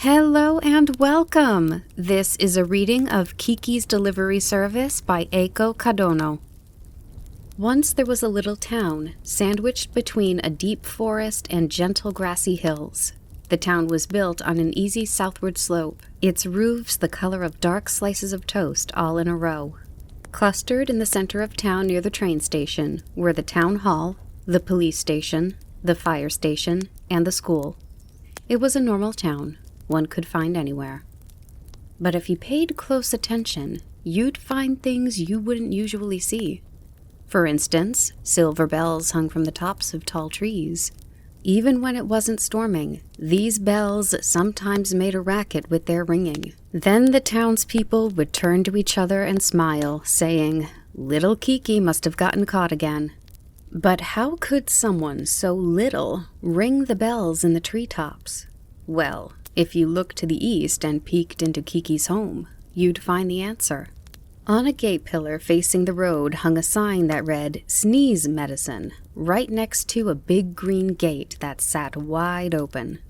Hello and welcome! This is a reading of Kiki's Delivery Service by Eiko Kadono. Once there was a little town, sandwiched between a deep forest and gentle grassy hills. The town was built on an easy southward slope, its roofs the color of dark slices of toast all in a row. Clustered in the center of town near the train station were the town hall, the police station, the fire station, and the school. It was a normal town. One could find anywhere. But if you paid close attention, you'd find things you wouldn't usually see. For instance, silver bells hung from the tops of tall trees. Even when it wasn't storming, these bells sometimes made a racket with their ringing. Then the townspeople would turn to each other and smile, saying, "Little Kiki must have gotten caught again." But how could someone so little ring the bells in the treetops? Well, if you looked to the east and peeked into Kiki's home, you'd find the answer. On a gate pillar facing the road hung a sign that read, "Sneeze Medicine," right next to a big green gate that sat wide open.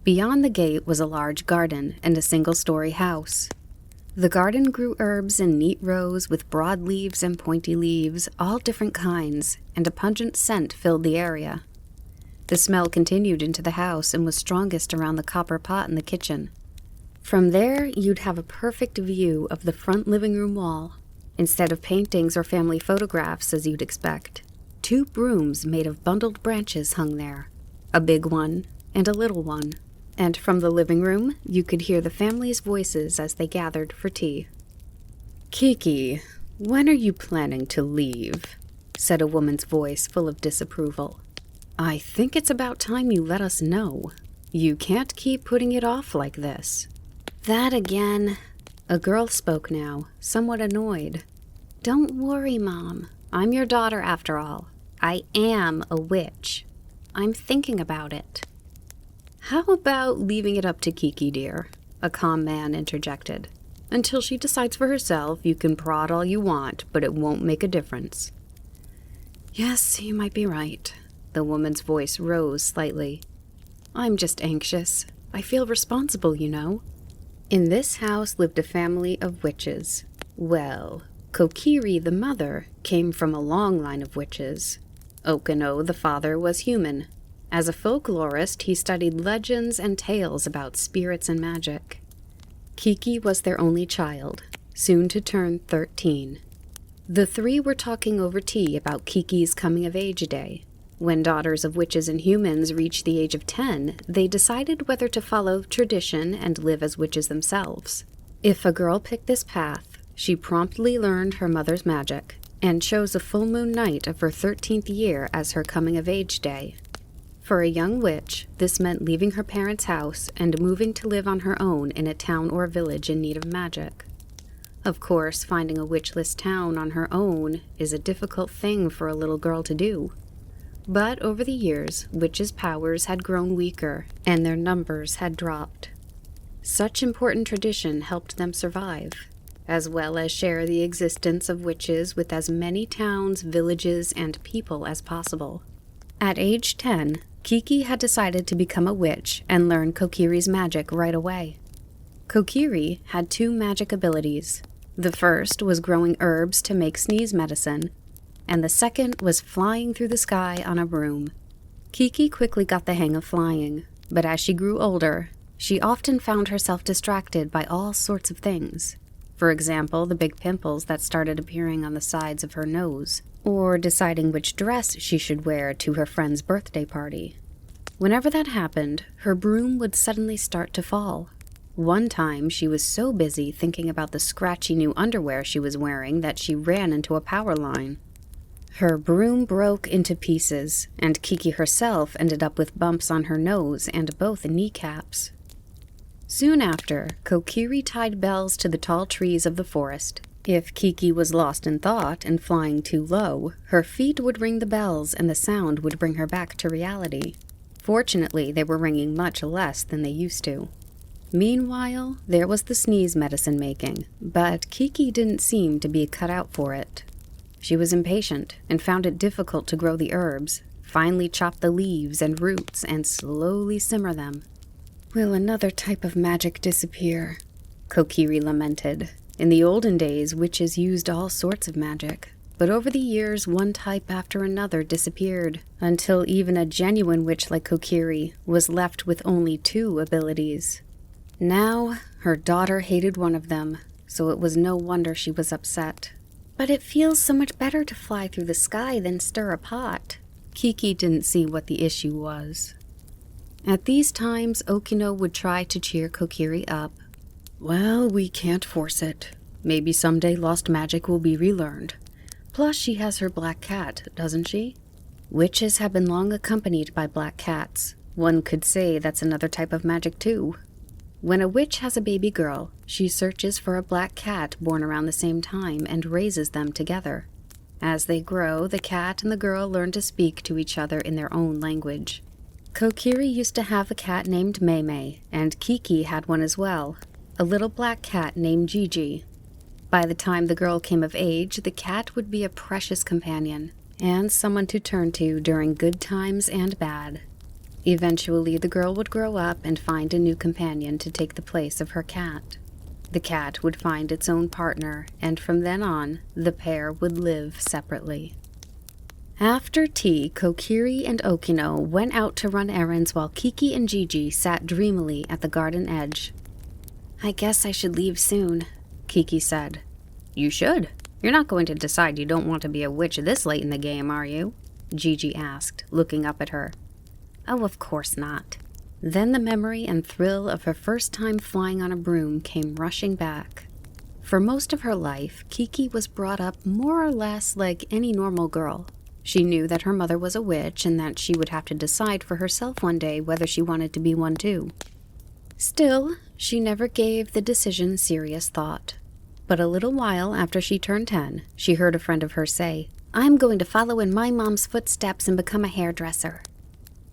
Beyond the gate was a large garden and a single-story house. The garden grew herbs in neat rows with broad leaves and pointy leaves, all different kinds, and a pungent scent filled the area. The smell continued into the house and was strongest around the copper pot in the kitchen. From there, you'd have a perfect view of the front living room wall. Instead of paintings or family photographs as you'd expect, 2 brooms made of bundled branches hung there, a big one and a little one. And from the living room, you could hear the family's voices as they gathered for tea. "Kiki, when are you planning to leave?" said a woman's voice full of disapproval. "I think it's about time you let us know. You can't keep putting it off like this." "That again." A girl spoke now, somewhat annoyed. "Don't worry, Mom. I'm your daughter after all. I am a witch. I'm thinking about it." "How about leaving it up to Kiki, dear?" a calm man interjected. "Until she decides for herself, you can prod all you want, but it won't make a difference." "Yes, you might be right." The woman's voice rose slightly. "I'm just anxious. I feel responsible, you know." In this house lived a family of witches. Well, Kokiri, the mother, came from a long line of witches. Okano, the father, was human. As a folklorist, he studied legends and tales about spirits and magic. Kiki was their only child, soon to turn 13. The 3 were talking over tea about Kiki's coming-of-age day. When daughters of witches and humans reached the age of 10, they decided whether to follow tradition and live as witches themselves. If a girl picked this path, she promptly learned her mother's magic and chose a full moon night of her 13th year as her coming-of-age day. For a young witch, this meant leaving her parents' house and moving to live on her own in a town or village in need of magic. Of course, finding a witchless town on her own is a difficult thing for a little girl to do. But over the years, witches' powers had grown weaker, and their numbers had dropped. Such important tradition helped them survive, as well as share the existence of witches with as many towns, villages, and people as possible. At age 10, Kiki had decided to become a witch and learn Kokiri's magic right away. Kokiri had 2 magic abilities. The first was growing herbs to make sneeze medicine, and the second was flying through the sky on a broom. Kiki quickly got the hang of flying, but as she grew older, she often found herself distracted by all sorts of things. For example, the big pimples that started appearing on the sides of her nose, or deciding which dress she should wear to her friend's birthday party. Whenever that happened, her broom would suddenly start to fall. One time, she was so busy thinking about the scratchy new underwear she was wearing that she ran into a power line. Her broom broke into pieces, and Kiki herself ended up with bumps on her nose and both kneecaps. Soon after, Kokiri tied bells to the tall trees of the forest. If Kiki was lost in thought and flying too low, her feet would ring the bells and the sound would bring her back to reality. Fortunately, they were ringing much less than they used to. Meanwhile, there was the sneeze medicine making, but Kiki didn't seem to be cut out for it. She was impatient and found it difficult to grow the herbs, finally chop the leaves and roots and slowly simmer them. Will another type of magic disappear? Kokiri lamented. In the olden days, witches used all sorts of magic. But over the years, one type after another disappeared, until even a genuine witch like Kokiri was left with only 2 abilities. Now, her daughter hated one of them, so it was no wonder she was upset. But it feels so much better to fly through the sky than stir a pot. Kiki didn't see what the issue was. At these times, Okino would try to cheer Kokiri up. Well, we can't force it. Maybe someday lost magic will be relearned. Plus, she has her black cat, doesn't she? Witches have been long accompanied by black cats. One could say that's another type of magic, too. When a witch has a baby girl, she searches for a black cat born around the same time and raises them together. As they grow, the cat and the girl learn to speak to each other in their own language. Kokiri used to have a cat named Mei, and Kiki had one as well, a little black cat named Gigi. By the time the girl came of age, the cat would be a precious companion, and someone to turn to during good times and bad. Eventually, the girl would grow up and find a new companion to take the place of her cat. The cat would find its own partner, and from then on, the pair would live separately. After tea, Kokiri and Okino went out to run errands while Kiki and Gigi sat dreamily at the garden edge. I guess I should leave soon, Kiki said. You should. You're not going to decide you don't want to be a witch this late in the game, are you? Gigi asked, looking up at her. Oh, of course not. Then the memory and thrill of her first time flying on a broom came rushing back. For most of her life, Kiki was brought up more or less like any normal girl. She knew that her mother was a witch and that she would have to decide for herself one day whether she wanted to be one too. Still, she never gave the decision serious thought. But a little while after she turned 10, she heard a friend of hers say, I'm going to follow in my mom's footsteps and become a hairdresser.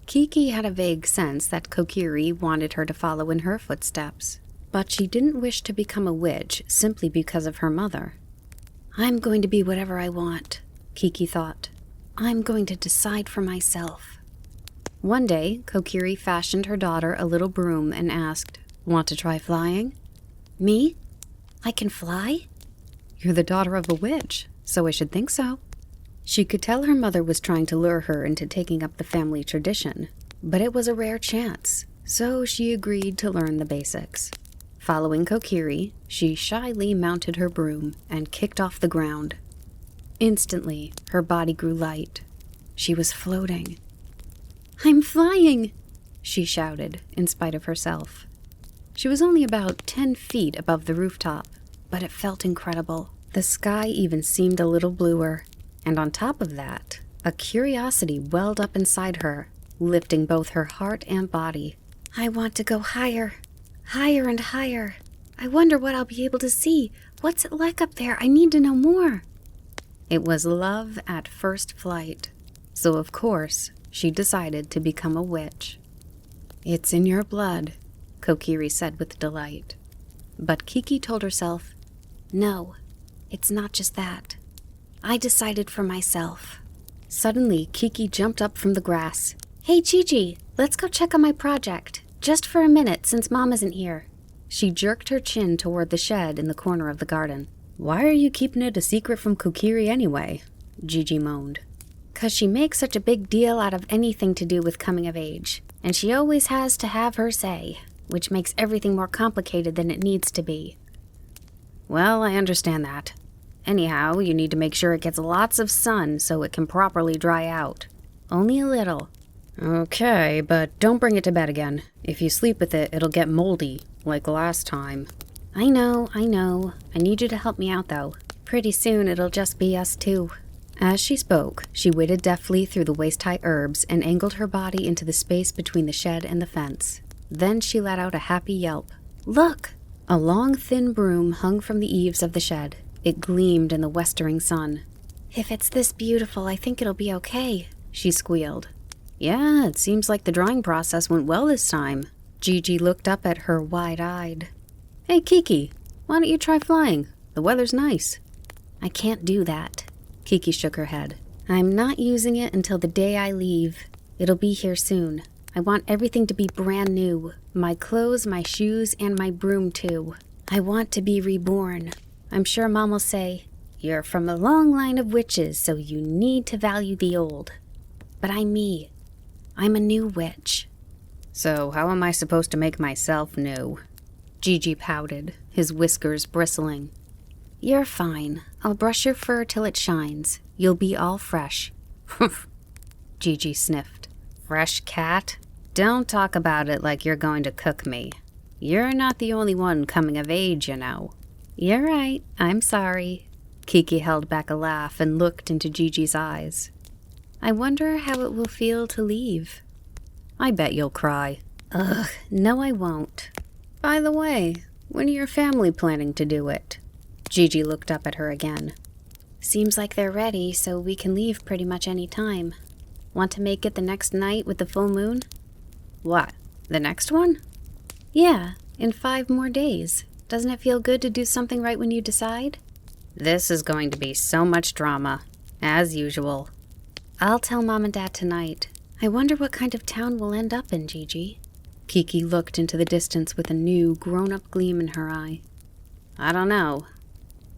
Kiki had a vague sense that Kokiri wanted her to follow in her footsteps, but she didn't wish to become a witch simply because of her mother. I'm going to be whatever I want, Kiki thought. I'm going to decide for myself. One day, Kokiri fashioned her daughter a little broom and asked, Want to try flying? Me? I can fly? You're the daughter of a witch, so I should think so. She could tell her mother was trying to lure her into taking up the family tradition, but it was a rare chance, so she agreed to learn the basics. Following Kokiri, she shyly mounted her broom and kicked off the ground. Instantly, her body grew light. She was floating. I'm flying, she shouted, in spite of herself. She was only about 10 feet above the rooftop, but it felt incredible. The sky even seemed a little bluer, and on top of that, a curiosity welled up inside her, lifting both her heart and body. I want to go higher, higher and higher. I wonder what I'll be able to see. What's it like up there? I need to know more. It was love at first flight, so of course, she decided to become a witch. It's in your blood, Kokiri said with delight. But Kiki told herself, no, it's not just that. I decided for myself. Suddenly, Kiki jumped up from the grass. Hey, Gigi, let's go check on my project. Just for a minute, since Mom isn't here. She jerked her chin toward the shed in the corner of the garden. Why are you keeping it a secret from Kokiri anyway? Gigi moaned. 'Cause she makes such a big deal out of anything to do with coming of age, and she always has to have her say, which makes everything more complicated than it needs to be. Well, I understand that. Anyhow, you need to make sure it gets lots of sun so it can properly dry out. Only a little. Okay, but don't bring it to bed again. If you sleep with it, it'll get moldy, like last time. I know. I need you to help me out, though. Pretty soon it'll just be us two. As she spoke, she waded deftly through the waist-high herbs and angled her body into the space between the shed and the fence. Then she let out a happy yelp. Look! A long, thin broom hung from the eaves of the shed. It gleamed in the westering sun. If it's this beautiful, I think it'll be okay, she squealed. Yeah, it seems like the drying process went well this time. Gigi looked up at her wide-eyed. Hey, Kiki, why don't you try flying? The weather's nice. I can't do that. Kiki shook her head. I'm not using it until the day I leave. It'll be here soon. I want everything to be brand new. My clothes, my shoes, and my broom too. I want to be reborn. I'm sure Mom will say, "You're from a long line of witches, so you need to value the old." But I'm me. I'm a new witch. So how am I supposed to make myself new? Gigi pouted, his whiskers bristling. You're fine. I'll brush your fur till it shines. You'll be all fresh. Humph. Gigi sniffed. Fresh cat? Don't talk about it like you're going to cook me. You're not the only one coming of age, you know. You're right. I'm sorry. Kiki held back a laugh and looked into Gigi's eyes. I wonder how it will feel to leave. I bet you'll cry. Ugh, no I won't. By the way, when are your family planning to do it? Gigi looked up at her again. Seems like they're ready, so we can leave pretty much any time. Want to make it the next night with the full moon? What, the next one? Yeah, in 5 more days. Doesn't it feel good to do something right when you decide? This is going to be so much drama, as usual. I'll tell Mom and Dad tonight. I wonder what kind of town we'll end up in, Gigi. Kiki looked into the distance with a new, grown-up gleam in her eye. I don't know.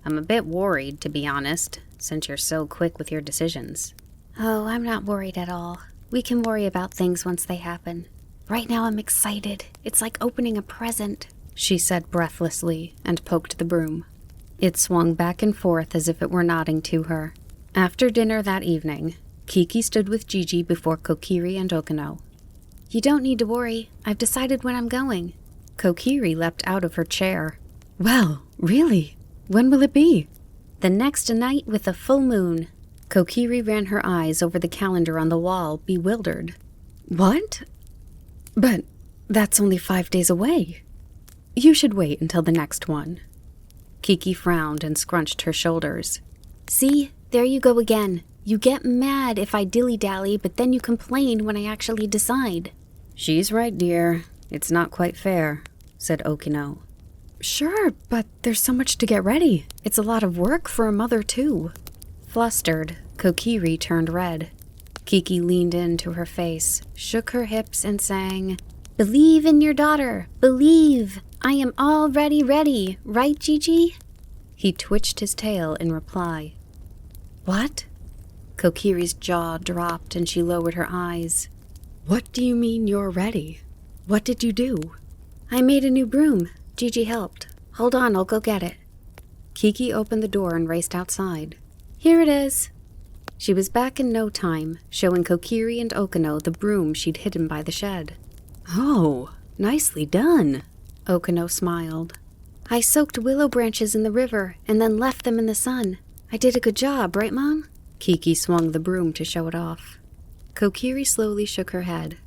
I'm a bit worried, to be honest, since you're so quick with your decisions. Oh, I'm not worried at all. We can worry about things once they happen. Right now I'm excited. It's like opening a present, she said breathlessly and poked the broom. It swung back and forth as if it were nodding to her. After dinner that evening, Kiki stood with Gigi before Kokiri and Okino. You don't need to worry. I've decided when I'm going. Kokiri leapt out of her chair. Well, really? When will it be? The next night with a full moon. Kokiri ran her eyes over the calendar on the wall, bewildered. What? But that's only 5 days away. You should wait until the next one. Kiki frowned and scrunched her shoulders. See, there you go again. You get mad if I dilly-dally, but then you complain when I actually decide. She's right, dear. It's not quite fair, said Okino. Sure, but there's so much to get ready. It's a lot of work for a mother, too. Flustered, Kokiri turned red. Kiki leaned into her face, shook her hips, and sang, Believe in your daughter. Believe. I am already ready. Right, Gigi? He twitched his tail in reply. What? Kokiri's jaw dropped and she lowered her eyes. What do you mean you're ready? What did you do? I made a new broom. Gigi helped. Hold on, I'll go get it. Kiki opened the door and raced outside. Here it is. She was back in no time, showing Kokiri and Okino the broom she'd hidden by the shed. Oh, nicely done. Okino smiled. I soaked willow branches in the river and then left them in the sun. I did a good job, right, Mom? Kiki swung the broom to show it off. Kokiri slowly shook her head.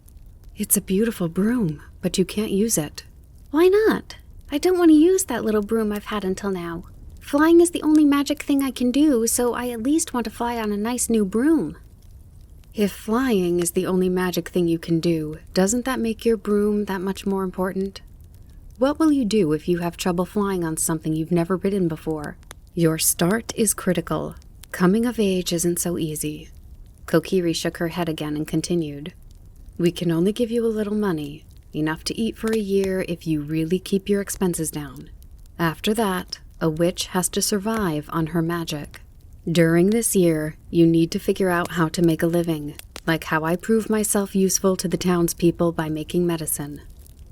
It's a beautiful broom, but you can't use it. Why not? I don't want to use that little broom I've had until now. Flying is the only magic thing I can do, so I at least want to fly on a nice new broom. If flying is the only magic thing you can do, doesn't that make your broom that much more important? What will you do if you have trouble flying on something you've never ridden before? Your start is critical. Coming of age isn't so easy. Kokiri shook her head again and continued. We can only give you a little money, enough to eat for a year if you really keep your expenses down. After that, a witch has to survive on her magic. During this year, you need to figure out how to make a living, like how I prove myself useful to the townspeople by making medicine.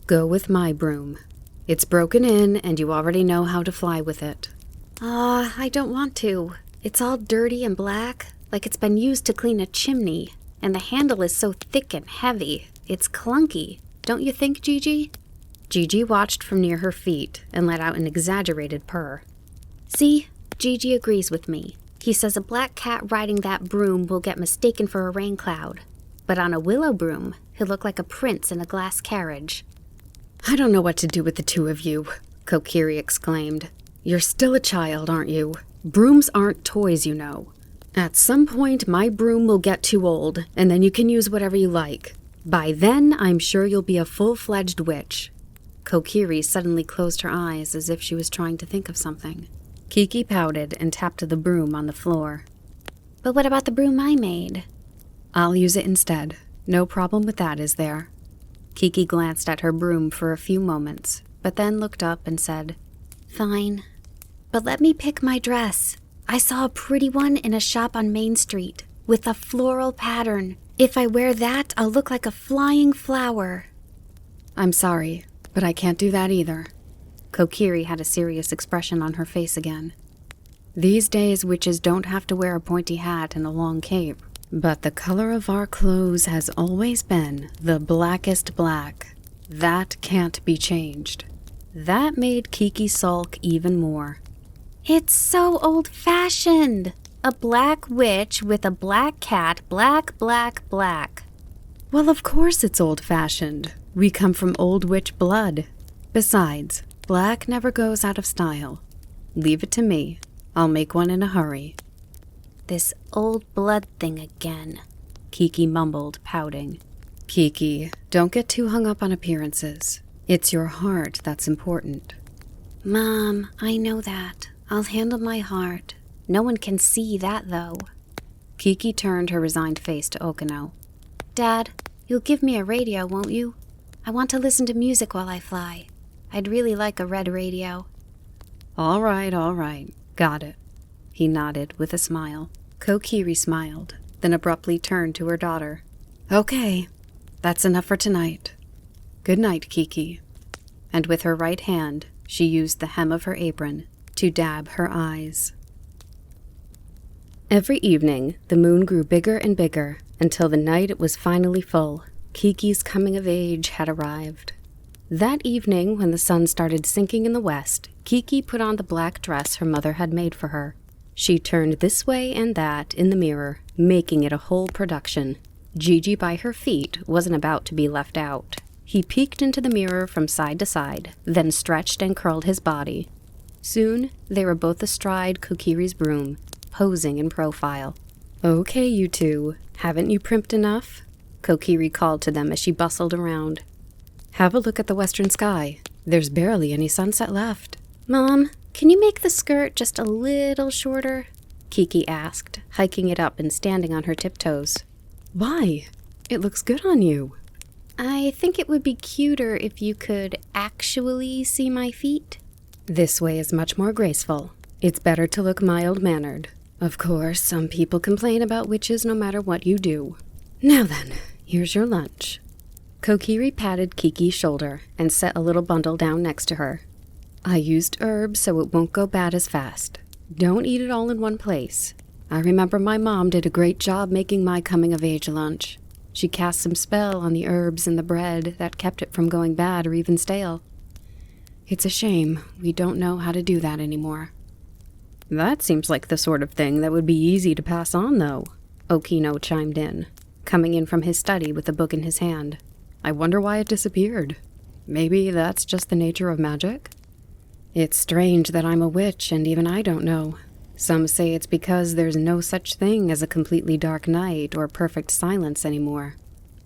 Go with my broom. It's broken in and you already know how to fly with it. I don't want to. It's all dirty and black, like it's been used to clean a chimney, and the handle is so thick and heavy. It's clunky. Don't you think, Gigi? Gigi watched from near her feet and let out an exaggerated purr. See, Gigi agrees with me. He says a black cat riding that broom will get mistaken for a rain cloud. But on a willow broom, he'll look like a prince in a glass carriage. I don't know what to do with the two of you, Kokiri exclaimed. You're still a child, aren't you? Brooms aren't toys, you know. At some point, my broom will get too old, and then you can use whatever you like. By then, I'm sure you'll be a full-fledged witch. Kokiri suddenly closed her eyes as if she was trying to think of something. Kiki pouted and tapped the broom on the floor. But what about the broom I made? I'll use it instead. No problem with that, is there? Kiki glanced at her broom for a few moments, but then looked up and said, "Fine, but let me pick my dress. I saw a pretty one in a shop on Main Street, with a floral pattern. If I wear that, I'll look like a flying flower." "I'm sorry, but I can't do that either." Kokiri had a serious expression on her face again. "These days, witches don't have to wear a pointy hat and a long cape, but the color of our clothes has always been the blackest black. That can't be changed." That made Kiki sulk even more. "It's so old-fashioned. A black witch with a black cat, black, black, black." "Well, of course it's old-fashioned. We come from old witch blood. Besides, black never goes out of style. Leave it to me. I'll make one in a hurry." "This old blood thing again," Kiki mumbled, pouting. "Kiki, don't get too hung up on appearances. It's your heart that's important." "Mom, I know that. I'll handle my heart. No one can see that, though." Kiki turned her resigned face to Okino. "Dad, you'll give me a radio, won't you? I want to listen to music while I fly. I'd really like a red radio." All right. Got it." He nodded with a smile. Kokiri smiled, then abruptly turned to her daughter. "Okay, that's enough for tonight. Good night, Kiki." And with her right hand, she used the hem of her apron to dab her eyes. Every evening, the moon grew bigger and bigger until the night it was finally full. Kiki's coming of age had arrived. That evening, when the sun started sinking in the west, Kiki put on the black dress her mother had made for her. She turned this way and that in the mirror, making it a whole production. Gigi by her feet wasn't about to be left out. He peeked into the mirror from side to side, then stretched and curled his body. Soon, they were both astride Kokiri's broom, posing in profile. "Okay, you two, haven't you primped enough?" Kokiri called to them as she bustled around. "Have a look at the western sky. There's barely any sunset left." "Mom, can you make the skirt just a little shorter?" Kiki asked, hiking it up and standing on her tiptoes. "Why? It looks good on you." "I think it would be cuter if you could actually see my feet." "This way is much more graceful. It's better to look mild-mannered. Of course, some people complain about witches no matter what you do. Now then, here's your lunch." Kokiri patted Kiki's shoulder and set a little bundle down next to her. "I used herbs so it won't go bad as fast. Don't eat it all in one place. I remember my mom did a great job making my coming-of-age lunch. She cast some spell on the herbs in the bread that kept it from going bad or even stale. It's a shame we don't know how to do that anymore." "That seems like the sort of thing that would be easy to pass on, though," Okino chimed in, coming in from his study with a book in his hand. "I wonder why it disappeared. Maybe that's just the nature of magic? It's strange that I'm a witch and even I don't know. Some say it's because there's no such thing as a completely dark night or perfect silence anymore.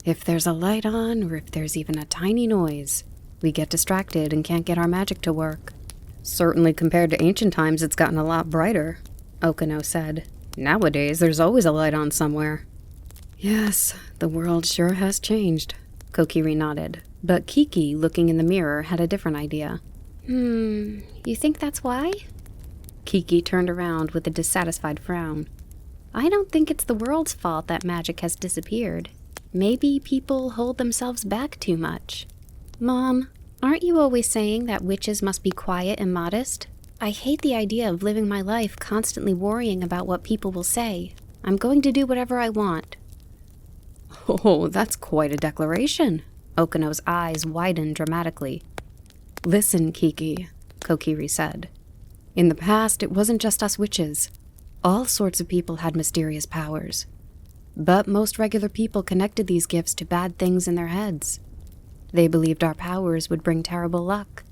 If there's a light on or if there's even a tiny noise, we get distracted and can't get our magic to work." "Certainly compared to ancient times, it's gotten a lot brighter," Okino said. "Nowadays, there's always a light on somewhere." "Yes, the world sure has changed," Kokiri nodded, but Kiki, looking in the mirror, had a different idea. You think that's why?" Kiki turned around with a dissatisfied frown. "I don't think it's the world's fault that magic has disappeared. Maybe people hold themselves back too much." "Mom, aren't you always saying that witches must be quiet and modest? I hate the idea of living my life constantly worrying about what people will say. I'm going to do whatever I want." "Oh, that's quite a declaration." Okino's eyes widened dramatically. "Listen, Kiki," Kokiri said. "In the past, it wasn't just us witches. All sorts of people had mysterious powers. But most regular people connected these gifts to bad things in their heads. They believed our powers would bring terrible luck."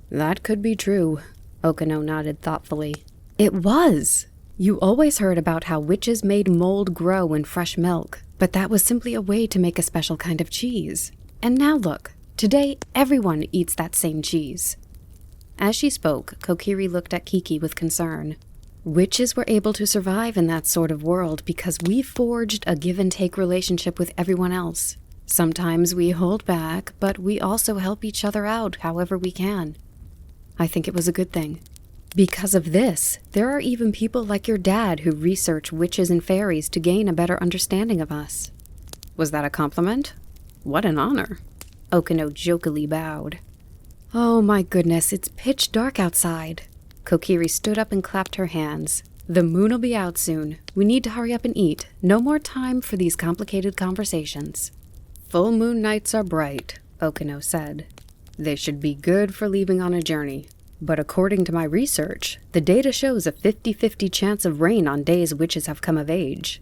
"That could be true," Okino nodded thoughtfully. "It was! You always heard about how witches made mold grow in fresh milk, but that was simply a way to make a special kind of cheese. And now look, today everyone eats that same cheese." As she spoke, Kokiri looked at Kiki with concern. "Witches were able to survive in that sort of world because we forged a give-and-take relationship with everyone else. Sometimes we hold back, but we also help each other out however we can. I think it was a good thing. Because of this, there are even people like your dad who research witches and fairies to gain a better understanding of us. Was that a compliment? What an honor. Okino jokingly bowed. Oh my goodness, it's pitch dark outside. Kokiri stood up and clapped her hands. The moon will be out soon. We need to hurry up and eat. No more time for these complicated conversations. Full moon nights are bright, Okino said. They should be good for leaving on a journey. But according to my research, the data shows a 50-50 chance of rain on days witches have come of age.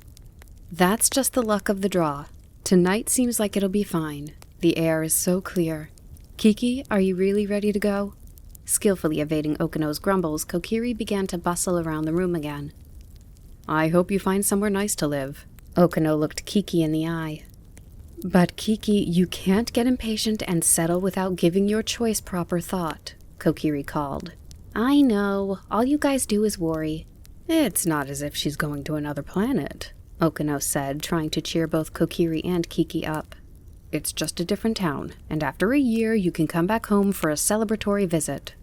That's just the luck of the draw. Tonight seems like it'll be fine. The air is so clear. Kiki, are you really ready to go? Skillfully evading Okino's grumbles, Kokiri began to bustle around the room again. I hope you find somewhere nice to live. Okino looked Kiki in the eye. But Kiki, you can't get impatient and settle without giving your choice proper thought, Kokiri called. I know. All you guys do is worry. It's not as if she's going to another planet, Okino said, trying to cheer both Kokiri and Kiki up. It's just a different town, and after a year you can come back home for a celebratory visit.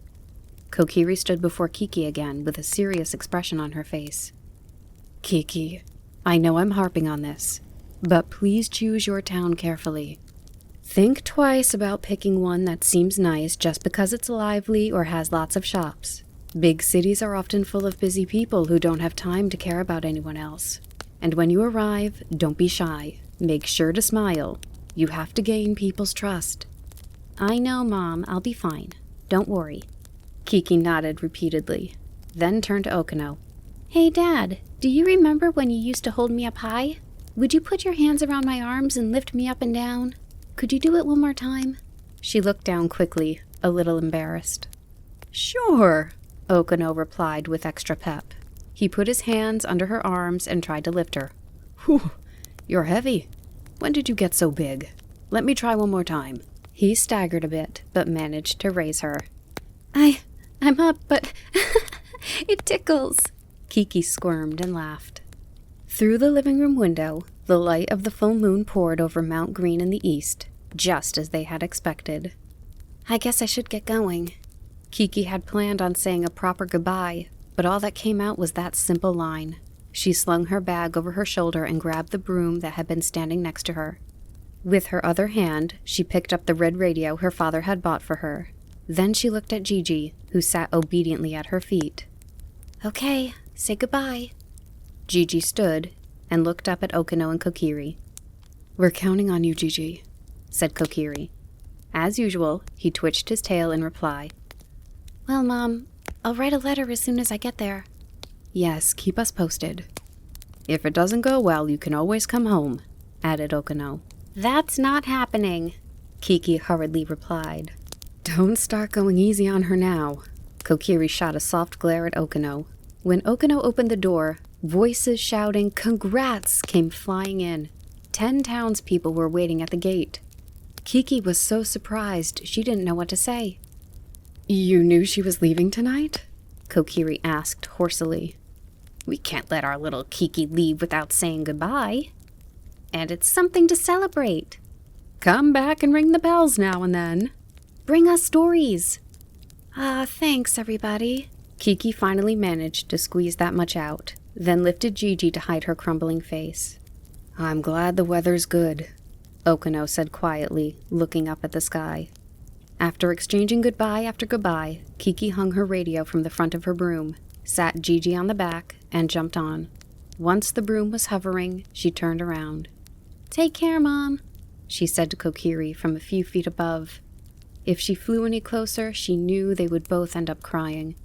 Kokiri stood before Kiki again with a serious expression on her face. Kiki, I know I'm harping on this, but please choose your town carefully. Think twice about picking one that seems nice just because it's lively or has lots of shops. Big cities are often full of busy people who don't have time to care about anyone else. And when you arrive, don't be shy. Make sure to smile. You have to gain people's trust. I know, Mom. I'll be fine. Don't worry. Kiki nodded repeatedly, then turned to Okino. Hey, Dad, do you remember when you used to hold me up high? Would you put your hands around my arms and lift me up and down? Could you do it one more time? She looked down quickly, a little embarrassed. Sure, Okino replied with extra pep. He put his hands under her arms and tried to lift her. Whew, you're heavy. When did you get so big? Let me try one more time. He staggered a bit, but managed to raise her. I'm up, but it tickles. Kiki squirmed and laughed. Through the living room window, the light of the full moon poured over Mount Green in the east, just as they had expected. I guess I should get going. Kiki had planned on saying a proper goodbye, but all that came out was that simple line. She slung her bag over her shoulder and grabbed the broom that had been standing next to her. With her other hand, she picked up the red radio her father had bought for her. Then she looked at Gigi, who sat obediently at her feet. Okay, say goodbye. Gigi stood and looked up at Okino and Kokiri. We're counting on you, Gigi, said Kokiri. As usual, he twitched his tail in reply. Well, Mom, I'll write a letter as soon as I get there. Yes, keep us posted. If it doesn't go well, you can always come home, added Okino. That's not happening, Kiki hurriedly replied. Don't start going easy on her now. Kokiri shot a soft glare at Okino. When Okino opened the door, voices shouting, "Congrats!" came flying in. 10 townspeople were waiting at the gate. Kiki was so surprised she didn't know what to say. You knew she was leaving tonight? Kokiri asked hoarsely. We can't let our little Kiki leave without saying goodbye. And it's something to celebrate. Come back and ring the bells now and then. Bring us stories. Thanks, everybody. Kiki finally managed to squeeze that much out, then lifted Gigi to hide her crumbling face. I'm glad the weather's good, Okino said quietly, looking up at the sky. After exchanging goodbye after goodbye, Kiki hung her radio from the front of her broom, sat Gigi on the back, and jumped on. Once the broom was hovering, she turned around. Take care, Mom, she said to Kokiri from a few feet above. If she flew any closer, she knew they would both end up crying.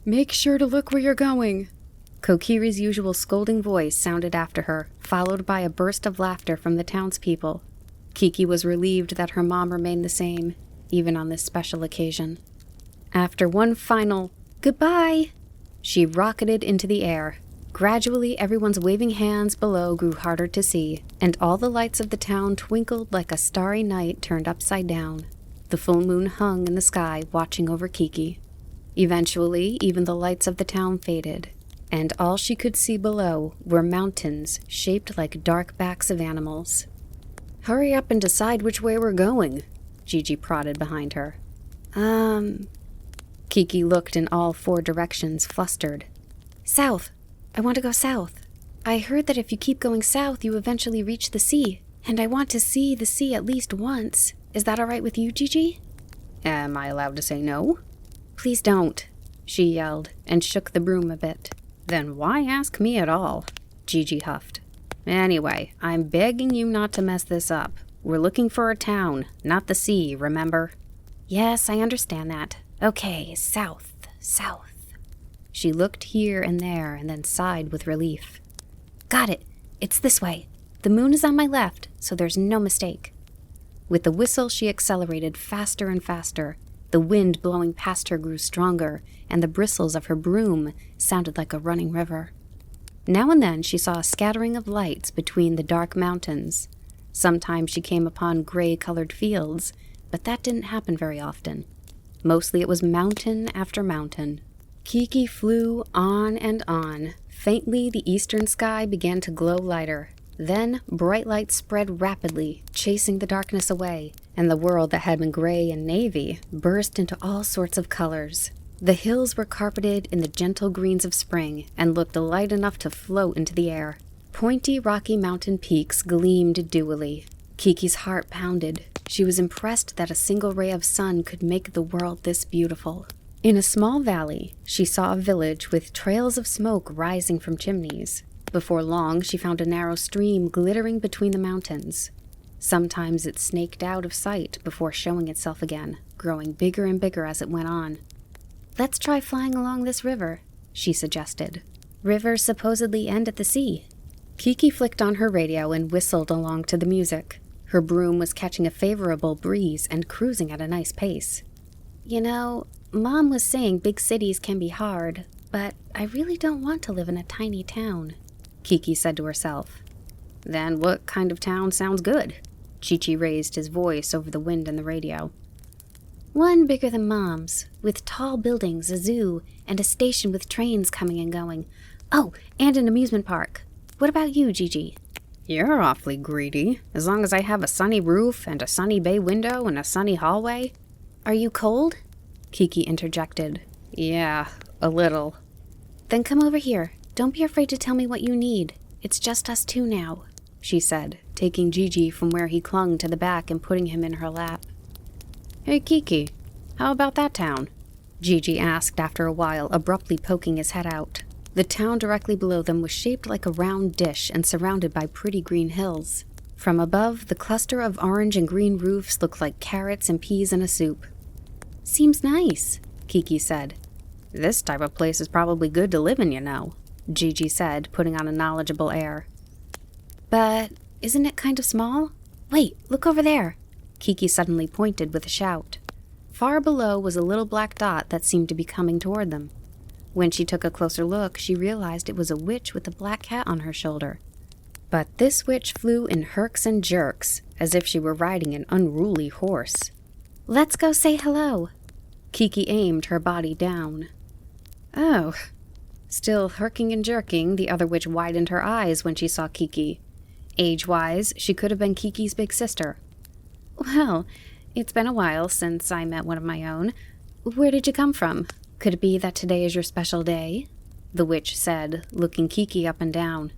Make sure to look where you're going. Kokiri's usual scolding voice sounded after her, followed by a burst of laughter from the townspeople. Kiki was relieved that her mom remained the same, even on this special occasion. After one final goodbye, she rocketed into the air. Gradually, everyone's waving hands below grew harder to see, and all the lights of the town twinkled like a starry night turned upside down. The full moon hung in the sky, watching over Kiki. Eventually, even the lights of the town faded, and all she could see below were mountains shaped like dark backs of animals. Hurry up and decide which way we're going, Gigi prodded behind her. Kiki looked in all 4 directions, flustered. South. I want to go south. I heard that if you keep going south, you eventually reach the sea, and I want to see the sea at least once. Is that all right with you, Gigi? Am I allowed to say no? Please don't, she yelled, and shook the broom a bit. Then why ask me at all? Gigi huffed. Anyway, I'm begging you not to mess this up. We're looking for a town, not the sea, remember? Yes, I understand that. Okay, south. She looked here and there and then sighed with relief. Got it. It's this way. The moon is on my left, so there's no mistake. With the whistle, she accelerated faster and faster. The wind blowing past her grew stronger, and the bristles of her broom sounded like a running river. Now and then she saw a scattering of lights between the dark mountains. Sometimes she came upon gray-colored fields, but that didn't happen very often. Mostly it was mountain after mountain. Kiki flew on and on. Faintly, the eastern sky began to glow lighter. Then, bright lights spread rapidly, chasing the darkness away, and the world that had been gray and navy burst into all sorts of colors. The hills were carpeted in the gentle greens of spring and looked light enough to float into the air. Pointy, rocky mountain peaks gleamed dewily. Kiki's heart pounded. She was impressed that a single ray of sun could make the world this beautiful. In a small valley, she saw a village with trails of smoke rising from chimneys. Before long, she found a narrow stream glittering between the mountains. Sometimes it snaked out of sight before showing itself again, growing bigger and bigger as it went on. Let's try flying along this river, she suggested. Rivers supposedly end at the sea. Kiki flicked on her radio and whistled along to the music. Her broom was catching a favorable breeze and cruising at a nice pace. You know, Mom was saying big cities can be hard, but I really don't want to live in a tiny town, Kiki said to herself. Then what kind of town sounds good? Chi-Chi raised his voice over the wind in the radio. One bigger than Mom's, with tall buildings, a zoo, and a station with trains coming and going. Oh, and an amusement park. What about you, Gigi? You're awfully greedy. As long as I have a sunny roof and a sunny bay window and a sunny hallway. Are you cold? Kiki interjected. Yeah, a little. Then come over here. Don't be afraid to tell me what you need. It's just us 2 now, she said, taking Gigi from where he clung to the back and putting him in her lap. Hey, Kiki, how about that town? Gigi asked after a while, abruptly poking his head out. The town directly below them was shaped like a round dish and surrounded by pretty green hills. From above, the cluster of orange and green roofs looked like carrots and peas in a soup. Seems nice, Kiki said. This type of place is probably good to live in, you know, Gigi said, putting on a knowledgeable air. But isn't it kind of small? Wait, look over there. Kiki suddenly pointed with a shout. Far below was a little black dot that seemed to be coming toward them. When she took a closer look, she realized it was a witch with a black cat on her shoulder. But this witch flew in herks and jerks, as if she were riding an unruly horse. Let's go say hello. Kiki aimed her body down. Oh. Still herking and jerking, the other witch widened her eyes when she saw Kiki. Age-wise, she could have been Kiki's big sister. Well, it's been a while since I met one of my own. Where did you come from? Could it be that today is your special day? The witch said, looking Kiki up and down.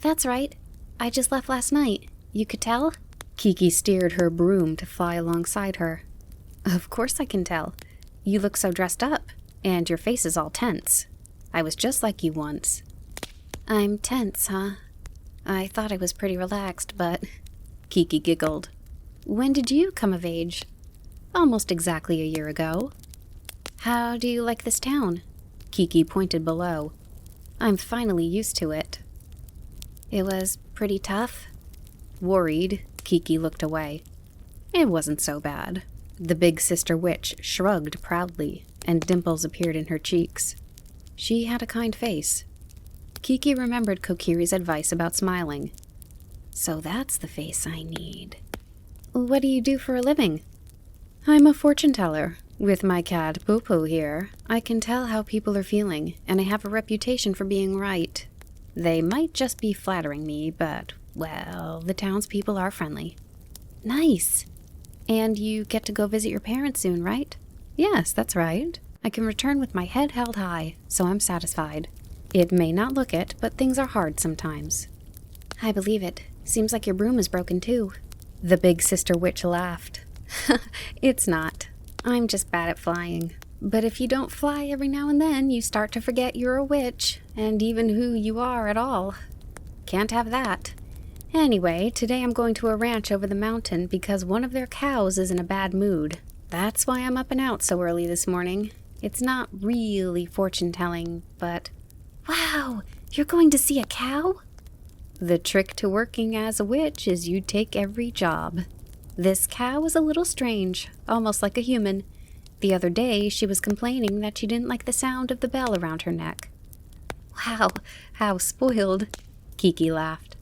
That's right. I just left last night. You could tell? Kiki steered her broom to fly alongside her. Of course I can tell. You look so dressed up, and your face is all tense. I was just like you once. I'm tense, huh? I thought I was pretty relaxed, but... Kiki giggled. When did you come of age? Almost exactly a year ago. How do you like this town? Kiki pointed below. I'm finally used to it. It was pretty tough. Worried, Kiki looked away. It wasn't so bad. The big sister witch shrugged proudly, and dimples appeared in her cheeks. She had a kind face. Kiki remembered Kokiri's advice about smiling. So that's the face I need. What do you do for a living? I'm a fortune teller. With my cat Poo-Poo here, I can tell how people are feeling, and I have a reputation for being right. They might just be flattering me, but, well, the townspeople are friendly. Nice. And you get to go visit your parents soon, right? Yes, that's right. I can return with my head held high, so I'm satisfied. It may not look it, but things are hard sometimes. I believe it. Seems like your broom is broken too. The big sister witch laughed. It's not. I'm just bad at flying. But if you don't fly every now and then, you start to forget you're a witch, and even who you are at all. Can't have that. Anyway, today I'm going to a ranch over the mountain because one of their cows is in a bad mood. That's why I'm up and out so early this morning. It's not really fortune-telling, but... Wow! You're going to see a cow? The trick to working as a witch is you take every job. This cow is a little strange, almost like a human. The other day, she was complaining that she didn't like the sound of the bell around her neck. Wow, how spoiled, Kiki laughed.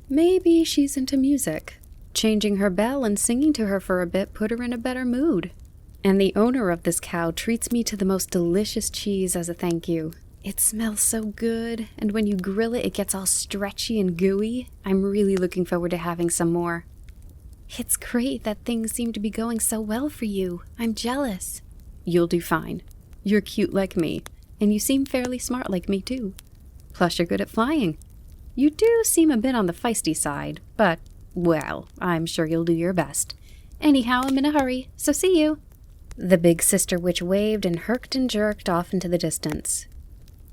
Maybe she's into music. Changing her bell and singing to her for a bit put her in a better mood. And the owner of this cow treats me to the most delicious cheese as a thank you. It smells so good, and when you grill it, it gets all stretchy and gooey. I'm really looking forward to having some more. It's great that things seem to be going so well for you. I'm jealous. You'll do fine. You're cute like me, and you seem fairly smart like me too. Plus you're good at flying. You do seem a bit on the feisty side, but, well, I'm sure you'll do your best. Anyhow, I'm in a hurry, so see you. The big sister witch waved and herked and jerked off into the distance.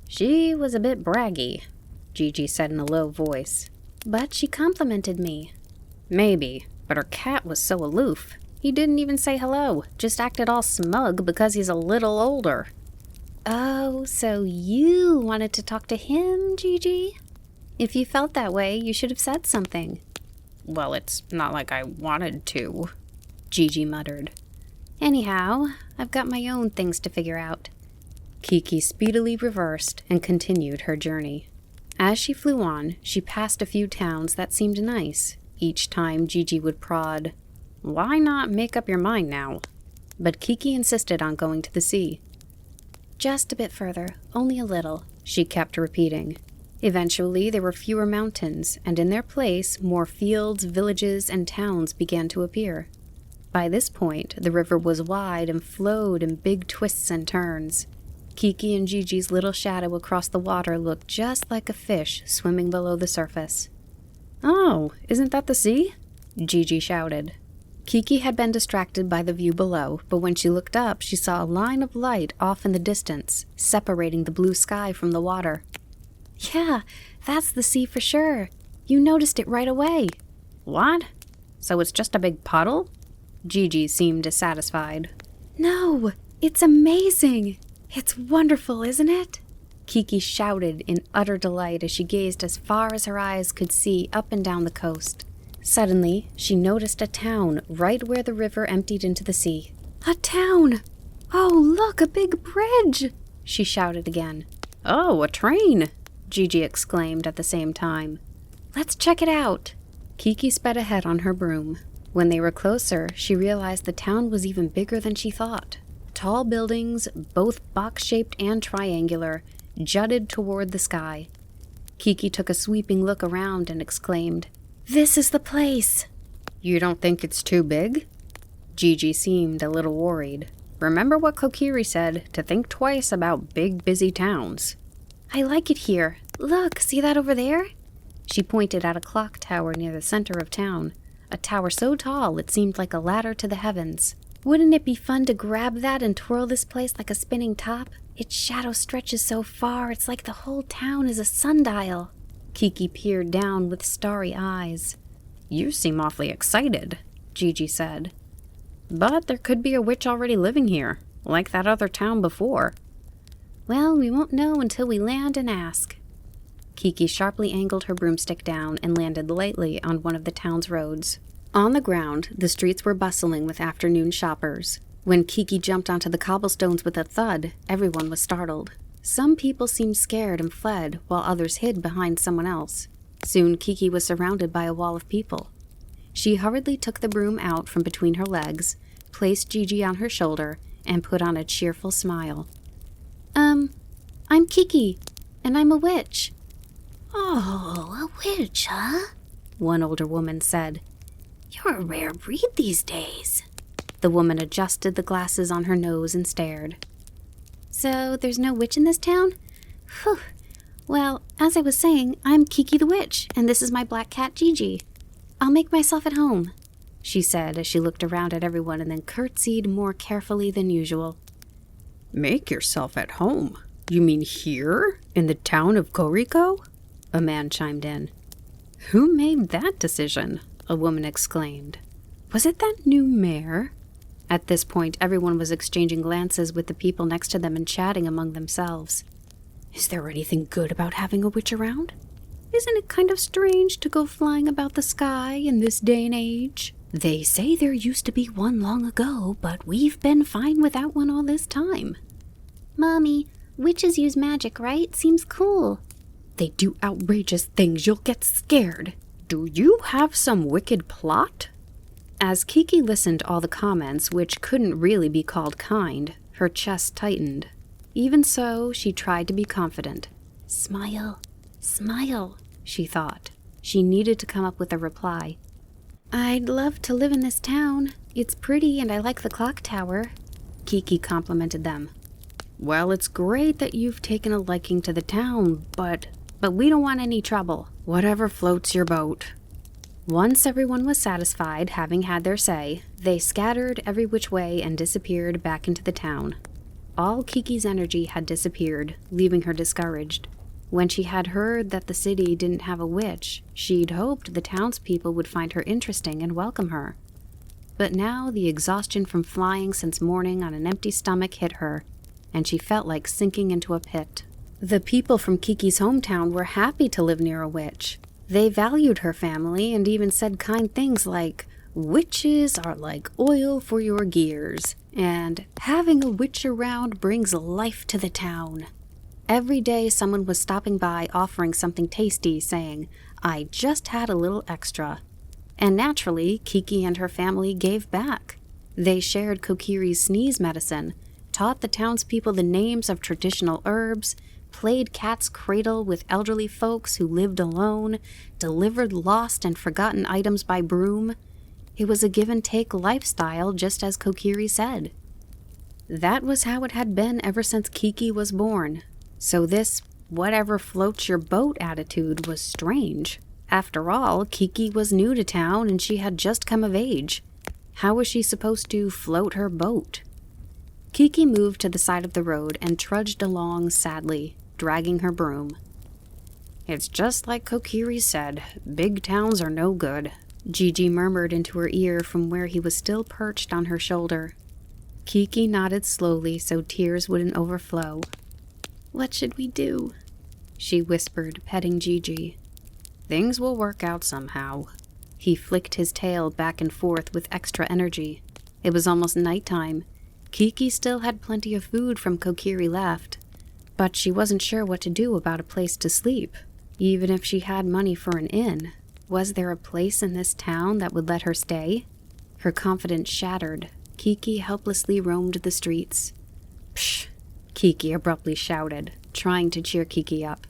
She was a bit braggy, Gigi said in a low voice. But she complimented me. Maybe, but her cat was so aloof. He didn't even say hello, just acted all smug because he's a little older. Oh, so you wanted to talk to him, Gigi? If you felt that way, you should have said something. Well, it's not like I wanted to, Gigi muttered. Anyhow, I've got my own things to figure out. Kiki speedily reversed and continued her journey. As she flew on, she passed a few towns that seemed nice. Each time Gigi would prod, "Why not make up your mind now?" But Kiki insisted on going to the sea. Just a bit further, only a little, she kept repeating. Eventually, there were fewer mountains, and in their place, more fields, villages, and towns began to appear. By this point, the river was wide and flowed in big twists and turns. Kiki and Gigi's little shadow across the water looked just like a fish swimming below the surface. Oh, isn't that the sea? Gigi shouted. Kiki had been distracted by the view below, but when she looked up, she saw a line of light off in the distance, separating the blue sky from the water. Yeah, that's the sea for sure. You noticed it right away. What? So it's just a big puddle? Gigi seemed dissatisfied. No, it's amazing. It's wonderful, isn't it? Kiki shouted in utter delight as she gazed as far as her eyes could see up and down the coast. Suddenly, she noticed a town right where the river emptied into the sea. A town! Oh, look, a big bridge! She shouted again. Oh, a train! Gigi exclaimed at the same time. Let's check it out. Kiki sped ahead on her broom. When they were closer, she realized the town was even bigger than she thought. Tall buildings, both box-shaped and triangular, jutted toward the sky. Kiki took a sweeping look around and exclaimed, This is the place! You don't think it's too big? Gigi seemed a little worried. Remember what Kokiri said, to think twice about big, busy towns. I like it here. Look, see that over there? She pointed at a clock tower near the center of town, a tower so tall it seemed like a ladder to the heavens. Wouldn't it be fun to grab that and twirl this place like a spinning top? Its shadow stretches so far, it's like the whole town is a sundial. Kiki peered down with starry eyes. You seem awfully excited, Gigi said. But there could be a witch already living here, like that other town before. Well, we won't know until we land and ask. Kiki sharply angled her broomstick down and landed lightly on one of the town's roads. On the ground, the streets were bustling with afternoon shoppers. When Kiki jumped onto the cobblestones with a thud, everyone was startled. Some people seemed scared and fled, while others hid behind someone else. Soon Kiki was surrounded by a wall of people. She hurriedly took the broom out from between her legs, placed Gigi on her shoulder, and put on a cheerful smile. I'm Kiki, and I'm a witch. Oh, a witch, huh? One older woman said. You're a rare breed these days. The woman adjusted the glasses on her nose and stared. So, there's no witch in this town? Phew. Well, as I was saying, I'm Kiki the witch, and this is my black cat Gigi. I'll make myself at home, she said as she looked around at everyone and then curtsied more carefully than usual. Make yourself at home? You mean here? In the town of Koriko? A man chimed in. Who made that decision? A woman exclaimed. Was it that new mayor? At this point, everyone was exchanging glances with the people next to them and chatting among themselves. Is there anything good about having a witch around? Isn't it kind of strange to go flying about the sky in this day and age? They say there used to be one long ago, but we've been fine without one all this time. Mommy, witches use magic, right? Seems cool. They do outrageous things. You'll get scared. Do you have some wicked plot? As Kiki listened to all the comments, which couldn't really be called kind, her chest tightened. Even so, she tried to be confident. Smile, smile, she thought. She needed to come up with a reply. I'd love to live in this town. It's pretty and I like the clock tower. Kiki complimented them. Well, it's great that you've taken a liking to the town, but we don't want any trouble. Whatever floats your boat. Once everyone was satisfied, having had their say, they scattered every which way and disappeared back into the town. All Kiki's energy had disappeared, leaving her discouraged. When she had heard that the city didn't have a witch, she'd hoped the townspeople would find her interesting and welcome her. But now the exhaustion from flying since morning on an empty stomach hit her, and she felt like sinking into a pit. The people from Kiki's hometown were happy to live near a witch. They valued her family and even said kind things like, "Witches are like oil for your gears," and "having a witch around brings life to the town." Every day someone was stopping by offering something tasty, saying, "I just had a little extra." And naturally, Kiki and her family gave back. They shared Kokiri's sneeze medicine, taught the townspeople the names of traditional herbs, played cat's cradle with elderly folks who lived alone, delivered lost and forgotten items by broom. It was a give-and-take lifestyle, just as Kokiri said. That was how it had been ever since Kiki was born. So this whatever floats your boat attitude was strange. After all, Kiki was new to town and she had just come of age. How was she supposed to float her boat? Kiki moved to the side of the road and trudged along sadly, dragging her broom. It's just like Kokiri said, big towns are no good, Gigi murmured into her ear from where he was still perched on her shoulder. Kiki nodded slowly so tears wouldn't overflow. What should we do? She whispered, petting Gigi. Things will work out somehow. He flicked his tail back and forth with extra energy. It was almost nighttime. Kiki still had plenty of food from Kokiri left, but she wasn't sure what to do about a place to sleep. Even if she had money for an inn, was there a place in this town that would let her stay? Her confidence shattered. Kiki helplessly roamed the streets. Psh! Kiki abruptly shouted, trying to cheer Kiki up.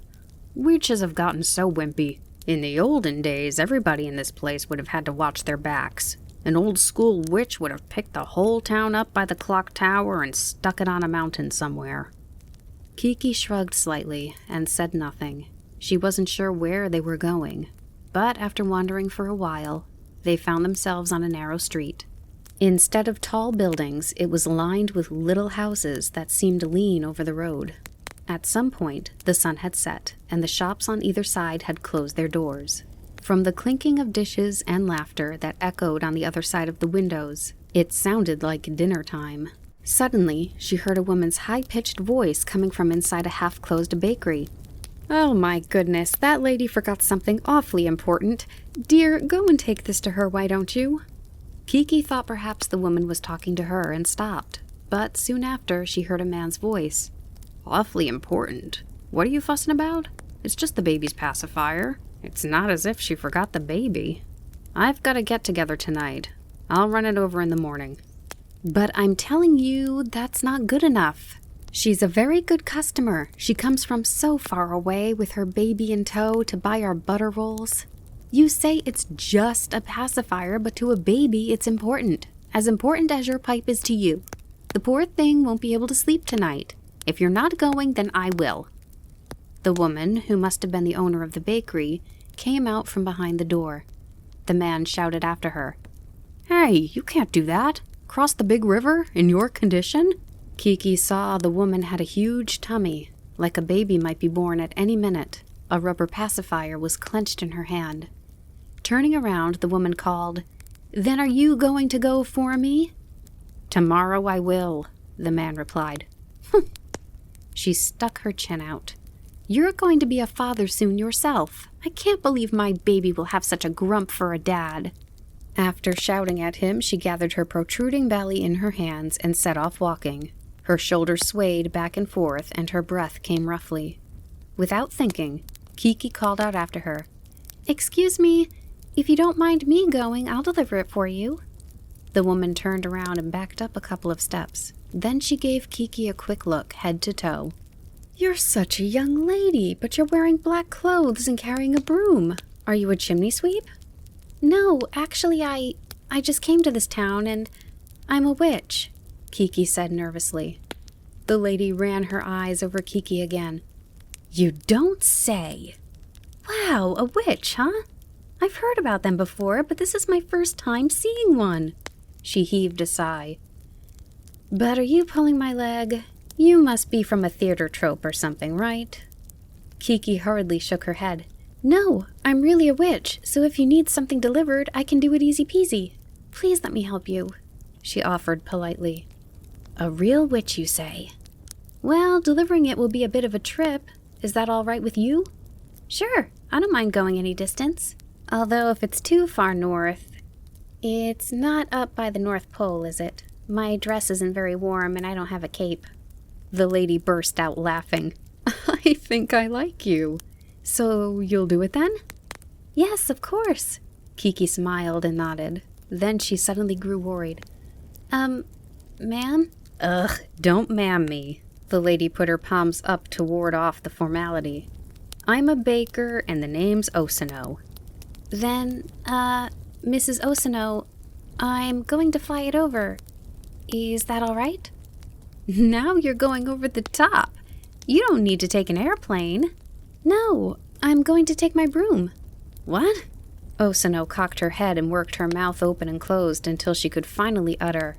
Witches have gotten so wimpy. In the olden days, everybody in this place would have had to watch their backs. An old-school witch would have picked the whole town up by the clock tower and stuck it on a mountain somewhere. Kiki shrugged slightly and said nothing. She wasn't sure where they were going, but after wandering for a while, they found themselves on a narrow street. Instead of tall buildings, it was lined with little houses that seemed to lean over the road. At some point, the sun had set, and the shops on either side had closed their doors. From the clinking of dishes and laughter that echoed on the other side of the windows, it sounded like dinner time. Suddenly, she heard a woman's high-pitched voice coming from inside a half-closed bakery. Oh my goodness, that lady forgot something awfully important. Dear, go and take this to her, why don't you? Kiki thought perhaps the woman was talking to her and stopped, but soon after she heard a man's voice. Awfully important? What are you fussing about? It's just the baby's pacifier. It's not as if she forgot the baby. I've got a get-together tonight. I'll run it over in the morning. But I'm telling you, that's not good enough. She's a very good customer. She comes from so far away with her baby in tow to buy our butter rolls. You say it's just a pacifier, but to a baby it's important. As important as your pipe is to you. The poor thing won't be able to sleep tonight. If you're not going, then I will." The woman, who must have been the owner of the bakery, came out from behind the door. The man shouted after her, "Hey, you can't do that. Cross the big river in your condition?" Kiki saw the woman had a huge tummy, like a baby might be born at any minute. A rubber pacifier was clenched in her hand. Turning around, the woman called, "Then are you going to go for me?" "Tomorrow I will," the man replied. She stuck her chin out. "You're going to be a father soon yourself. I can't believe my baby will have such a grump for a dad." After shouting at him, she gathered her protruding belly in her hands and set off walking. Her shoulders swayed back and forth, and her breath came roughly. Without thinking, Kiki called out after her, "Excuse me, if you don't mind me going, I'll deliver it for you." The woman turned around and backed up a couple of steps. Then she gave Kiki a quick look, head to toe. "You're such a young lady, but you're wearing black clothes and carrying a broom. Are you a chimney sweep?" "No, actually, I just came to this town, and I'm a witch," Kiki said nervously. The lady ran her eyes over Kiki again. "You don't say! Wow, a witch, huh? I've heard about them before, but this is my first time seeing one." She heaved a sigh. "But are you pulling my leg? You must be from a theater trope or something, right?" Kiki hurriedly shook her head. "No, I'm really a witch, so if you need something delivered, I can do it easy peasy. Please let me help you," she offered politely. "A real witch, you say?" "Well, delivering it will be a bit of a trip. Is that all right with you?" "Sure, I don't mind going any distance. Although if it's too far north... It's not up by the North Pole, is it? My dress isn't very warm and I don't have a cape." The lady burst out laughing. "I think I like you. So you'll do it then?" "Yes, of course." Kiki smiled and nodded. Then she suddenly grew worried. Ma'am?" "Ugh, don't ma'am me." The lady put her palms up to ward off the formality. "I'm a baker, and the name's Osano." "Then, Mrs. Osano, I'm going to fly it over. Is that all right?" "Now you're going over the top. You don't need to take an airplane." "No, I'm going to take my broom." "What?" Osano cocked her head and worked her mouth open and closed until she could finally utter,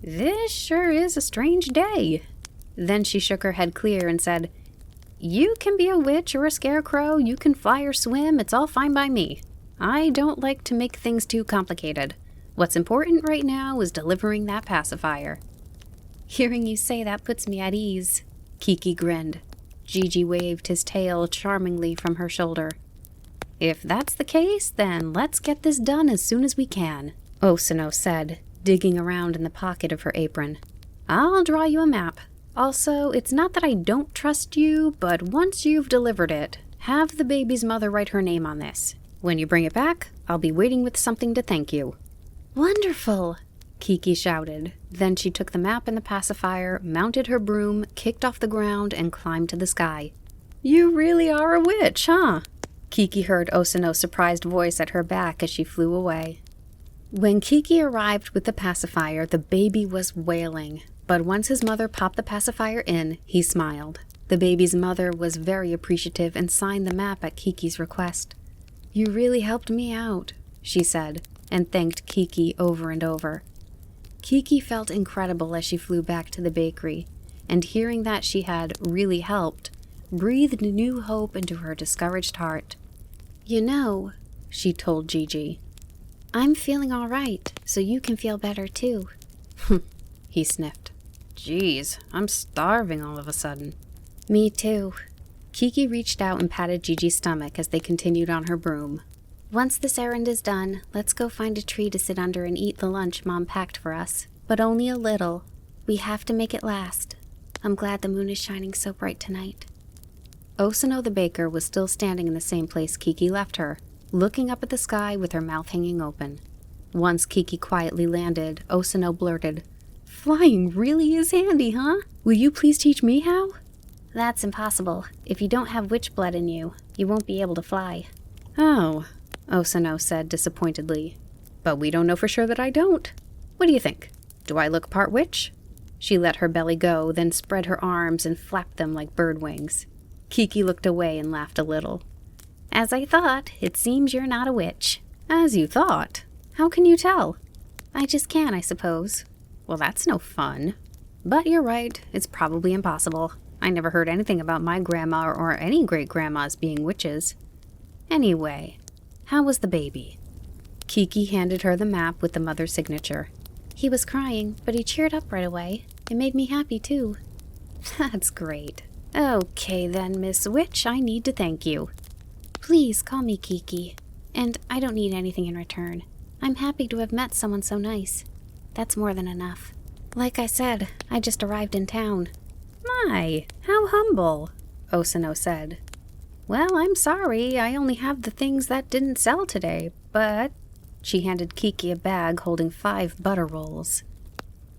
"This sure is a strange day." Then she shook her head clear and said, "You can be a witch or a scarecrow, you can fly or swim, it's all fine by me. I don't like to make things too complicated. What's important right now is delivering that pacifier." "Hearing you say that puts me at ease." Kiki grinned. Gigi waved his tail charmingly from her shoulder. "If that's the case, then let's get this done as soon as we can," Osano said, digging around in the pocket of her apron. "I'll draw you a map. Also, it's not that I don't trust you, but once you've delivered it, have the baby's mother write her name on this. When you bring it back, I'll be waiting with something to thank you." "Wonderful!" Kiki shouted. Then she took the map and the pacifier, mounted her broom, kicked off the ground, and climbed to the sky. "You really are a witch, huh?" Kiki heard Osano's surprised voice at her back as she flew away. When Kiki arrived with the pacifier, the baby was wailing. But once his mother popped the pacifier in, he smiled. The baby's mother was very appreciative and signed the map at Kiki's request. "You really helped me out," she said, and thanked Kiki over and over. Kiki felt incredible as she flew back to the bakery, and hearing that she had really helped, breathed new hope into her discouraged heart. "You know," she told Gigi, "I'm feeling all right, so you can feel better too." He sniffed. "Geez, I'm starving all of a sudden." "Me too." Kiki reached out and patted Gigi's stomach as they continued on her broom. "Once this errand is done, let's go find a tree to sit under and eat the lunch Mom packed for us. But only a little. We have to make it last. I'm glad the moon is shining so bright tonight." Osano the baker was still standing in the same place Kiki left her, looking up at the sky with her mouth hanging open. Once Kiki quietly landed, Osano blurted, "Flying really is handy, huh? Will you please teach me how?" "That's impossible. If you don't have witch blood in you, you won't be able to fly." "Oh, Osano said disappointedly. But we don't know for sure that I don't. What do you think? Do I look part witch? She let her belly go, then spread her arms and flapped them like bird wings. Kiki looked away and laughed a little. As I thought, it seems you're not a witch. As you thought? How can you tell? I just can, I suppose. Well, that's no fun. But you're right, it's probably impossible. I never heard anything about my grandma or any great-grandmas being witches. Anyway, how was the baby? Kiki handed her the map with the mother's signature. He was crying, but he cheered up right away. It made me happy, too. That's great. Okay then, Miss Witch, I need to thank you. Please call me Kiki. And I don't need anything in return. I'm happy to have met someone so nice. That's more than enough. Like I said, I just arrived in town. My, how humble, Osano said. Well, I'm sorry, I only have the things that didn't sell today, but... She handed Kiki a bag holding 5 butter rolls.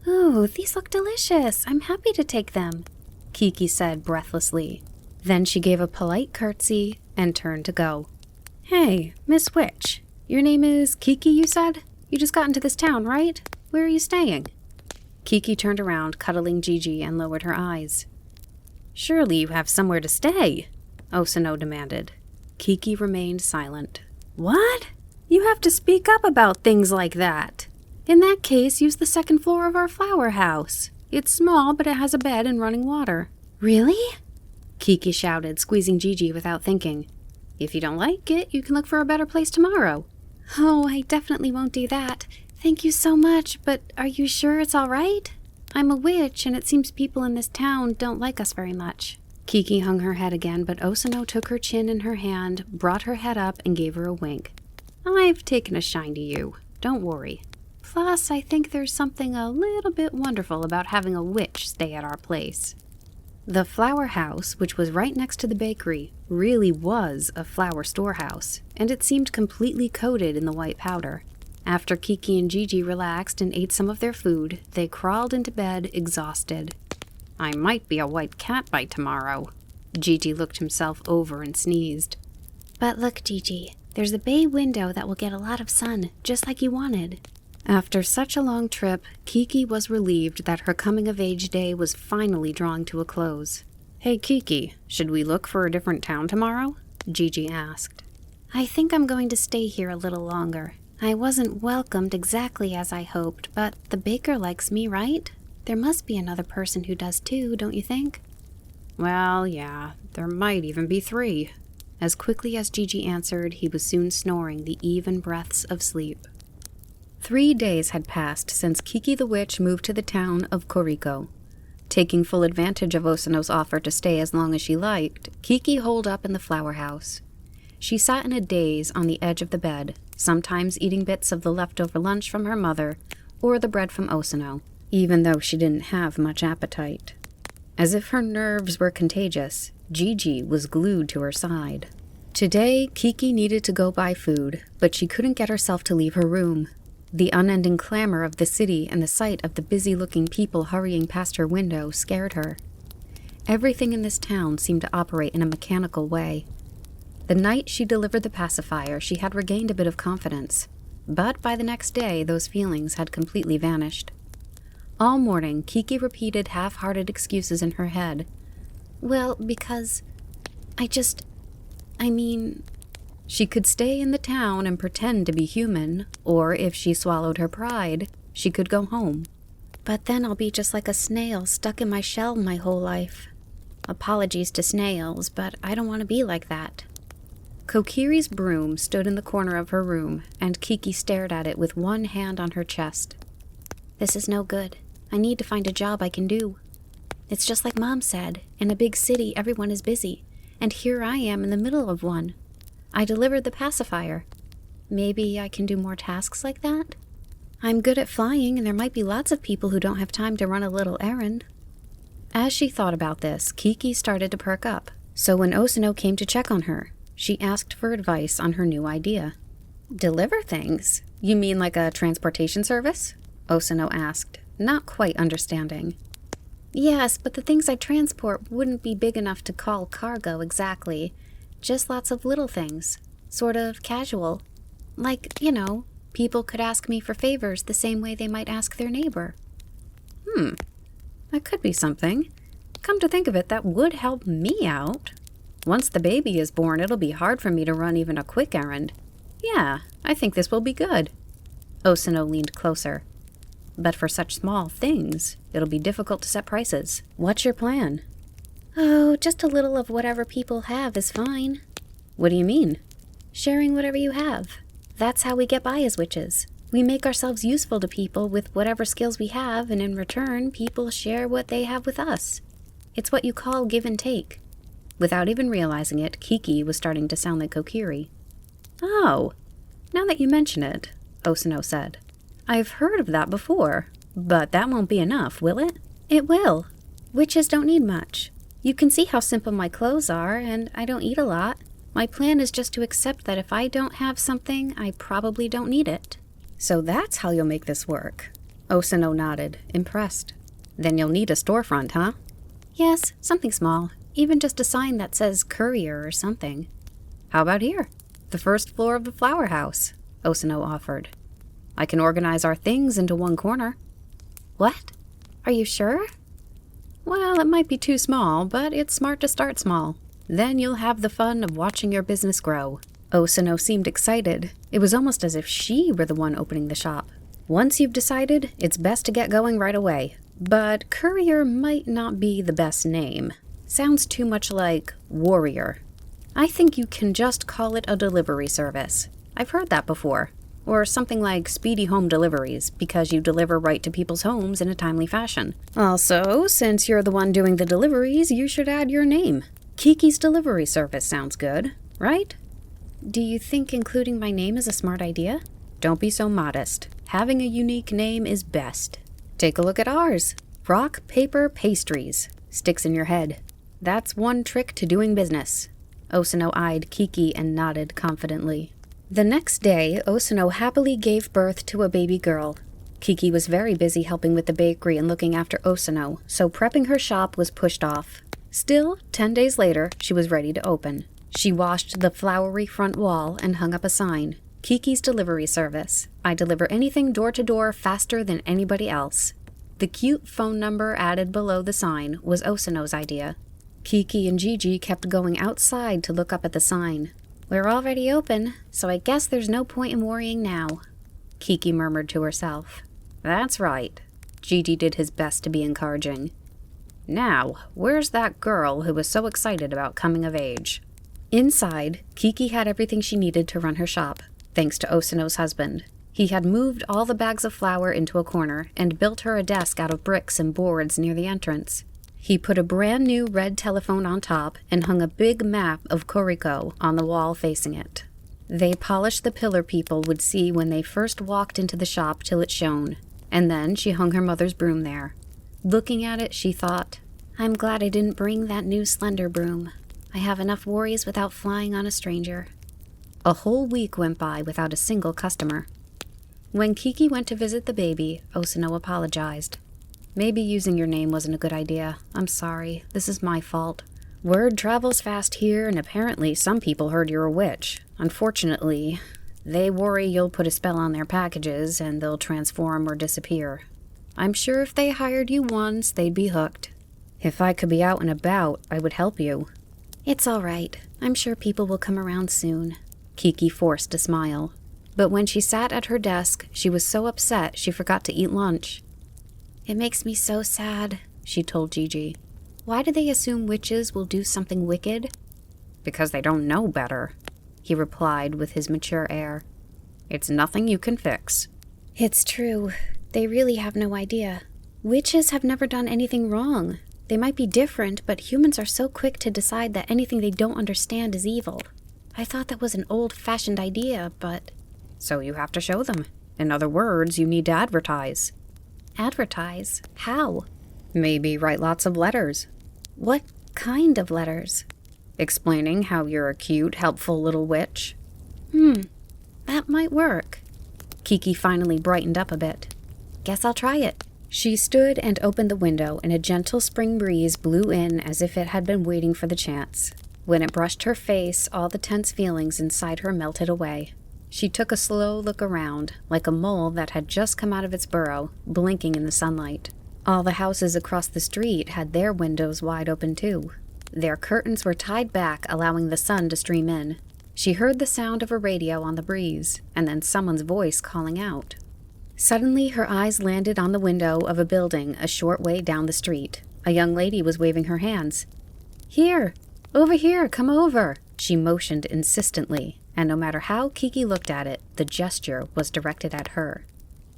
Ooh, these look delicious. I'm happy to take them, Kiki said breathlessly. Then she gave a polite curtsy and turned to go. Hey, Miss Witch, your name is Kiki, you said? You just got into this town, right? Where are you staying? Kiki turned around, cuddling Gigi, and lowered her eyes. Surely you have somewhere to stay, Osano demanded. Kiki remained silent. What? You have to speak up about things like that. In that case, use the 2nd floor of our flower house. It's small, but it has a bed and running water. Really? Kiki shouted, squeezing Gigi without thinking. If you don't like it, you can look for a better place tomorrow. Oh, I definitely won't do that. Thank you so much, but are you sure it's all right? I'm a witch, and it seems people in this town don't like us very much. Kiki hung her head again, but Osano took her chin in her hand, brought her head up, and gave her a wink. I've taken a shine to you. Don't worry. Plus, I think there's something a little bit wonderful about having a witch stay at our place. The flower house, which was right next to the bakery, really was a flower storehouse, and it seemed completely coated in the white powder. After Kiki and Gigi relaxed and ate some of their food, they crawled into bed exhausted. I might be a white cat by tomorrow. Gigi looked himself over and sneezed. But look, Gigi, there's a bay window that will get a lot of sun, just like you wanted. After such a long trip, Kiki was relieved that her coming-of-age day was finally drawing to a close. Hey, Kiki, should we look for a different town tomorrow? Gigi asked. I think I'm going to stay here a little longer. I wasn't welcomed exactly as I hoped, but the baker likes me, right? There must be another person who does too, don't you think? Well, yeah, there might even be 3. As quickly as Gigi answered, he was soon snoring the even breaths of sleep. 3 days had passed since Kiki the Witch moved to the town of Koriko. Taking full advantage of Osano's offer to stay as long as she liked, Kiki holed up in the flower house. She sat in a daze on the edge of the bed, sometimes eating bits of the leftover lunch from her mother or the bread from Osano, even though she didn't have much appetite. As if her nerves were contagious, Gigi was glued to her side. Today, Kiki needed to go buy food, but she couldn't get herself to leave her room. The unending clamor of the city and the sight of the busy-looking people hurrying past her window scared her. Everything in this town seemed to operate in a mechanical way. The night she delivered the pacifier, she had regained a bit of confidence, but by the next day, those feelings had completely vanished. All morning, Kiki repeated half-hearted excuses in her head. Well, because she could stay in the town and pretend to be human, or if she swallowed her pride, she could go home. But then I'll be just like a snail stuck in my shell my whole life. Apologies to snails, but I don't want to be like that. Kokiri's broom stood in the corner of her room, and Kiki stared at it with one hand on her chest. This is no good. I need to find a job I can do. It's just like Mom said, in a big city everyone is busy, and here I am in the middle of one. I delivered the pacifier. Maybe I can do more tasks like that? I'm good at flying, and there might be lots of people who don't have time to run a little errand. As she thought about this, Kiki started to perk up, so when Osano came to check on her, she asked for advice on her new idea. Deliver things? You mean like a transportation service? Osano asked, not quite understanding. Yes, but the things I transport wouldn't be big enough to call cargo exactly. Just lots of little things. Sort of casual. Like, people could ask me for favors the same way they might ask their neighbor. That could be something. Come to think of it, that would help me out. Once the baby is born, it'll be hard for me to run even a quick errand. Yeah, I think this will be good. Osano leaned closer. But for such small things, it'll be difficult to set prices. What's your plan? Oh, just a little of whatever people have is fine. What do you mean? Sharing whatever you have. That's how we get by as witches. We make ourselves useful to people with whatever skills we have, and in return, people share what they have with us. It's what you call give and take. Without even realizing it, Kiki was starting to sound like Kokiri. Oh, now that you mention it, Osano said. I've heard of that before, but that won't be enough, will it? It will. Witches don't need much. You can see how simple my clothes are, and I don't eat a lot. My plan is just to accept that if I don't have something, I probably don't need it. So that's how you'll make this work. Osano nodded, impressed. Then you'll need a storefront, huh? Yes, something small. Even just a sign that says courier or something. How about here? The first floor of the flower house, Osano offered. I can organize our things into one corner. What? Are you sure? Well, it might be too small, but it's smart to start small. Then you'll have the fun of watching your business grow. Osano seemed excited. It was almost as if she were the one opening the shop. Once you've decided, it's best to get going right away. But courier might not be the best name. Sounds too much like warrior. I think you can just call it a delivery service. I've heard that before. Or something like speedy home deliveries, because you deliver right to people's homes in a timely fashion. Also, since you're the one doing the deliveries, you should add your name. Kiki's delivery service sounds good, right? Do you think including my name is a smart idea? Don't be so modest. Having a unique name is best. Take a look at ours. Rock, paper, pastries. Sticks in your head. That's one trick to doing business. Osano eyed Kiki and nodded confidently. The next day, Osano happily gave birth to a baby girl. Kiki was very busy helping with the bakery and looking after Osano, so prepping her shop was pushed off. Still, 10 days later, she was ready to open. She washed the flowery front wall and hung up a sign. Kiki's delivery service. I deliver anything door to door faster than anybody else. The cute phone number added below the sign was Osano's idea. Kiki and Gigi kept going outside to look up at the sign. We're already open, so I guess there's no point in worrying now, Kiki murmured to herself. That's right. Gigi did his best to be encouraging. Now, where's that girl who was so excited about coming of age? Inside, Kiki had everything she needed to run her shop, thanks to Osano's husband. He had moved all the bags of flour into a corner and built her a desk out of bricks and boards near the entrance. He put a brand new red telephone on top and hung a big map of Koriko on the wall facing it. They polished the pillar people would see when they first walked into the shop till it shone, and then she hung her mother's broom there. Looking at it, she thought, I'm glad I didn't bring that new slender broom. I have enough worries without flying on a stranger. A whole week went by without a single customer. When Kiki went to visit the baby, Osano apologized. Maybe using your name wasn't a good idea. I'm sorry. This is my fault. Word travels fast here, and apparently some people heard you're a witch. Unfortunately, they worry you'll put a spell on their packages and they'll transform or disappear. I'm sure if they hired you once, they'd be hooked. If I could be out and about, I would help you. It's all right. I'm sure people will come around soon. Kiki forced a smile. But when she sat at her desk, she was so upset she forgot to eat lunch. It makes me so sad, she told Gigi. Why do they assume witches will do something wicked? Because they don't know better, he replied with his mature air. It's nothing you can fix. It's true. They really have no idea. Witches have never done anything wrong. They might be different, but humans are so quick to decide that anything they don't understand is evil. I thought that was an old-fashioned idea, but... So you have to show them. In other words, you need to advertise. Advertise? How? Maybe write lots of letters. What kind of letters? Explaining how you're a cute, helpful little witch. That might work. Kiki finally brightened up a bit. Guess I'll try it. She stood and opened the window, and a gentle spring breeze blew in as if it had been waiting for the chance. When it brushed her face, all the tense feelings inside her melted away. She took a slow look around, like a mole that had just come out of its burrow, blinking in the sunlight. All the houses across the street had their windows wide open too. Their curtains were tied back, allowing the sun to stream in. She heard the sound of a radio on the breeze, and then someone's voice calling out. Suddenly, her eyes landed on the window of a building a short way down the street. A young lady was waving her hands. "Here! Over here! Come over!" She motioned insistently, and no matter how Kiki looked at it, the gesture was directed at her.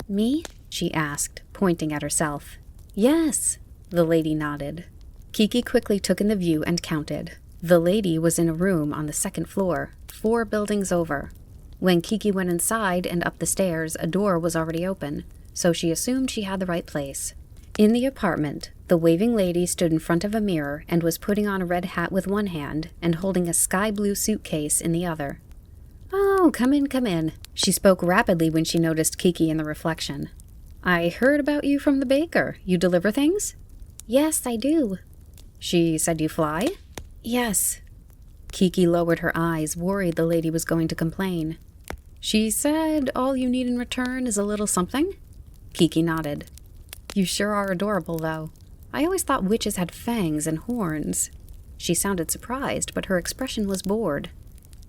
"Me?" she asked, pointing at herself. "Yes," the lady nodded. Kiki quickly took in the view and counted. The lady was in a room on the second floor, 4 buildings over. When Kiki went inside and up the stairs, a door was already open, so she assumed she had the right place. In the apartment, the waving lady stood in front of a mirror and was putting on a red hat with one hand and holding a sky-blue suitcase in the other. "Oh, come in, come in." She spoke rapidly when she noticed Kiki in the reflection. "I heard about you from the baker. You deliver things?" "Yes, I do." "She said you fly?" "Yes." Kiki lowered her eyes, worried the lady was going to complain. "She said all you need in return is a little something?" Kiki nodded. "You sure are adorable, though. I always thought witches had fangs and horns." She sounded surprised, but her expression was bored.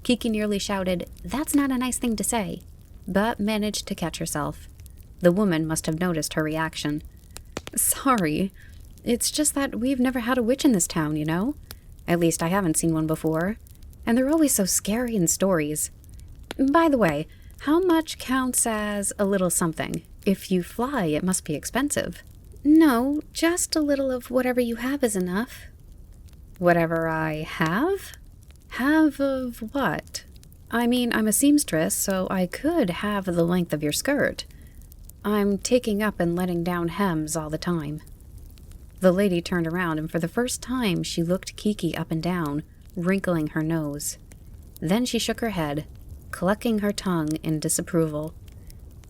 Kiki nearly shouted, "That's not a nice thing to say," but managed to catch herself. The woman must have noticed her reaction. "Sorry. It's just that we've never had a witch in this town, you know? At least I haven't seen one before. And they're always so scary in stories. By the way, how much counts as a little something? If you fly, it must be expensive." "No, just a little of whatever you have is enough." "Whatever I have? Have of what? I mean, I'm a seamstress, so I could have the length of your skirt. I'm taking up and letting down hems all the time." The lady turned around, and for the first time she looked Kiki up and down, wrinkling her nose. Then she shook her head, clucking her tongue in disapproval.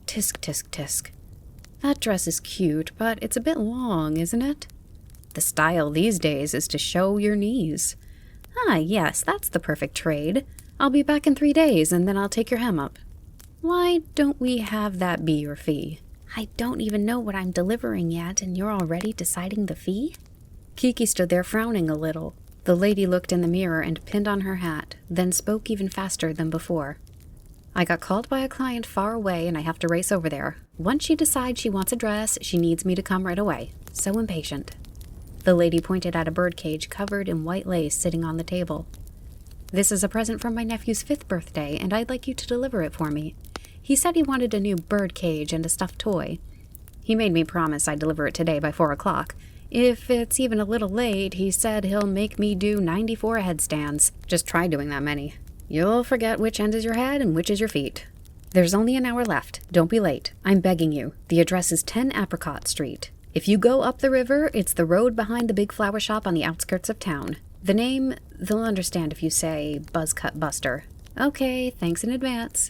"Tisk, tisk, tisk. That dress is cute, but it's a bit long, isn't it? The style these days is to show your knees. Ah, yes, that's the perfect trade. I'll be back in 3 days, and then I'll take your hem up. Why don't we have that be your fee?" "I don't even know what I'm delivering yet, and you're already deciding the fee?" Kiki stood there frowning a little. The lady looked in the mirror and pinned on her hat, then spoke even faster than before. "I got called by a client far away, and I have to race over there. Once she decides she wants a dress, she needs me to come right away. So impatient." The lady pointed at a birdcage covered in white lace sitting on the table. "This is a present from my nephew's 5th birthday, and I'd like you to deliver it for me. He said he wanted a new birdcage and a stuffed toy. He made me promise I'd deliver it today by 4 o'clock. If it's even a little late, he said he'll make me do 94 headstands. Just try doing that many. You'll forget which end is your head and which is your feet. There's only an hour left. Don't be late. I'm begging you. The address is 10 Apricot Street. If you go up the river, it's the road behind the big flower shop on the outskirts of town. The name, they'll understand if you say Buzzcut Buster. Okay, thanks in advance."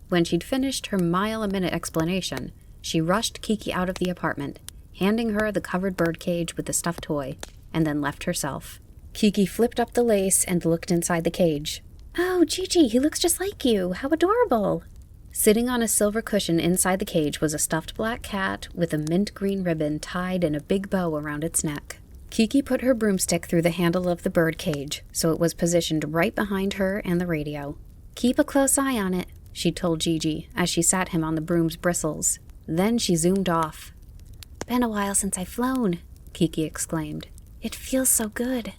When she'd finished her mile-a-minute explanation, she rushed Kiki out of the apartment, handing her the covered birdcage with the stuffed toy, and then left herself. Kiki flipped up the lace and looked inside the cage. "Oh, Gigi, he looks just like you. How adorable." Sitting on a silver cushion inside the cage was a stuffed black cat with a mint green ribbon tied in a big bow around its neck. Kiki put her broomstick through the handle of the bird cage, so it was positioned right behind her and the radio. "Keep a close eye on it," she told Gigi as she sat him on the broom's bristles. Then she zoomed off. "Been a while since I've flown," Kiki exclaimed. "It feels so good."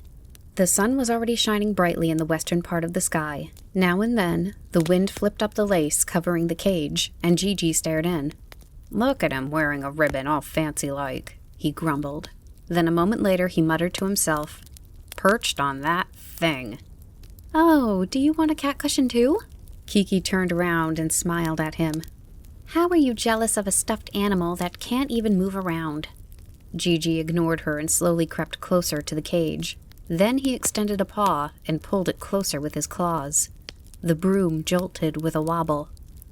The sun was already shining brightly in the western part of the sky. Now and then, the wind flipped up the lace covering the cage, and Gigi stared in. "Look at him wearing a ribbon all fancy-like," he grumbled. Then a moment later he muttered to himself, "Perched on that thing." "Oh, do you want a cat cushion too?" Kiki turned around and smiled at him. "How are you jealous of a stuffed animal that can't even move around?" Gigi ignored her and slowly crept closer to the cage. Then he extended a paw and pulled it closer with his claws. The broom jolted with a wobble.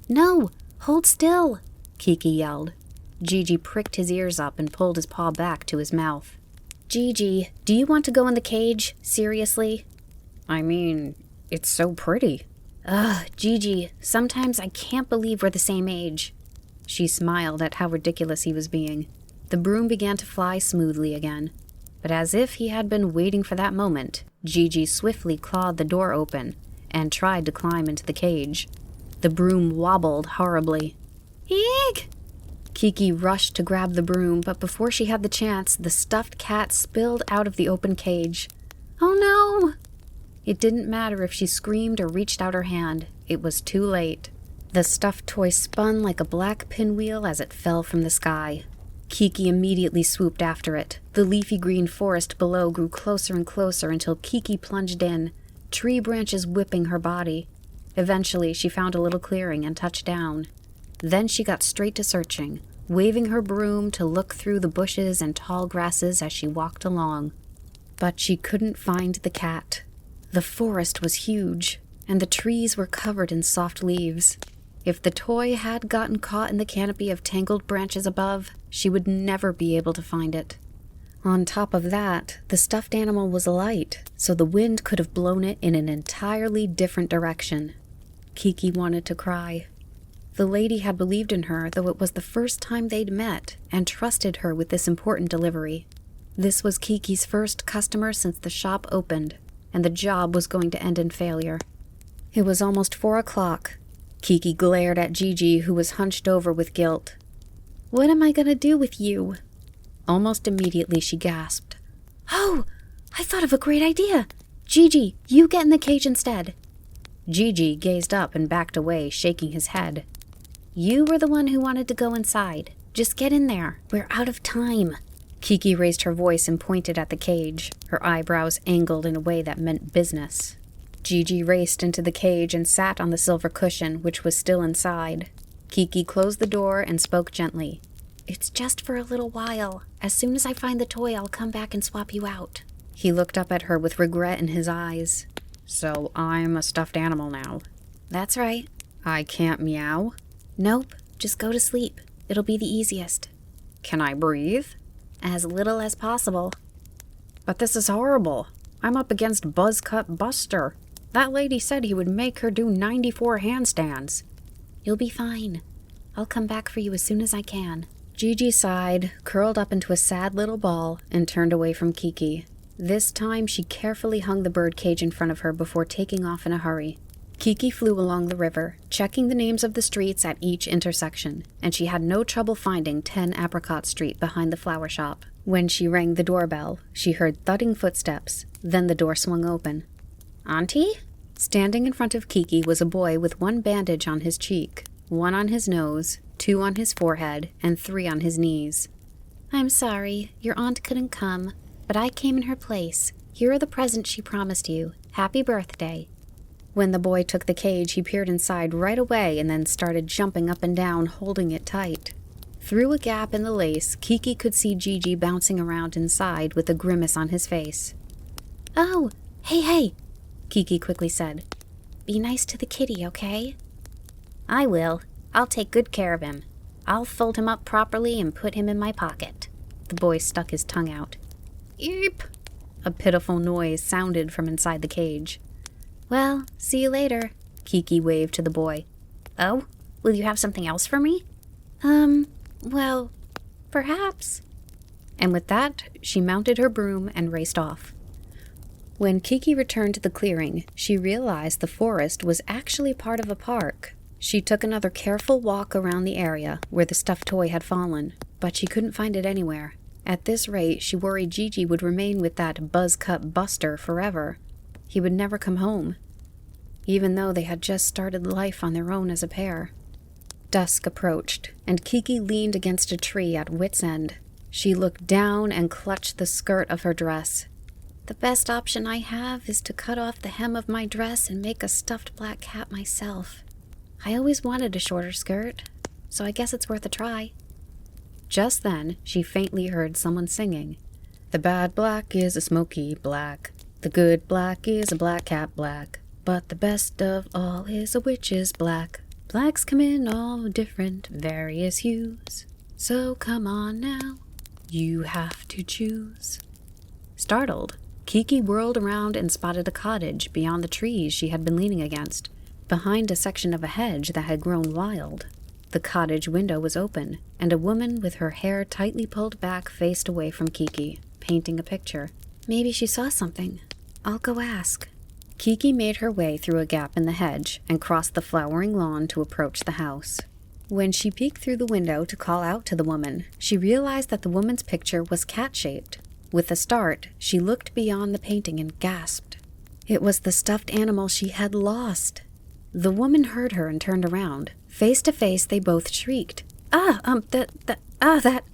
"No! Hold still!" Kiki yelled. Gigi pricked his ears up and pulled his paw back to his mouth. "Gigi, do you want to go in the cage? Seriously?" "I mean, it's so pretty." Ugh, Gigi, sometimes I can't believe we're the same age. She smiled at how ridiculous he was being. The broom began to fly smoothly again. But as if he had been waiting for that moment, Gigi swiftly clawed the door open and tried to climb into the cage. The broom wobbled horribly. Eek! Kiki rushed to grab the broom, but before she had the chance, the stuffed cat spilled out of the open cage. Oh no! It didn't matter if she screamed or reached out her hand. It was too late. The stuffed toy spun like a black pinwheel as it fell from the sky. Kiki immediately swooped after it. The leafy green forest below grew closer and closer until Kiki plunged in, tree branches whipping her body. Eventually, she found a little clearing and touched down. Then she got straight to searching, waving her broom to look through the bushes and tall grasses as she walked along. But she couldn't find the cat. The forest was huge, and the trees were covered in soft leaves. If the toy had gotten caught in the canopy of tangled branches above, she would never be able to find it. On top of that, the stuffed animal was light, so the wind could have blown it in an entirely different direction. Kiki wanted to cry. The lady had believed in her, though it was the first time they'd met, and trusted her with this important delivery. This was Kiki's first customer since the shop opened, and the job was going to end in failure. It was almost 4 o'clock. Kiki glared at Gigi, who was hunched over with guilt. What am I going to do with you? Almost immediately she gasped. Oh, I thought of a great idea. Gigi, you get in the cage instead. Gigi gazed up and backed away, shaking his head. You were the one who wanted to go inside. Just get in there. We're out of time. Kiki raised her voice and pointed at the cage, her eyebrows angled in a way that meant business. Gigi raced into the cage and sat on the silver cushion, which was still inside. Kiki closed the door and spoke gently. It's just for a little while. As soon as I find the toy, I'll come back and swap you out. He looked up at her with regret in his eyes. So I'm a stuffed animal now. That's right. I can't meow? Nope, just go to sleep. It'll be the easiest. Can I breathe? As little as possible. But this is horrible. I'm up against Buzzcut Buster. That lady said he would make her do 94 handstands. You'll be fine. I'll come back for you as soon as I can. Gigi sighed, curled up into a sad little ball, and turned away from Kiki. This time she carefully hung the bird cage in front of her before taking off in a hurry. Kiki flew along the river, checking the names of the streets at each intersection, and she had no trouble finding 10 Apricot Street behind the flower shop. When she rang the doorbell, she heard thudding footsteps. Then the door swung open. Auntie? Standing in front of Kiki was a boy with 1 bandage on his cheek, 1 on his nose, 2 on his forehead, and 3 on his knees. I'm sorry, your aunt couldn't come, but I came in her place. Here are the presents she promised you. Happy birthday. When the boy took the cage, he peered inside right away and then started jumping up and down, holding it tight. Through a gap in the lace, Kiki could see Gigi bouncing around inside with a grimace on his face. Oh, hey, Kiki quickly said. Be nice to the kitty, okay? I will. I'll take good care of him. I'll fold him up properly and put him in my pocket. The boy stuck his tongue out. Eep! A pitiful noise sounded from inside the cage. Well, see you later, Kiki waved to the boy. Oh, will you have something else for me? Well, perhaps. And with that, she mounted her broom and raced off. When Kiki returned to the clearing, she realized the forest was actually part of a park. She took another careful walk around the area where the stuffed toy had fallen, but she couldn't find it anywhere. At this rate, she worried Gigi would remain with that Buzzcut Buster forever. He would never come home, even though they had just started life on their own as a pair. Dusk approached, and Kiki leaned against a tree at wit's end. She looked down and clutched the skirt of her dress. The best option I have is to cut off the hem of my dress and make a stuffed black cat myself. I always wanted a shorter skirt, so I guess it's worth a try. Just then, she faintly heard someone singing. The bad black is a smoky black. The good black is a black cat black. But the best of all is a witch's black. Blacks come in all different, various hues. So come on now, you have to choose. Startled, Kiki whirled around and spotted a cottage beyond the trees she had been leaning against. behind a section of a hedge that had grown wild. The cottage window was open, and a woman with her hair tightly pulled back faced away from Kiki, painting a picture. Maybe she saw something. I'll go ask. Kiki made her way through a gap in the hedge and crossed the flowering lawn to approach the house. When she peeked through the window to call out to the woman, she realized that the woman's picture was cat-shaped. With a start, she looked beyond the painting and gasped. It was the stuffed animal she had lost. The woman heard her and turned around. Face to face, they both shrieked.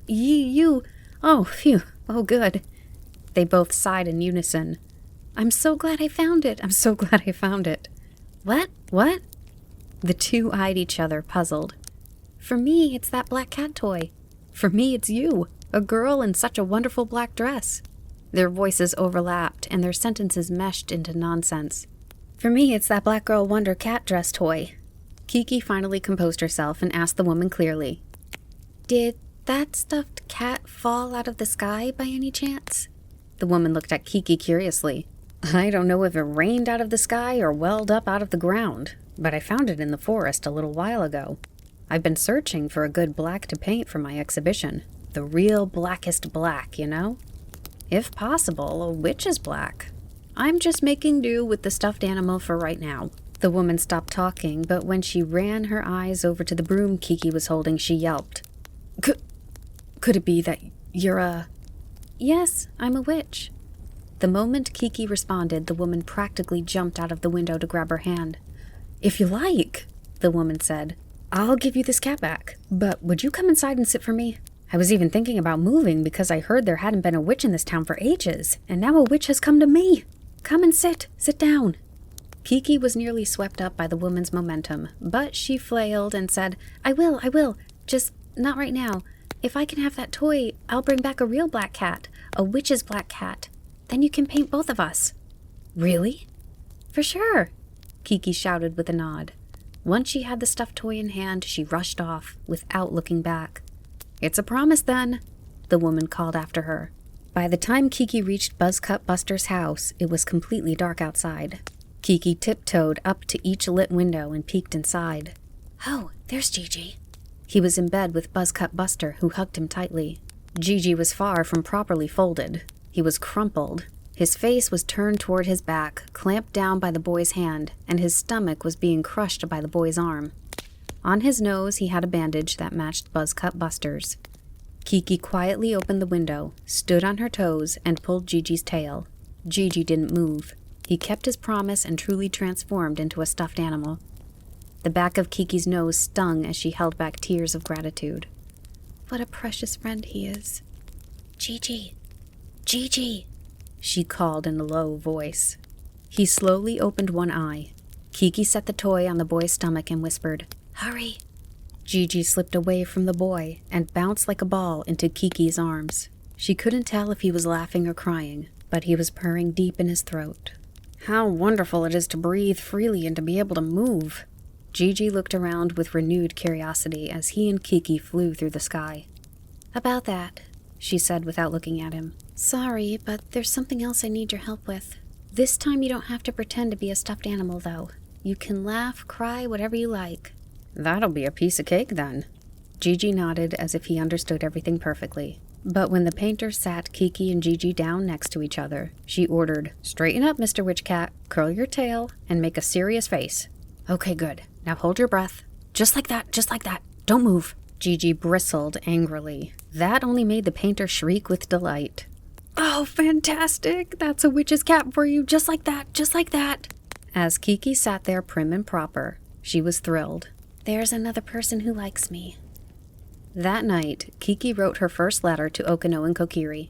You. Oh, phew. Oh, good. They both sighed in unison. I'm so glad I found it. I'm so glad I found it. What? The two eyed each other, puzzled. For me, it's that black cat toy. For me, it's you, a girl in such a wonderful black dress. Their voices overlapped, and their sentences meshed into nonsense. For me, it's that black girl wonder cat dress toy. Kiki finally composed herself and asked the woman clearly. Did that stuffed cat fall out of the sky by any chance? The woman looked at Kiki curiously. I don't know if it rained out of the sky or welled up out of the ground, but I found it in the forest a little while ago. I've been searching for a good black to paint for my exhibition. The real blackest black, you know? If possible, a witch's black. I'm just making do with the stuffed animal for right now. The woman stopped talking, but when she ran her eyes over to the broom Kiki was holding, she yelped. Could it be that you're a... Yes, I'm a witch. The moment Kiki responded, the woman practically jumped out of the window to grab her hand. If you like, the woman said, I'll give you this cat back, but would you come inside and sit for me? I was even thinking about moving because I heard there hadn't been a witch in this town for ages, and now a witch has come to me. Come and sit down. Kiki was nearly swept up by the woman's momentum, but she flailed and said, I will, just not right now. If I can have that toy, I'll bring back a real black cat, a witch's black cat. Then you can paint both of us. Really? For sure, Kiki shouted with a nod. Once she had the stuffed toy in hand, she rushed off, without looking back. It's a promise, then, the woman called after her. By the time Kiki reached Buzzcut Buster's house, it was completely dark outside. Kiki tiptoed up to each lit window and peeked inside. Oh, there's Gigi. He was in bed with Buzzcut Buster, who hugged him tightly. Gigi was far from properly folded. He was crumpled. His face was turned toward his back, clamped down by the boy's hand, and his stomach was being crushed by the boy's arm. On his nose, he had a bandage that matched Buzzcut Buster's. Kiki quietly opened the window, stood on her toes, and pulled Gigi's tail. Gigi didn't move. He kept his promise and truly transformed into a stuffed animal. The back of Kiki's nose stung as she held back tears of gratitude. What a precious friend he is. Gigi! Gigi! She called in a low voice. He slowly opened one eye. Kiki set the toy on the boy's stomach and whispered, Hurry! Gigi slipped away from the boy and bounced like a ball into Kiki's arms. She couldn't tell if he was laughing or crying, but he was purring deep in his throat. How wonderful it is to breathe freely and to be able to move. Gigi looked around with renewed curiosity as he and Kiki flew through the sky. About that, she said without looking at him. Sorry, but there's something else I need your help with. This time you don't have to pretend to be a stuffed animal, though. You can laugh, cry, whatever you like. That'll be a piece of cake, then. Gigi nodded as if he understood everything perfectly. But when the painter sat Kiki and Gigi down next to each other, she ordered, Straighten up, Mr. Witch Cat, curl your tail, and make a serious face. Okay, good. Now hold your breath. Just like that. Don't move. Gigi bristled angrily. That only made the painter shriek with delight. Oh, fantastic! That's a witch's cap for you, just like that. As Kiki sat there prim and proper, she was thrilled. There's another person who likes me. That night, Kiki wrote her first letter to Okino and Kokiri.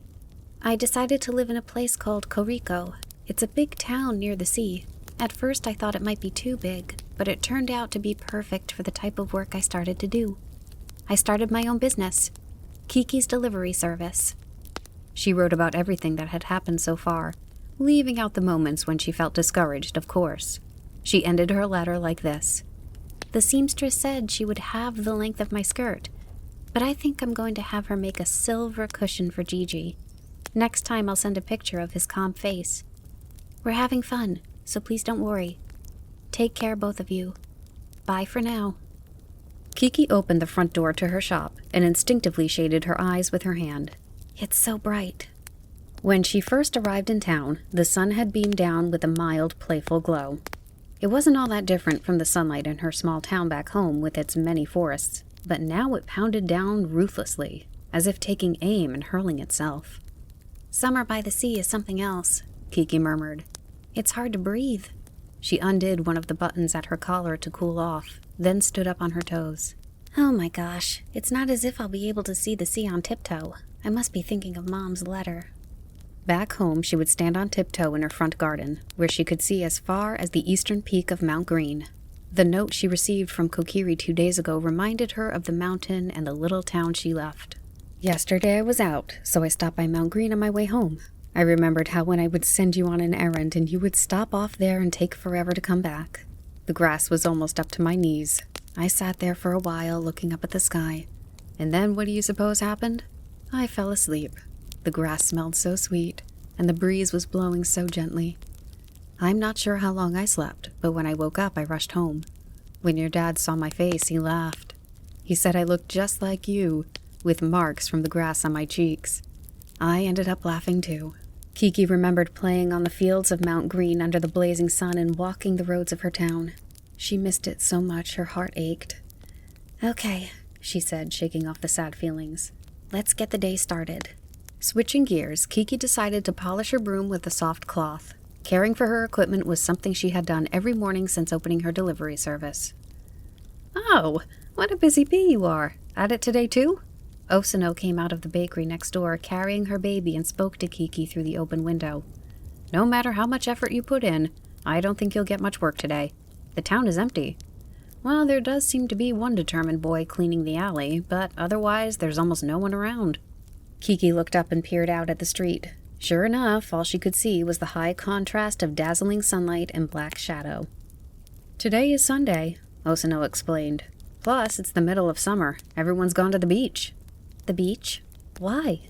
I decided to live in a place called Koriko. It's a big town near the sea. At first I thought it might be too big, but it turned out to be perfect for the type of work I started to do. I started my own business, Kiki's delivery service. She wrote about everything that had happened so far, leaving out the moments when she felt discouraged, of course. She ended her letter like this. The seamstress said she would halve the length of my skirt, but I think I'm going to have her make a silver cushion for Gigi. Next time I'll send a picture of his calm face. We're having fun, so please don't worry. Take care, both of you. Bye for now. Kiki opened the front door to her shop and instinctively shaded her eyes with her hand. It's so bright. When she first arrived in town, the sun had beamed down with a mild, playful glow. It wasn't all that different from the sunlight in her small town back home with its many forests, but now it pounded down ruthlessly, as if taking aim and hurling itself. Summer by the sea is something else, Kiki murmured. It's hard to breathe. She undid one of the buttons at her collar to cool off, then stood up on her toes. Oh my gosh, it's not as if I'll be able to see the sea on tiptoe. I must be thinking of Mom's letter. Back home, she would stand on tiptoe in her front garden, where she could see as far as the eastern peak of Mount Green. The note she received from Kokiri 2 days ago reminded her of the mountain and the little town she left. Yesterday I was out, so I stopped by Mount Green on my way home. I remembered how when I would send you on an errand and you would stop off there and take forever to come back. The grass was almost up to my knees. I sat there for a while looking up at the sky. And then what do you suppose happened? I fell asleep. The grass smelled so sweet, and the breeze was blowing so gently. I'm not sure how long I slept, but when I woke up I rushed home. When your dad saw my face, he laughed. He said I looked just like you, with marks from the grass on my cheeks. I ended up laughing too. Kiki remembered playing on the fields of Mount Green under the blazing sun and walking the roads of her town. She missed it so much her heart ached. Okay, she said, shaking off the sad feelings. Let's get the day started. Switching gears, Kiki decided to polish her broom with a soft cloth. Caring for her equipment was something she had done every morning since opening her delivery service. Oh, what a busy bee you are. At it today too? Osano came out of the bakery next door, carrying her baby, and spoke to Kiki through the open window. No matter how much effort you put in, I don't think you'll get much work today. The town is empty. Well, there does seem to be one determined boy cleaning the alley, but otherwise there's almost no one around. Kiki looked up and peered out at the street. Sure enough, all she could see was the high contrast of dazzling sunlight and black shadow. Today is Sunday, Osano explained. Plus, it's the middle of summer. Everyone's gone to the beach. The beach? Why?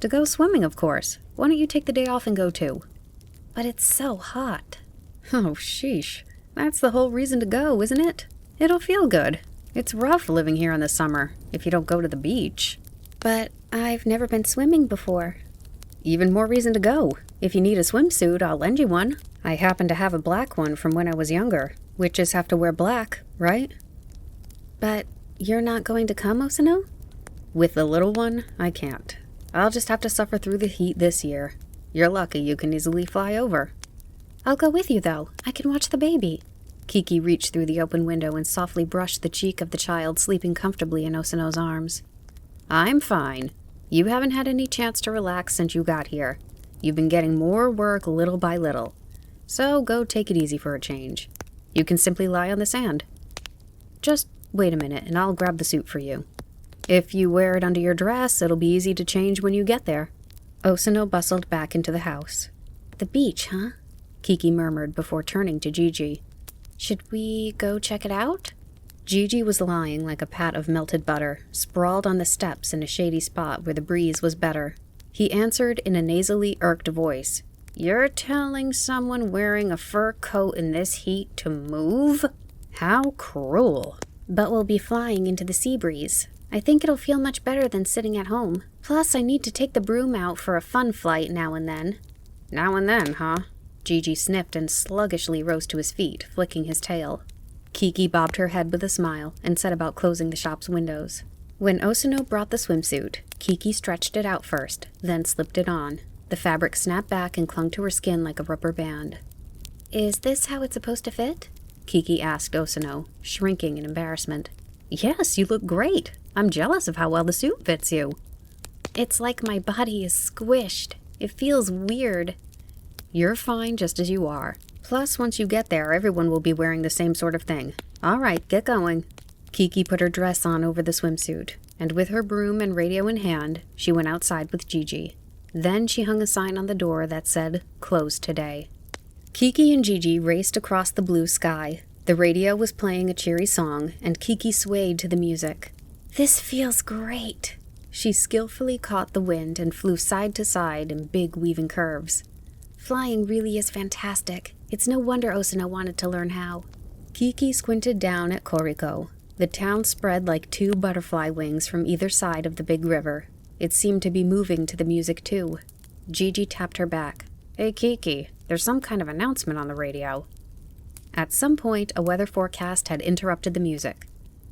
To go swimming, of course. Why don't you take the day off and go too? But it's so hot. Oh, sheesh. That's the whole reason to go, isn't it? It'll feel good. It's rough living here in the summer, if you don't go to the beach. But I've never been swimming before. Even more reason to go. If you need a swimsuit, I'll lend you one. I happen to have a black one from when I was younger. Witches have to wear black, right? But you're not going to come, Osano? With the little one, I can't. I'll just have to suffer through the heat this year. You're lucky you can easily fly over. I'll go with you, though. I can watch the baby. Kiki reached through the open window and softly brushed the cheek of the child sleeping comfortably in Osano's arms. I'm fine. You haven't had any chance to relax since you got here. You've been getting more work little by little. So go take it easy for a change. You can simply lie on the sand. Just wait a minute and I'll grab the suit for you. If you wear it under your dress, it'll be easy to change when you get there. Osano bustled back into the house. The beach, huh? Kiki murmured before turning to Gigi. Should we go check it out? Gigi was lying like a pat of melted butter, sprawled on the steps in a shady spot where the breeze was better. He answered in a nasally irked voice. You're telling someone wearing a fur coat in this heat to move? How cruel. But we'll be flying into the sea breeze. I think it'll feel much better than sitting at home. Plus, I need to take the broom out for a fun flight now and then. Now and then, huh? Gigi sniffed and sluggishly rose to his feet, flicking his tail. Kiki bobbed her head with a smile and set about closing the shop's windows. When Osano brought the swimsuit, Kiki stretched it out first, then slipped it on. The fabric snapped back and clung to her skin like a rubber band. Is this how it's supposed to fit? Kiki asked Osano, shrinking in embarrassment. Yes, you look great. I'm jealous of how well the suit fits you. It's like my body is squished. It feels weird. You're fine just as you are. Plus, once you get there, everyone will be wearing the same sort of thing. All right, get going. Kiki put her dress on over the swimsuit, and with her broom and radio in hand, she went outside with Gigi. Then she hung a sign on the door that said, "Closed today." Kiki and Gigi raced across the blue sky. The radio was playing a cheery song, and Kiki swayed to the music. This feels great. She skillfully caught the wind and flew side to side in big weaving curves. Flying really is fantastic. It's no wonder Osano wanted to learn how. Kiki squinted down at Koriko. The town spread like two butterfly wings from either side of the big river. It seemed to be moving to the music too. Gigi tapped her back. "Hey Kiki, there's some kind of announcement on the radio." At some point, a weather forecast had interrupted the music.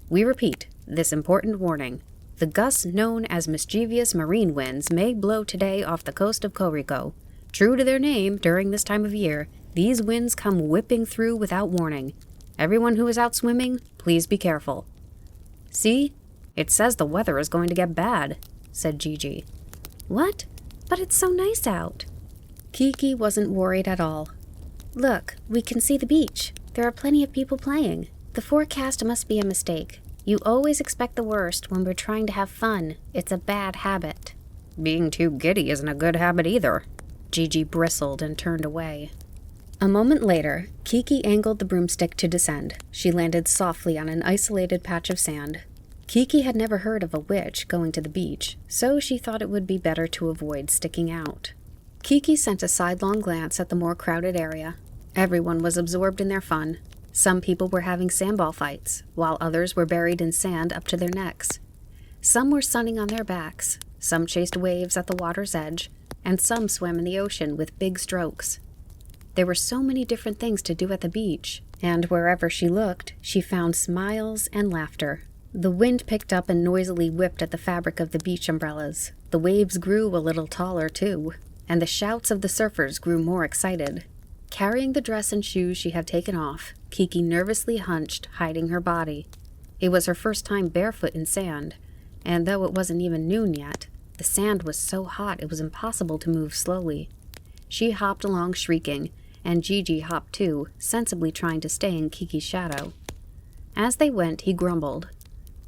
"We repeat, this important warning. The gusts known as mischievous marine winds may blow today off the coast of Koriko. True to their name, during this time of year, these winds come whipping through without warning. Everyone who is out swimming, please be careful." "See? It says the weather is going to get bad," said Gigi. "What? But it's so nice out." Kiki wasn't worried at all. "Look, we can see the beach. There are plenty of people playing. The forecast must be a mistake. You always expect the worst when we're trying to have fun. It's a bad habit." "Being too giddy isn't a good habit either." Gigi bristled and turned away. A moment later, Kiki angled the broomstick to descend. She landed softly on an isolated patch of sand. Kiki had never heard of a witch going to the beach, so she thought it would be better to avoid sticking out. Kiki sent a sidelong glance at the more crowded area. Everyone was absorbed in their fun. Some people were having sandball fights, while others were buried in sand up to their necks. Some were sunning on their backs, some chased waves at the water's edge, and some swam in the ocean with big strokes. There were so many different things to do at the beach, and wherever she looked, she found smiles and laughter. The wind picked up and noisily whipped at the fabric of the beach umbrellas. The waves grew a little taller, too, and the shouts of the surfers grew more excited. Carrying the dress and shoes she had taken off, Kiki nervously hunched, hiding her body. It was her first time barefoot in sand, and though it wasn't even noon yet, the sand was so hot it was impossible to move slowly. She hopped along shrieking, and Gigi hopped too, sensibly trying to stay in Kiki's shadow. As they went, he grumbled.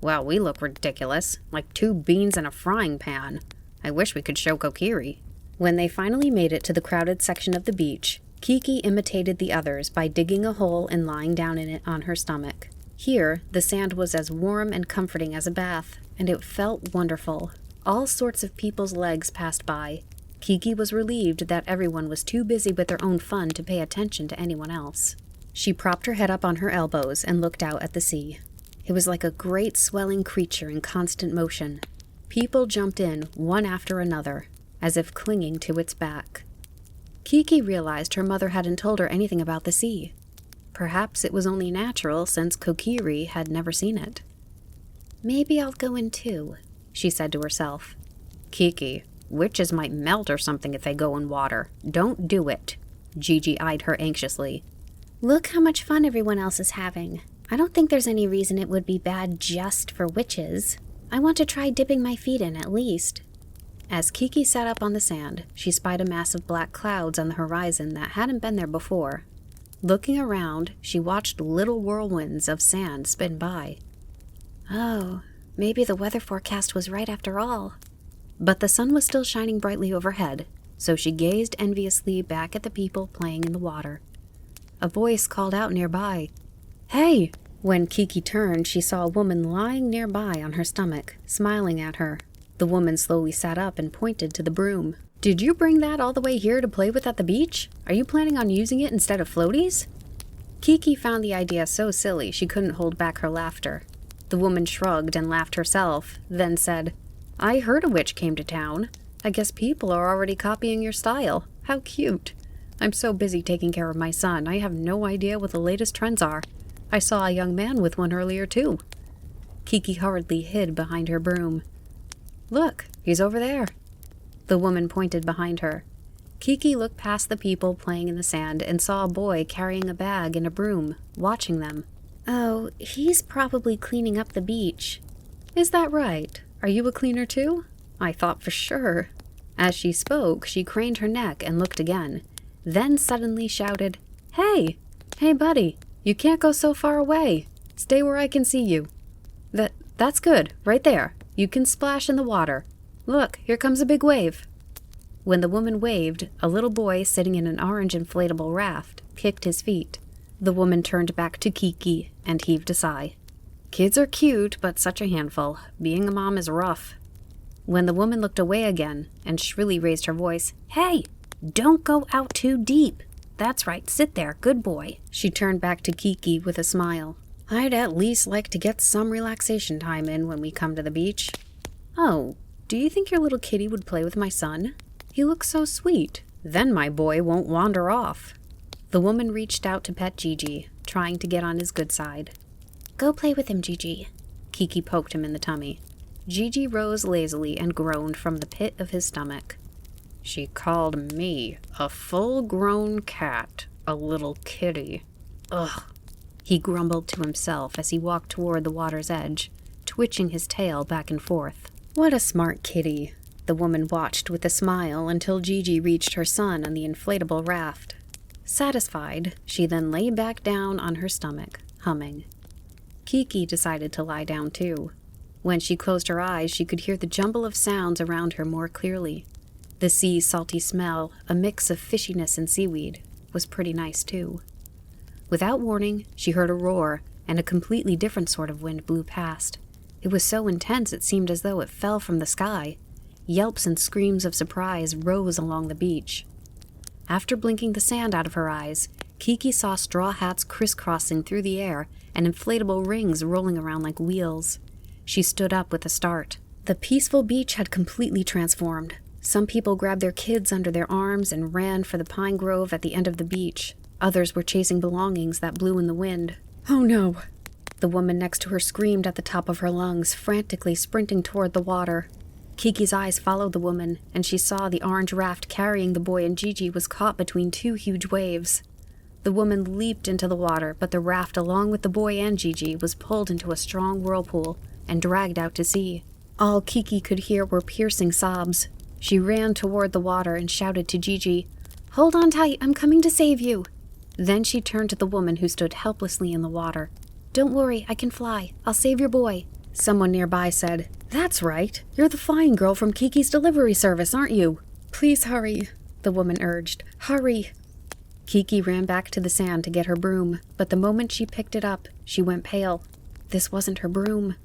"Well, we look ridiculous, like two beans in a frying pan. I wish we could show Kokiri." When they finally made it to the crowded section of the beach, Kiki imitated the others by digging a hole and lying down in it on her stomach. Here, the sand was as warm and comforting as a bath, and it felt wonderful. All sorts of people's legs passed by. Kiki was relieved that everyone was too busy with their own fun to pay attention to anyone else. She propped her head up on her elbows and looked out at the sea. It was like a great swelling creature in constant motion. People jumped in, one after another, as if clinging to its back. Kiki realized her mother hadn't told her anything about the sea. Perhaps it was only natural since Kokiri had never seen it. "Maybe I'll go in too," she said to herself. "Kiki, witches might melt or something if they go in water. Don't do it." Gigi eyed her anxiously. "Look how much fun everyone else is having. I don't think there's any reason it would be bad just for witches. I want to try dipping my feet in at least." As Kiki sat up on the sand, she spied a mass of black clouds on the horizon that hadn't been there before. Looking around, she watched little whirlwinds of sand spin by. "Oh, maybe the weather forecast was right after all." But the sun was still shining brightly overhead, so she gazed enviously back at the people playing in the water. A voice called out nearby, "Hey!" When Kiki turned, she saw a woman lying nearby on her stomach, smiling at her. The woman slowly sat up and pointed to the broom. "Did you bring that all the way here to play with at the beach? Are you planning on using it instead of floaties?" Kiki found the idea so silly she couldn't hold back her laughter. The woman shrugged and laughed herself, then said, "I heard a witch came to town. I guess people are already copying your style. How cute. I'm so busy taking care of my son, I have no idea what the latest trends are. I saw a young man with one earlier, too." Kiki hurriedly hid behind her broom. "Look, he's over there." The woman pointed behind her. Kiki looked past the people playing in the sand and saw a boy carrying a bag and a broom, watching them. "Oh, he's probably cleaning up the beach." "Is that right? Are you a cleaner too? I thought for sure." As she spoke, she craned her neck and looked again, then suddenly shouted, "Hey! Hey, buddy! You can't go so far away. Stay where I can see you. That's good, right there. You can splash in the water. Look, here comes a big wave." When the woman waved, a little boy sitting in an orange inflatable raft kicked his feet. The woman turned back to Kiki and heaved a sigh. "Kids are cute, but such a handful. Being a mom is rough." When the woman looked away again and shrilly raised her voice, "Hey! Don't go out too deep. That's right, sit there, good boy. She turned back to Kiki with a smile. I'd at least like to get some relaxation time in when we come to the beach. Oh, do you think your little kitty would play with my son? He looks so sweet. Then my boy won't wander off. The woman reached out to pet Gigi, trying to get on his good side. Go play with him, Gigi. Kiki poked him in the tummy. Gigi rose lazily and groaned from the pit of his stomach. She called me a full-grown cat, a little kitty. Ugh. He grumbled to himself as he walked toward the water's edge, twitching his tail back and forth. What a smart kitty. The woman watched with a smile until Gigi reached her son on the inflatable raft. Satisfied, she then lay back down on her stomach, humming. Kiki decided to lie down too. When she closed her eyes, she could hear the jumble of sounds around her more clearly. The sea's salty smell, a mix of fishiness and seaweed, was pretty nice too. Without warning, she heard a roar, and a completely different sort of wind blew past. It was so intense it seemed as though it fell from the sky. Yelps and screams of surprise rose along the beach. After blinking the sand out of her eyes, Kiki saw straw hats crisscrossing through the air and inflatable rings rolling around like wheels. She stood up with a start. The peaceful beach had completely transformed. Some people grabbed their kids under their arms and ran for the pine grove at the end of the beach. Others were chasing belongings that blew in the wind. Oh no! The woman next to her screamed at the top of her lungs, frantically sprinting toward the water. Kiki's eyes followed the woman, and she saw the orange raft carrying the boy and Gigi was caught between two huge waves. The woman leaped into the water, but the raft, along with the boy and Gigi, was pulled into a strong whirlpool and dragged out to sea. All Kiki could hear were piercing sobs. She ran toward the water and shouted to Gigi, "Hold on tight, I'm coming to save you." Then she turned to the woman who stood helplessly in the water. "Don't worry, I can fly. I'll save your boy." Someone nearby said, "That's right. You're the flying girl from Kiki's delivery service, aren't you?" "Please hurry," the woman urged. "Hurry." Kiki ran back to the sand to get her broom, but the moment she picked it up, she went pale. This wasn't her broom.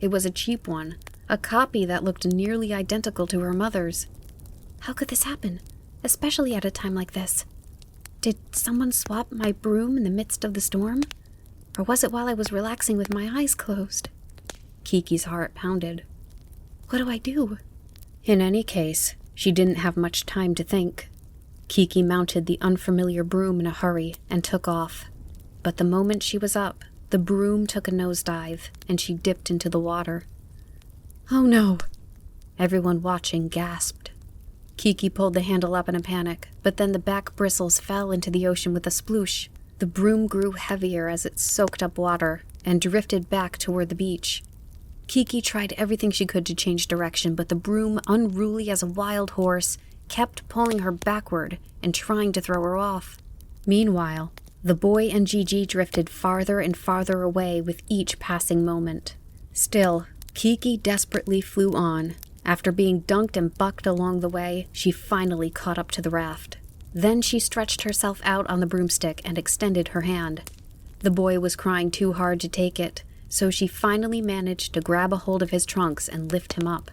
It was a cheap one, a copy that looked nearly identical to her mother's. How could this happen, especially at a time like this? Did someone swap my broom in the midst of the storm? Or was it while I was relaxing with my eyes closed? Kiki's heart pounded. What do I do? In any case, she didn't have much time to think. Kiki mounted the unfamiliar broom in a hurry and took off. But the moment she was up, the broom took a nosedive, and she dipped into the water. Oh no! Everyone watching gasped. Kiki pulled the handle up in a panic, but then the back bristles fell into the ocean with a sploosh. The broom grew heavier as it soaked up water and drifted back toward the beach. Kiki tried everything she could to change direction, but the broom, unruly as a wild horse, kept pulling her backward and trying to throw her off. Meanwhile, the boy and Gigi drifted farther and farther away with each passing moment. Still, Kiki desperately flew on. After being dunked and bucked along the way, she finally caught up to the raft. Then she stretched herself out on the broomstick and extended her hand. The boy was crying too hard to take it, so she finally managed to grab a hold of his trunks and lift him up.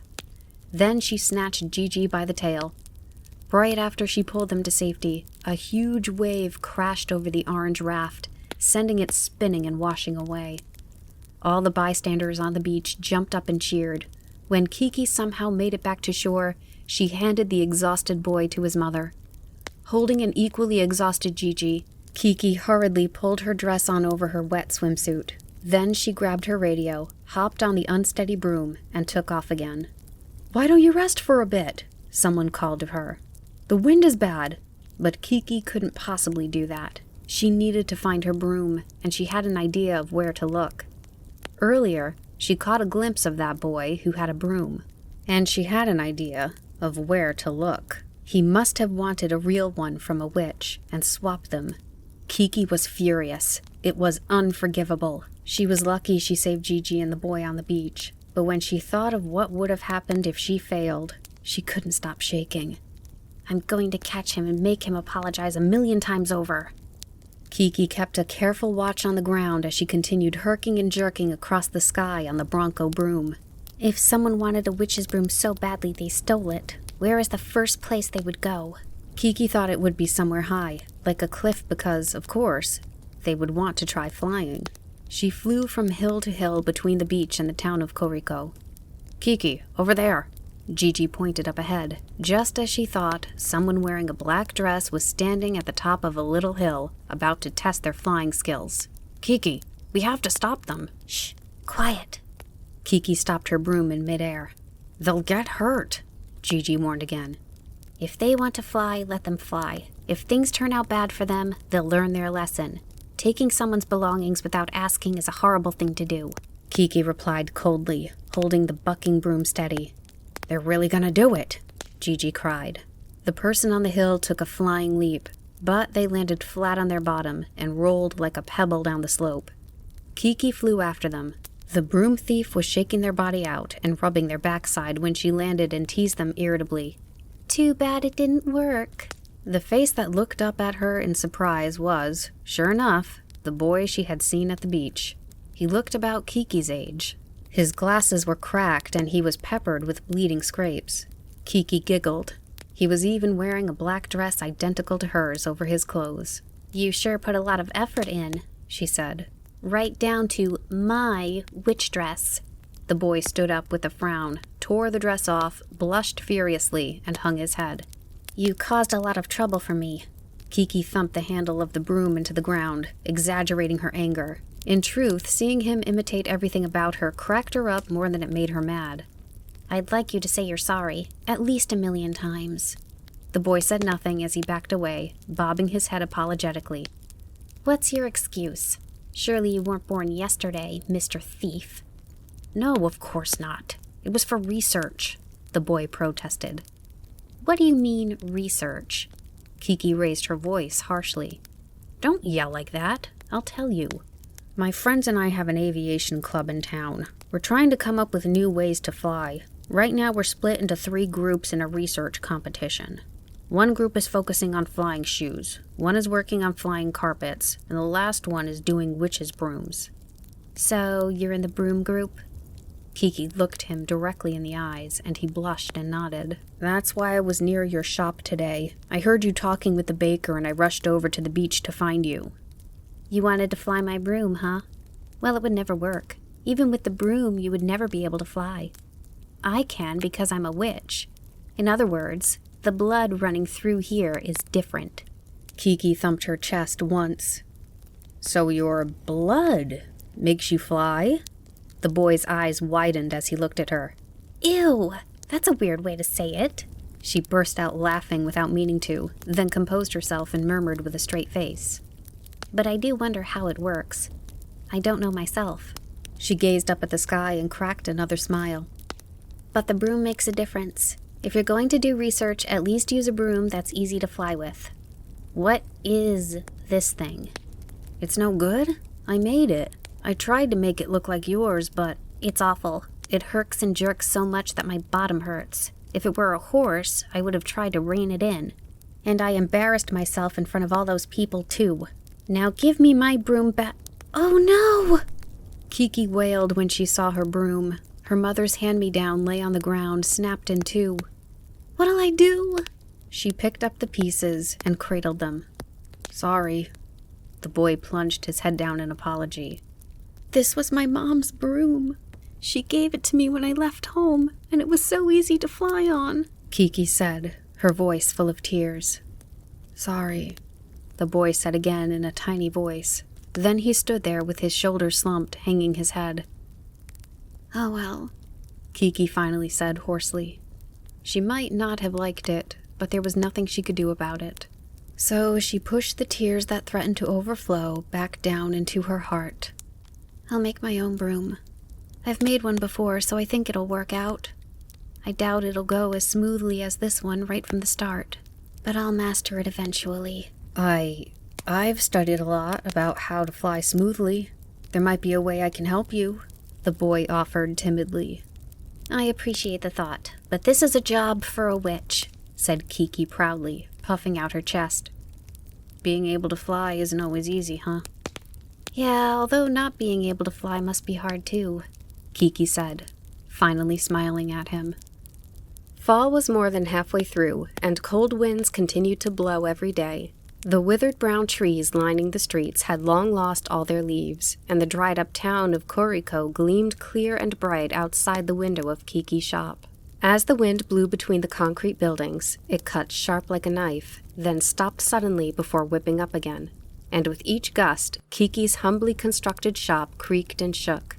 Then she snatched Gigi by the tail. Right after she pulled them to safety, a huge wave crashed over the orange raft, sending it spinning and washing away. All the bystanders on the beach jumped up and cheered. When Kiki somehow made it back to shore, she handed the exhausted boy to his mother. Holding an equally exhausted Gigi, Kiki hurriedly pulled her dress on over her wet swimsuit. Then she grabbed her radio, hopped on the unsteady broom, and took off again. "Why don't you rest for a bit?" someone called to her. "The wind is bad." But Kiki couldn't possibly do that. She needed to find her broom, and she had an idea of where to look. Earlier, she caught a glimpse of that boy who had a broom, and she had an idea of where to look. He must have wanted a real one from a witch and swapped them. Kiki was furious. It was unforgivable. She was lucky she saved Gigi and the boy on the beach, but when she thought of what would have happened if she failed, she couldn't stop shaking. "I'm going to catch him and make him apologize 1,000,000 times over." Kiki kept a careful watch on the ground as she continued herking and jerking across the sky on the Bronco broom. If someone wanted a witch's broom so badly they stole it, where is the first place they would go? Kiki thought it would be somewhere high, like a cliff because, of course, they would want to try flying. She flew from hill to hill between the beach and the town of Koriko. "Kiki, over there!" Gigi pointed up ahead. Just as she thought, someone wearing a black dress was standing at the top of a little hill, about to test their flying skills. "Kiki, we have to stop them." "Shh, quiet." Kiki stopped her broom in midair. "They'll get hurt," Gigi warned again. "If they want to fly, let them fly. If things turn out bad for them, they'll learn their lesson. Taking someone's belongings without asking is a horrible thing to do," Kiki replied coldly, holding the bucking broom steady. "They're really gonna do it," Gigi cried. The person on the hill took a flying leap, but they landed flat on their bottom and rolled like a pebble down the slope. Kiki flew after them. The broom thief was shaking their body out and rubbing their backside when she landed and teased them irritably. "Too bad it didn't work." The face that looked up at her in surprise was, sure enough, the boy she had seen at the beach. He looked about Kiki's age. His glasses were cracked and he was peppered with bleeding scrapes. Kiki giggled. He was even wearing a black dress identical to hers over his clothes. "You sure put a lot of effort in," she said. "Right down to my witch dress." The boy stood up with a frown, tore the dress off, blushed furiously, and hung his head. "You caused a lot of trouble for me." Kiki thumped the handle of the broom into the ground, exaggerating her anger. In truth, seeing him imitate everything about her cracked her up more than it made her mad. "I'd like you to say you're sorry, at least 1,000,000 times." The boy said nothing as he backed away, bobbing his head apologetically. "What's your excuse? Surely you weren't born yesterday, Mr. Thief." "No, of course not. It was for research," the boy protested. "What do you mean, research?" Kiki raised her voice harshly. "Don't yell like that. I'll tell you. My friends and I have an aviation club in town. We're trying to come up with new ways to fly. Right now we're split into 3 groups in a research competition. One group is focusing on flying shoes, one is working on flying carpets, and the last one is doing witches' brooms." "So you're in the broom group?" Kiki looked him directly in the eyes, and he blushed and nodded. "That's why I was near your shop today. I heard you talking with the baker, and I rushed over to the beach to find you." "You wanted to fly my broom, huh? Well, it would never work. Even with the broom, you would never be able to fly. I can because I'm a witch. In other words, the blood running through here is different." Kiki thumped her chest once. "So your blood makes you fly?" The boy's eyes widened as he looked at her. "Ew, that's a weird way to say it." She burst out laughing without meaning to, then composed herself and murmured with a straight face. "But I do wonder how it works. I don't know myself." She gazed up at the sky and cracked another smile. "But the broom makes a difference. If you're going to do research, at least use a broom that's easy to fly with." "What is this thing?" "It's no good? I made it. I tried to make it look like yours, but..." "It's awful. It herks and jerks so much that my bottom hurts. If it were a horse, I would have tried to rein it in. And I embarrassed myself in front of all those people, too. Now give me my broom back." "Oh, no!" Kiki wailed when she saw her broom. Her mother's hand-me-down lay on the ground, snapped in 2. "What'll I do?" She picked up the pieces and cradled them. "Sorry." The boy plunged his head down in apology. "This was my mom's broom. She gave it to me when I left home, and it was so easy to fly on," Kiki said, her voice full of tears. "Sorry," the boy said again in a tiny voice. Then he stood there with his shoulders slumped, hanging his head. "Oh well," Kiki finally said hoarsely. She might not have liked it, but there was nothing she could do about it. So she pushed the tears that threatened to overflow back down into her heart. "I'll make my own broom. I've made one before, so I think it'll work out. I doubt it'll go as smoothly as this one right from the start, but I'll master it eventually." I've studied a lot about how to fly smoothly. There might be a way I can help you," the boy offered timidly. "I appreciate the thought, but this is a job for a witch," said Kiki proudly, puffing out her chest. "Being able to fly isn't always easy, huh?" "Yeah, although not being able to fly must be hard too," Kiki said, finally smiling at him. Fall was more than halfway through, and cold winds continued to blow every day. The withered brown trees lining the streets had long lost all their leaves, and the dried-up town of Koriko gleamed clear and bright outside the window of Kiki's shop. As the wind blew between the concrete buildings, it cut sharp like a knife, then stopped suddenly before whipping up again. And with each gust, Kiki's humbly constructed shop creaked and shook.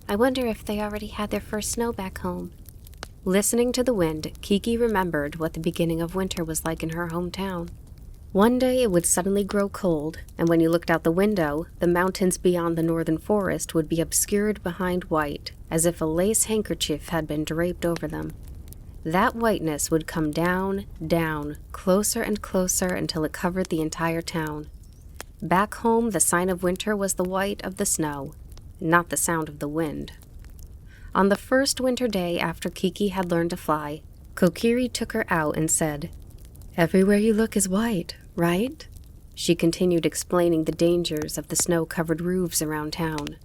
I wonder if they already had their first snow back home. Listening to the wind, Kiki remembered what the beginning of winter was like in her hometown. One day it would suddenly grow cold, and when you looked out the window, the mountains beyond the northern forest would be obscured behind white, as if a lace handkerchief had been draped over them. That whiteness would come down, down, closer and closer until it covered the entire town. Back home, the sign of winter was the white of the snow, not the sound of the wind. On the first winter day after Kiki had learned to fly, Kokiri took her out and said, "Everywhere you look is white, right?" She continued explaining the dangers of the snow-covered roofs around town.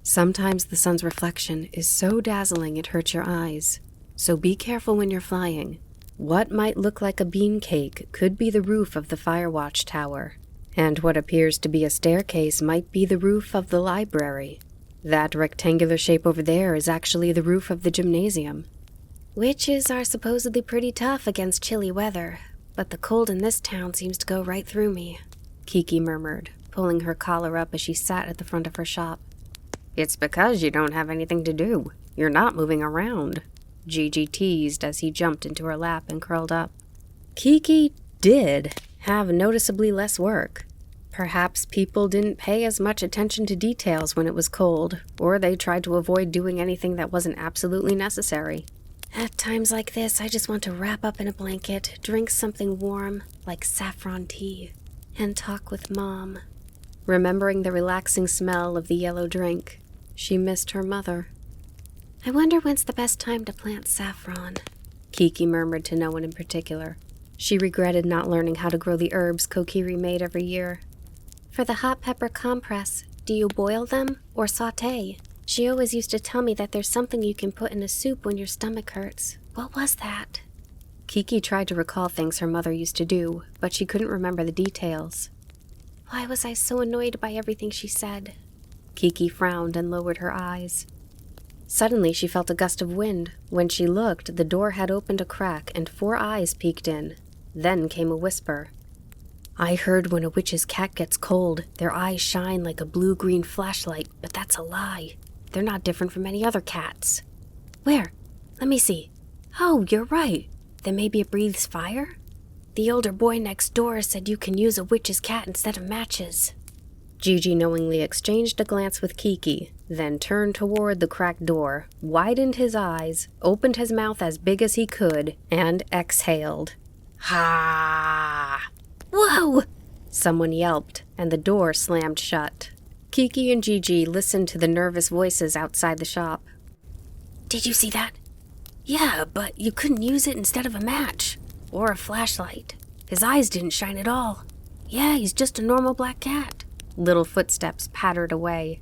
"Sometimes the sun's reflection is so dazzling it hurts your eyes, so be careful when you're flying. What might look like a bean cake could be the roof of the fire watch tower, and what appears to be a staircase might be the roof of the library. That rectangular shape over there is actually the roof of the gymnasium." Witches are supposedly pretty tough against chilly weather, but the cold in this town seems to go right through me, Kiki murmured, pulling her collar up as she sat at the front of her shop. "It's because you don't have anything to do. You're not moving around," Gigi teased as he jumped into her lap and curled up. Kiki did have noticeably less work. Perhaps people didn't pay as much attention to details when it was cold, or they tried to avoid doing anything that wasn't absolutely necessary. At times like this, I just want to wrap up in a blanket, drink something warm, like saffron tea, and talk with Mom. Remembering the relaxing smell of the yellow drink, she missed her mother. I wonder when's the best time to plant saffron, Kiki murmured to no one in particular. She regretted not learning how to grow the herbs Kokiri made every year. For the hot pepper compress, do you boil them or sauté? She always used to tell me that there's something you can put in a soup when your stomach hurts. What was that? Kiki tried to recall things her mother used to do, but she couldn't remember the details. Why was I so annoyed by everything she said? Kiki frowned and lowered her eyes. Suddenly she felt a gust of wind. When she looked, the door had opened a crack and 4 eyes peeked in. Then came a whisper. "I heard when a witch's cat gets cold, their eyes shine like a blue-green flashlight, but that's a lie. They're not different from any other cats." "Where? Let me see. Oh, you're right. Then maybe it breathes fire? The older boy next door said you can use a witch's cat instead of matches." Gigi knowingly exchanged a glance with Kiki, then turned toward the cracked door, widened his eyes, opened his mouth as big as he could, and exhaled. "Ha!" "Whoa!" Someone yelped, and the door slammed shut. Kiki and Gigi listened to the nervous voices outside the shop. "Did you see that?" "Yeah, but you couldn't use it instead of a match. Or a flashlight. His eyes didn't shine at all. Yeah, he's just a normal black cat." Little footsteps pattered away.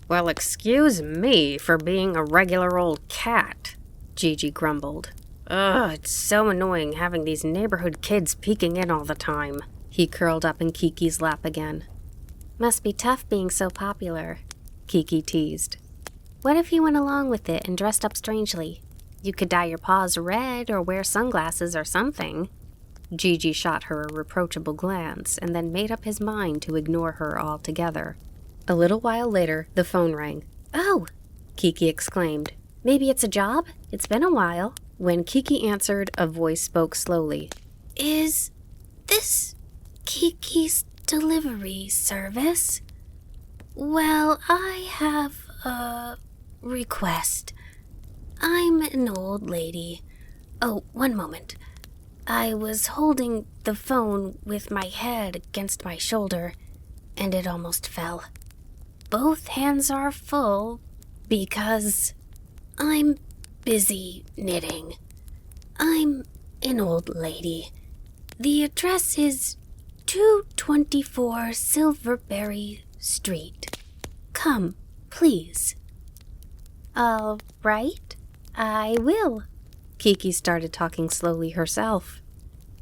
"Well, excuse me for being a regular old cat," Gigi grumbled. "Ugh, it's so annoying having these neighborhood kids peeking in all the time." He curled up in Kiki's lap again. "Must be tough being so popular," Kiki teased. "What if you went along with it and dressed up strangely? You could dye your paws red or wear sunglasses or something." Gigi shot her a reproachable glance and then made up his mind to ignore her altogether. A little while later, the phone rang. "Oh!" Kiki exclaimed. "Maybe it's a job? It's been a while." When Kiki answered, a voice spoke slowly. "Is this Kiki's delivery service? Well, I have a request. I'm an old lady. Oh, one moment. I was holding the phone with my head against my shoulder, and it almost fell. Both hands are full because I'm busy knitting. I'm an old lady. The address is 224 Silverberry Street. Come, please." "All right, I will," Kiki started talking slowly herself.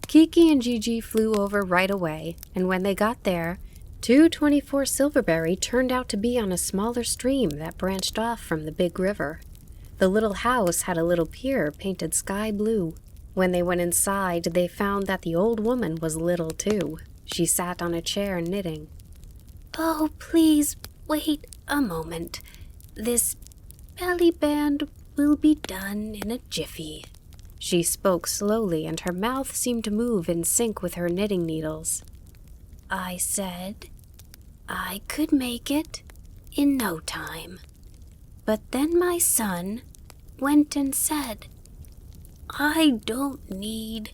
Kiki and Gigi flew over right away, and when they got there, 224 Silverberry turned out to be on a smaller stream that branched off from the big river. The little house had a little pier painted sky blue. When they went inside, they found that the old woman was little too. She sat on a chair knitting. "Oh, please, wait a moment. This belly band will be done in a jiffy." She spoke slowly, and her mouth seemed to move in sync with her knitting needles. "I said I could make it in no time. But then my son went and said, 'I don't need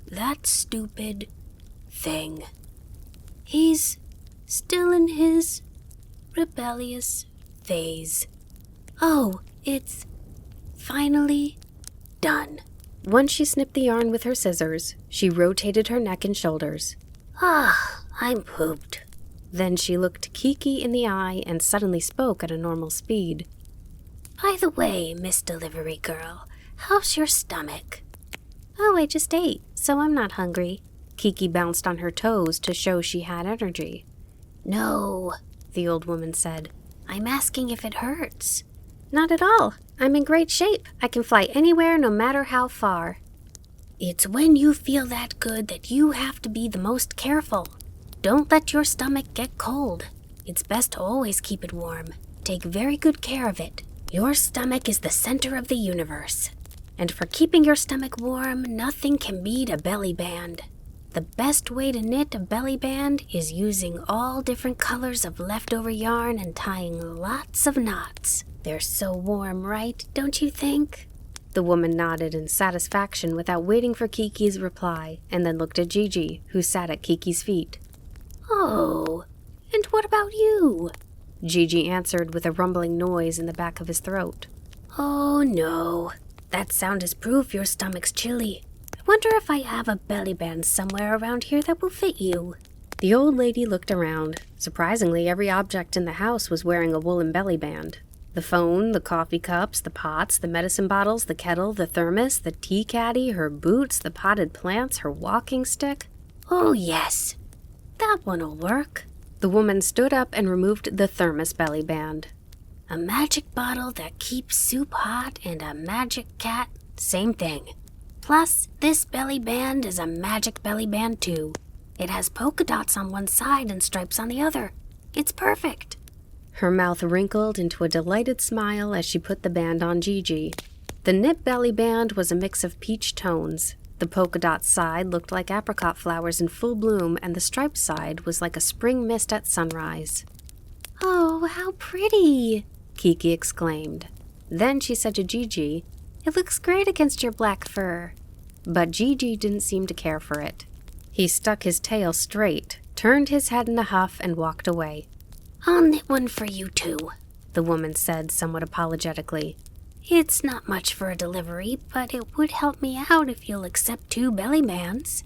that stupid thing.' He's still in his rebellious phase. Oh, it's finally done." Once she snipped the yarn with her scissors, she rotated her neck and shoulders. I'm pooped." Then she looked Kiki in the eye and suddenly spoke at a normal speed. "By the way, Miss Delivery Girl, how's your stomach?" "Oh, I just ate, so I'm not hungry." Kiki bounced on her toes to show she had energy. "No," the old woman said. "I'm asking if it hurts." "Not at all. I'm in great shape. I can fly anywhere, no matter how far." "It's when you feel that good that you have to be the most careful. Don't let your stomach get cold. It's best to always keep it warm. Take very good care of it. Your stomach is the center of the universe. And for keeping your stomach warm, nothing can beat a belly band. The best way to knit a belly band is using all different colors of leftover yarn and tying lots of knots. They're so warm, right? Don't you think?" The woman nodded in satisfaction without waiting for Kiki's reply, and then looked at Gigi, who sat at Kiki's feet. "Oh, and what about you?" Gigi answered with a rumbling noise in the back of his throat. "Oh, no. That sound is proof your stomach's chilly. I wonder if I have a belly band somewhere around here that will fit you." The old lady looked around. Surprisingly, every object in the house was wearing a woolen belly band. The phone, the coffee cups, the pots, the medicine bottles, the kettle, the thermos, the tea caddy, her boots, the potted plants, her walking stick. "Oh, yes. That one'll work." The woman stood up and removed the thermos belly band. "A magic bottle that keeps soup hot and a magic cat, same thing. Plus, this belly band is a magic belly band too. It has polka dots on one side and stripes on the other. It's perfect." Her mouth wrinkled into a delighted smile as she put the band on Gigi. The knit belly band was a mix of peach tones. The polka dot side looked like apricot flowers in full bloom, and the striped side was like a spring mist at sunrise. "Oh, how pretty!" Kiki exclaimed. Then she said to Gigi, "It looks great against your black fur." But Gigi didn't seem to care for it. He stuck his tail straight, turned his head in a huff, and walked away. "I'll knit one for you too," the woman said somewhat apologetically. "It's not much for a delivery, but it would help me out if you'll accept 2 belly bands."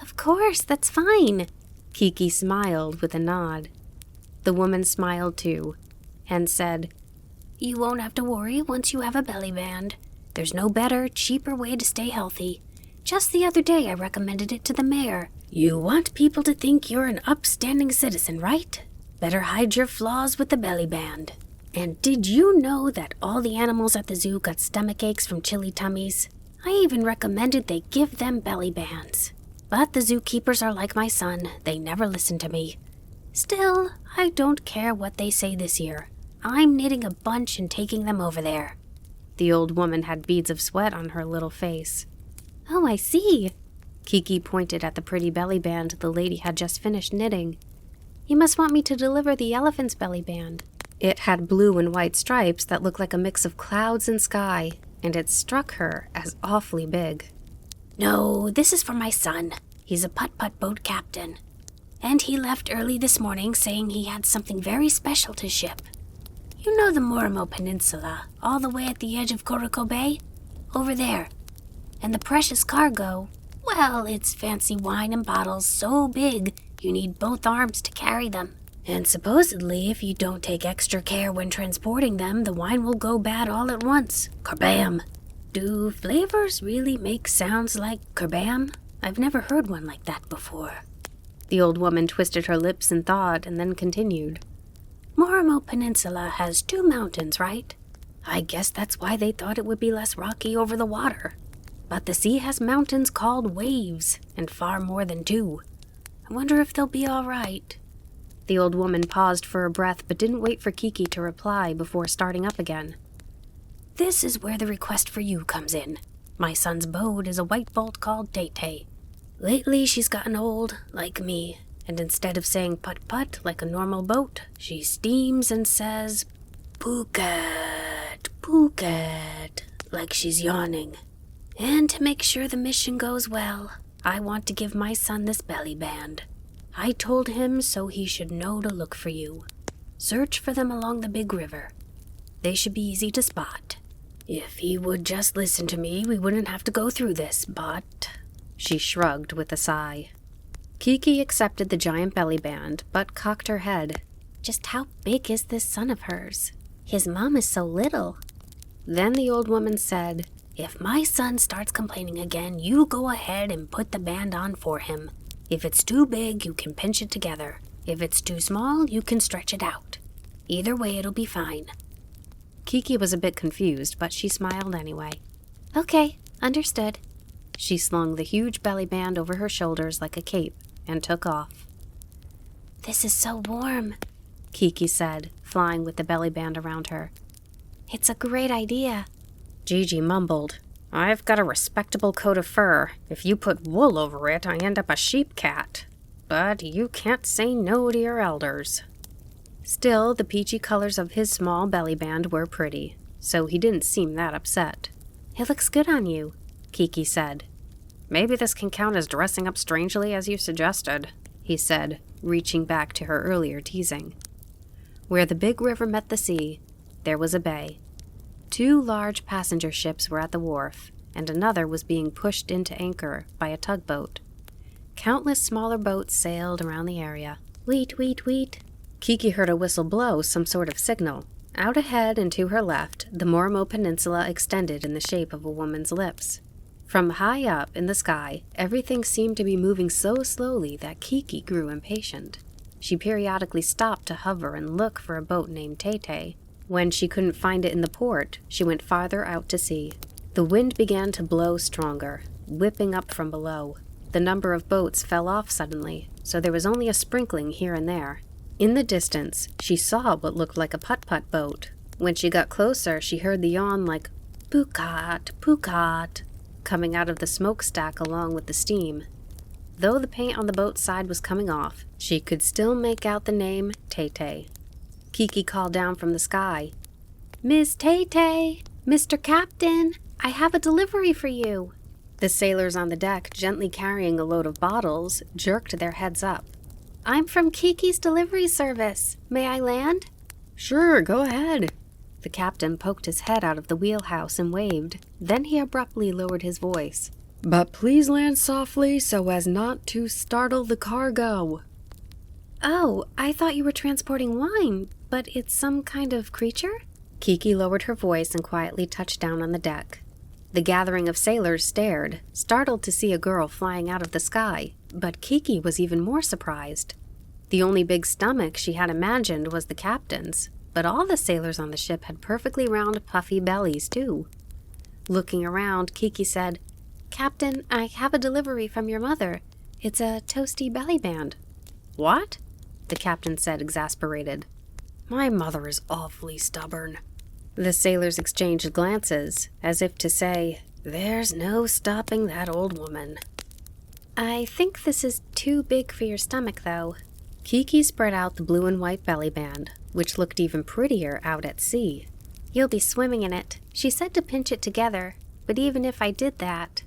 "Of course, that's fine." Kiki smiled with a nod. The woman smiled too, and said, "You won't have to worry once you have a belly band. There's no better, cheaper way to stay healthy. Just the other day I recommended it to the mayor. You want people to think you're an upstanding citizen, right? Better hide your flaws with the belly band. And did you know that all the animals at the zoo got stomach aches from chilly tummies? I even recommended they give them belly bands. But the zookeepers are like my son. They never listen to me. Still, I don't care what they say this year. I'm knitting a bunch and taking them over there." The old woman had beads of sweat on her little face. "Oh, I see." Kiki pointed at the pretty belly band the lady had just finished knitting. "You must want me to deliver the elephant's belly band." It had blue and white stripes that looked like a mix of clouds and sky, and it struck her as awfully big. "No, this is for my son. He's a putt-putt boat captain. And he left early this morning saying he had something very special to ship. You know the Morimo Peninsula, all the way at the edge of Koroko Bay? Over there. And the precious cargo, well, it's fancy wine and bottles so big you need both arms to carry them. And supposedly, if you don't take extra care when transporting them, the wine will go bad all at once. Kabam! Do flavors really make sounds like kerbam? I've never heard one like that before. The old woman twisted her lips in thought and then continued. Morimo Peninsula has 2 mountains, right? I guess that's why they thought it would be less rocky over the water. But the sea has mountains called waves, and far more than 2. I wonder if they'll be all right. The old woman paused for a breath but didn't wait for Kiki to reply before starting up again. This is where the request for you comes in. My son's boat is a white bolt called Tay-Tay. Lately she's gotten old, like me, and instead of saying putt-putt like a normal boat, she steams and says, Phuket, Phuket, like she's yawning. And to make sure the mission goes well, I want to give my son this belly band. I told him so he should know to look for you. Search for them along the big river. They should be easy to spot. If he would just listen to me, we wouldn't have to go through this, but... She shrugged with a sigh. Kiki accepted the giant belly band, but cocked her head. Just how big is this son of hers? His mom is so little. Then the old woman said, If my son starts complaining again, you go ahead and put the band on for him. If it's too big, you can pinch it together. If it's too small, you can stretch it out. Either way, it'll be fine. Kiki was a bit confused, but she smiled anyway. Okay, understood. She slung the huge belly band over her shoulders like a cape and took off. This is so warm, Kiki said, flying with the belly band around her. It's a great idea. Gigi mumbled. I've got a respectable coat of fur. If you put wool over it, I end up a sheep cat. But you can't say no to your elders. Still, the peachy colors of his small belly band were pretty, so he didn't seem that upset. It looks good on you, Kiki said. Maybe this can count as dressing up strangely as you suggested, he said, reaching back to her earlier teasing. Where the big river met the sea, there was a bay. 2 large passenger ships were at the wharf, and another was being pushed into anchor by a tugboat. Countless smaller boats sailed around the area. Weet, weet, weet. Kiki heard a whistle blow some sort of signal. Out ahead and to her left, the Morimo Peninsula extended in the shape of a woman's lips. From high up in the sky, everything seemed to be moving so slowly that Kiki grew impatient. She periodically stopped to hover and look for a boat named Tay-Tay. When she couldn't find it in the port, she went farther out to sea. The wind began to blow stronger, whipping up from below. The number of boats fell off suddenly, so there was only a sprinkling here and there. In the distance, she saw what looked like a putt-putt boat. When she got closer, she heard the yawn like, Phuket, Phuket, coming out of the smokestack along with the steam. Though the paint on the boat's side was coming off, she could still make out the name Tay-Tay. Kiki called down from the sky, Miss Tay-Tay, Mr. Captain, I have a delivery for you. The sailors on the deck, gently carrying a load of bottles, jerked their heads up. I'm from Kiki's delivery service. May I land? Sure, go ahead. The captain poked his head out of the wheelhouse and waved. Then he abruptly lowered his voice. But please land softly so as not to startle the cargo. Oh, I thought you were transporting wine, but it's some kind of creature? Kiki lowered her voice and quietly touched down on the deck. The gathering of sailors stared, startled to see a girl flying out of the sky, but Kiki was even more surprised. The only big stomach she had imagined was the captain's, but all the sailors on the ship had perfectly round, puffy bellies, too. Looking around, Kiki said, Captain, I have a delivery from your mother. It's a toasty belly band. What? The captain said, exasperated. My mother is awfully stubborn. The sailors exchanged glances, as if to say, There's no stopping that old woman. I think this is too big for your stomach, though. Kiki spread out the blue and white belly band, which looked even prettier out at sea. You'll be swimming in it. She said to pinch it together, but even if I did that...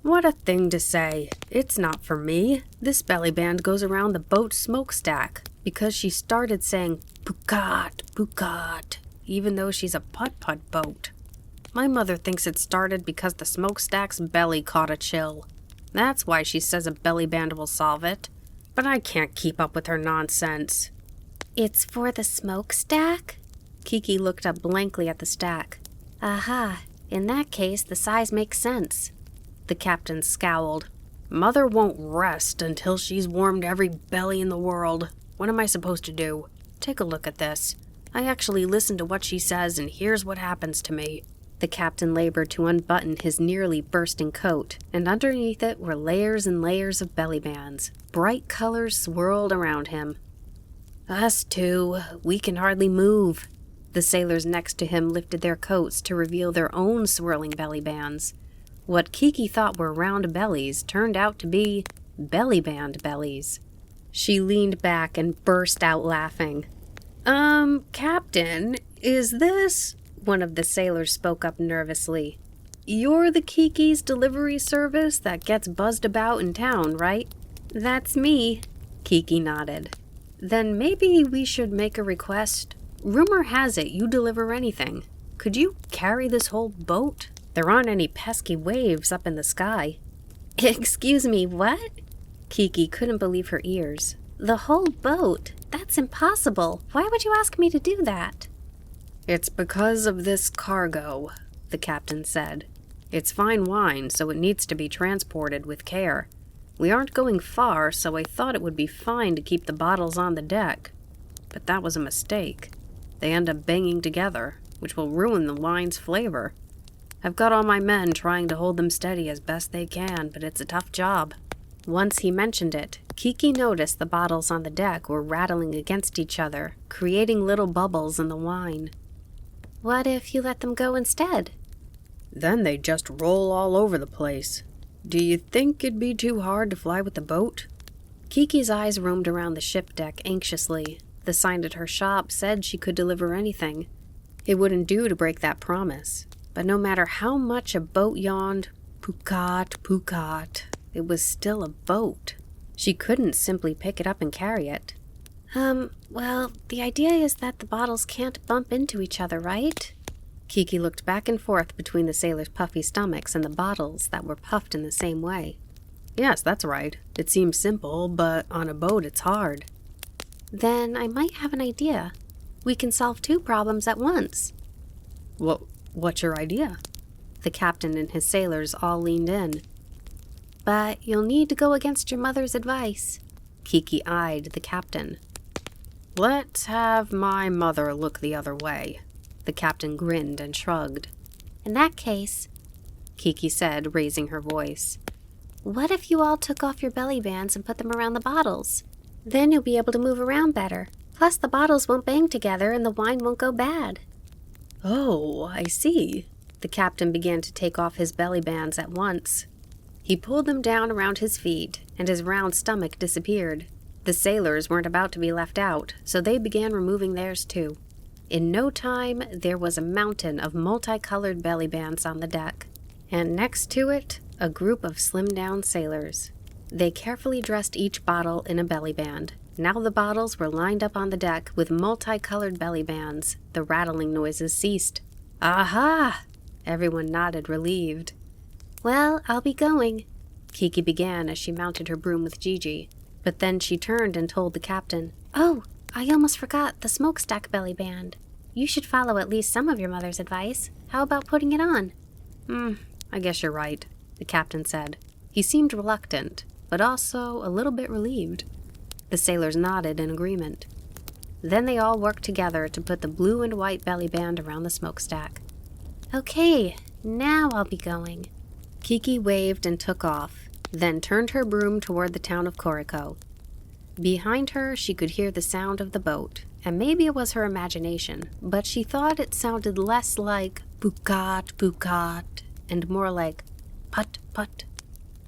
What a thing to say. It's not for me. This belly band goes around the boat's smokestack, because she started saying, Phuket, Phuket, even though she's a putt-putt boat. My mother thinks it started because the smokestack's belly caught a chill. That's why she says a belly band will solve it. But I can't keep up with her nonsense. It's for the smokestack? Kiki looked up blankly at the stack. Aha, In that case, the size makes sense. The captain scowled. Mother won't rest until she's warmed every belly in the world. What am I supposed to do? Take a look at this. I actually listen to what she says, and here's what happens to me. The captain labored to unbutton his nearly bursting coat, and underneath it were layers and layers of belly bands. Bright colors swirled around him. Us too. We can hardly move. The sailors next to him lifted their coats to reveal their own swirling belly bands. What Kiki thought were round bellies turned out to be belly band bellies. She leaned back and burst out laughing. Captain, is this... One of the sailors spoke up nervously. You're the Kiki's delivery service that gets buzzed about in town, right? That's me. Kiki nodded. Then maybe we should make a request. Rumor has it you deliver anything. Could you carry this whole boat? There aren't any pesky waves up in the sky. Excuse me, what? Kiki couldn't believe her ears. The whole boat? That's impossible. Why would you ask me to do that? It's because of this cargo, the captain said. It's fine wine, so it needs to be transported with care. We aren't going far, so I thought it would be fine to keep the bottles on the deck. But that was a mistake. They end up banging together, which will ruin the wine's flavor. I've got all my men trying to hold them steady as best they can, but it's a tough job. Once he mentioned it, Kiki noticed the bottles on the deck were rattling against each other, creating little bubbles in the wine. What if you let them go instead? Then they'd just roll all over the place. Do you think it'd be too hard to fly with the boat? Kiki's eyes roamed around the ship deck anxiously. The sign at her shop said she could deliver anything. It wouldn't do to break that promise. But no matter how much a boat yawned, pukat, pukat, it was still a boat. She couldn't simply pick it up and carry it. Well, the idea is that the bottles can't bump into each other, right? Kiki looked back and forth between the sailors' puffy stomachs and the bottles that were puffed in the same way. Yes, that's right. It seems simple, but on a boat it's hard. Then I might have an idea. We can solve two problems at once. What's your idea? The captain and his sailors all leaned in. But you'll need to go against your mother's advice. Kiki eyed the captain. Let's have my mother look the other way. The captain grinned and shrugged. In that case, Kiki said, raising her voice, what if you all took off your belly bands and put them around the bottles? Then you'll be able to move around better. Plus the bottles won't bang together and the wine won't go bad. Oh, I see. The captain began to take off his belly bands at once. He pulled them down around his feet, and his round stomach disappeared. The sailors weren't about to be left out, so they began removing theirs too. In no time, there was a mountain of multicolored belly bands on the deck, and next to it, a group of slimmed-down sailors. They carefully dressed each bottle in a belly band. Now the bottles were lined up on the deck with multicolored belly bands. The rattling noises ceased. Aha! Everyone nodded, relieved. Well, I'll be going, Kiki began as she mounted her broom with Gigi. But then she turned and told the captain. Oh, I almost forgot the smokestack belly band. You should follow at least some of your mother's advice. How about putting it on? I guess you're right, the captain said. He seemed reluctant, but also a little bit relieved. The sailors nodded in agreement. Then they all worked together to put the blue and white belly band around the smokestack. Okay, now I'll be going. Kiki waved and took off, then turned her broom toward the town of Koriko. Behind her, she could hear the sound of the boat, and maybe it was her imagination, but she thought it sounded less like pukat, pukat, and more like put, put.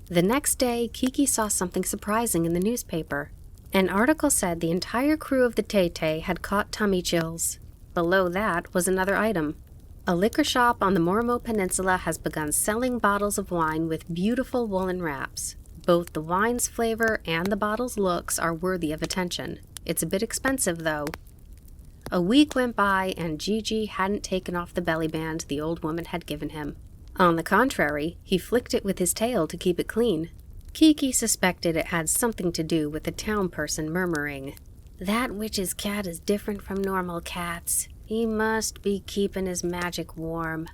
The next day, Kiki saw something surprising in the newspaper. An article said the entire crew of the Tay-Tay had caught tummy chills. Below that was another item. A liquor shop on the Morimo Peninsula has begun selling bottles of wine with beautiful woolen wraps. Both the wine's flavor and the bottle's looks are worthy of attention. It's a bit expensive, though. A week went by, and Gigi hadn't taken off the belly band the old woman had given him. On the contrary, he flicked it with his tail to keep it clean. Kiki suspected it had something to do with the town person murmuring, "That witch's cat is different from normal cats. He must be keeping his magic warm."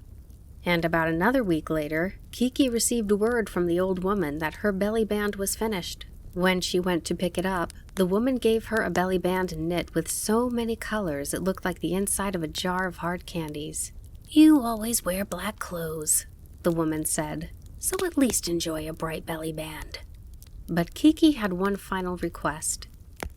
And about another week later, Kiki received word from the old woman that her belly band was finished. When she went to pick it up, the woman gave her a belly band knit with so many colors it looked like the inside of a jar of hard candies. "You always wear black clothes," the woman said, "so at least enjoy a bright belly band." But Kiki had one final request.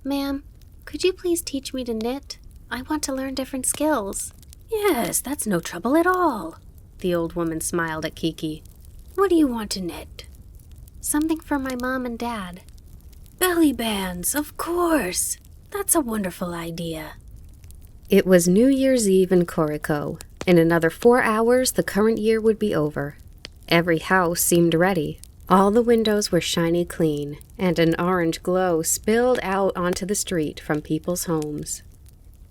"Ma'am, could you please teach me to knit? I want to learn different skills." "Yes, that's no trouble at all." The old woman smiled at Kiki. "What do you want to knit?" "Something for my mom and dad." "Belly bands, of course. That's a wonderful idea." It was New Year's Eve in Koriko. In another 4 hours, the current year would be over. Every house seemed ready. All the windows were shiny clean, and an orange glow spilled out onto the street from people's homes.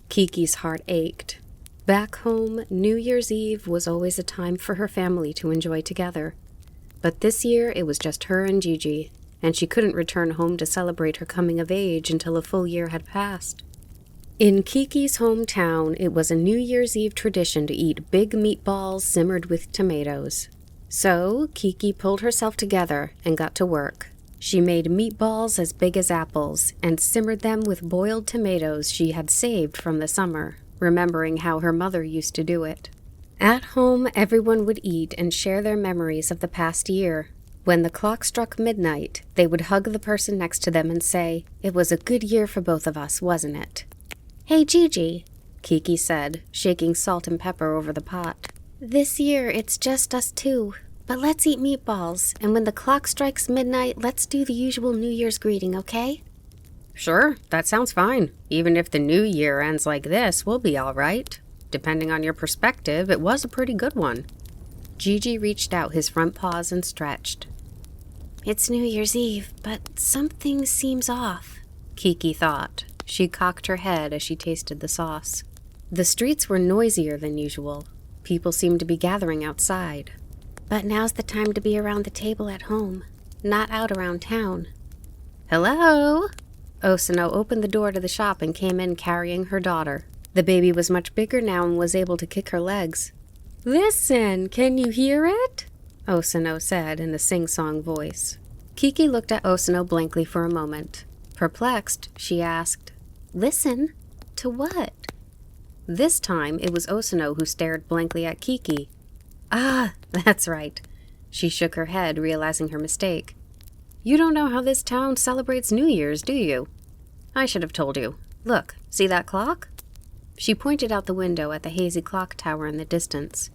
Kiki's heart ached. Back home, New Year's Eve was always a time for her family to enjoy together. But this year, it was just her and Gigi, and she couldn't return home to celebrate her coming of age until a full year had passed. In Kiki's hometown, it was a New Year's Eve tradition to eat big meatballs simmered with tomatoes. So, Kiki pulled herself together and got to work. She made meatballs as big as apples and simmered them with boiled tomatoes she had saved from the summer, remembering how her mother used to do it. At home, everyone would eat and share their memories of the past year. When the clock struck midnight, they would hug the person next to them and say, "It was a good year for both of us, wasn't it?" "Hey, Gigi," Kiki said, shaking salt and pepper over the pot. "This year it's just us two, but let's eat meatballs, and when the clock strikes midnight, let's do the usual New Year's greeting, okay?" "Sure, that sounds fine. Even if the new year ends like this, we'll be all right. Depending on your perspective, it was a pretty good one." Gigi reached out his front paws and stretched. "It's New Year's Eve, but something seems off," Kiki thought. She cocked her head as she tasted the sauce. The streets were noisier than usual. People seemed to be gathering outside. "But now's the time to be around the table at home, not out around town." "Hello?" Osano opened the door to the shop and came in carrying her daughter. The baby was much bigger now and was able to kick her legs. "Listen, can you hear it?" Osano said in a sing-song voice. Kiki looked at Osano blankly for a moment. Perplexed, she asked, "Listen? To what?" This time, it was Osano who stared blankly at Kiki. "Ah, that's right." She shook her head, realizing her mistake. "You don't know how this town celebrates New Year's, do you?" "I should have told you. Look, see that clock?" She pointed out the window at the hazy clock tower in the distance.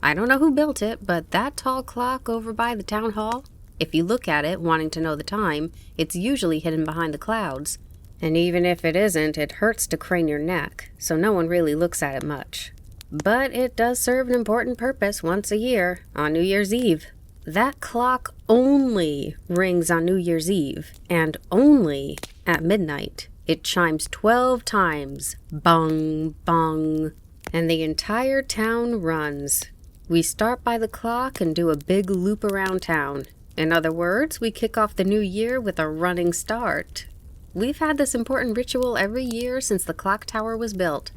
"I don't know who built it, but that tall clock over by the town hall, if you look at it wanting to know the time, it's usually hidden behind the clouds. And even if it isn't, it hurts to crane your neck, so no one really looks at it much. But it does serve an important purpose once a year, on New Year's Eve. That clock only rings on New Year's Eve, and only at midnight. It chimes 12 times. Bong, bong. And the entire town runs. We start by the clock and do a big loop around town. In other words, we kick off the new year with a running start. We've had this important ritual every year since the clock tower was built.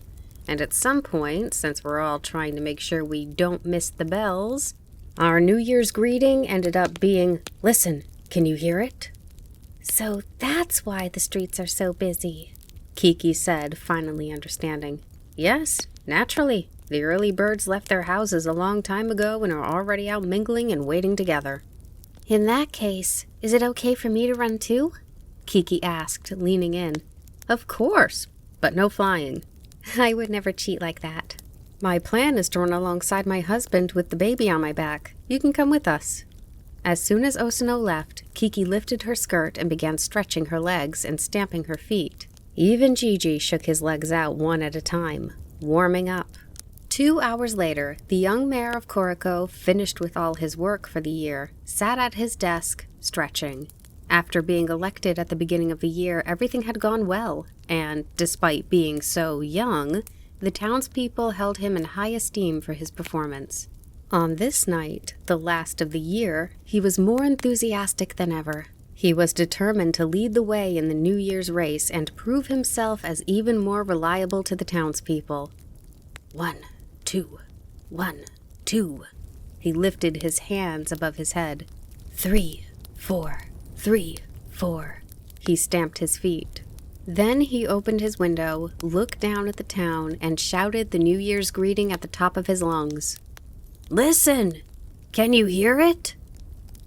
And at some point, since we're all trying to make sure we don't miss the bells, our New Year's greeting ended up being, 'Listen, can you hear it?'" "So that's why the streets are so busy," Kiki said, finally understanding. "Yes, naturally. The early birds left their houses a long time ago and are already out mingling and waiting together." "In that case, is it okay for me to run too?" Kiki asked, leaning in. "Of course, but no flying." "I would never cheat like that." "My plan is to run alongside my husband with the baby on my back. You can come with us." As soon as Osano left, Kiki lifted her skirt and began stretching her legs and stamping her feet. Even Gigi shook his legs out one at a time, warming up. 2 hours later, the young mayor of Koriko, finished with all his work for the year, sat at his desk, stretching. After being elected at the beginning of the year, everything had gone well, and, despite being so young, the townspeople held him in high esteem for his performance. On this night, the last of the year, he was more enthusiastic than ever. He was determined to lead the way in the New Year's race and prove himself as even more reliable to the townspeople. 1, 2, 1, 2. He lifted his hands above his head. 3, 4, 3, 4. He stamped his feet. Then he opened his window, looked down at the town, and shouted the New Year's greeting at the top of his lungs. Listen! Can you hear it?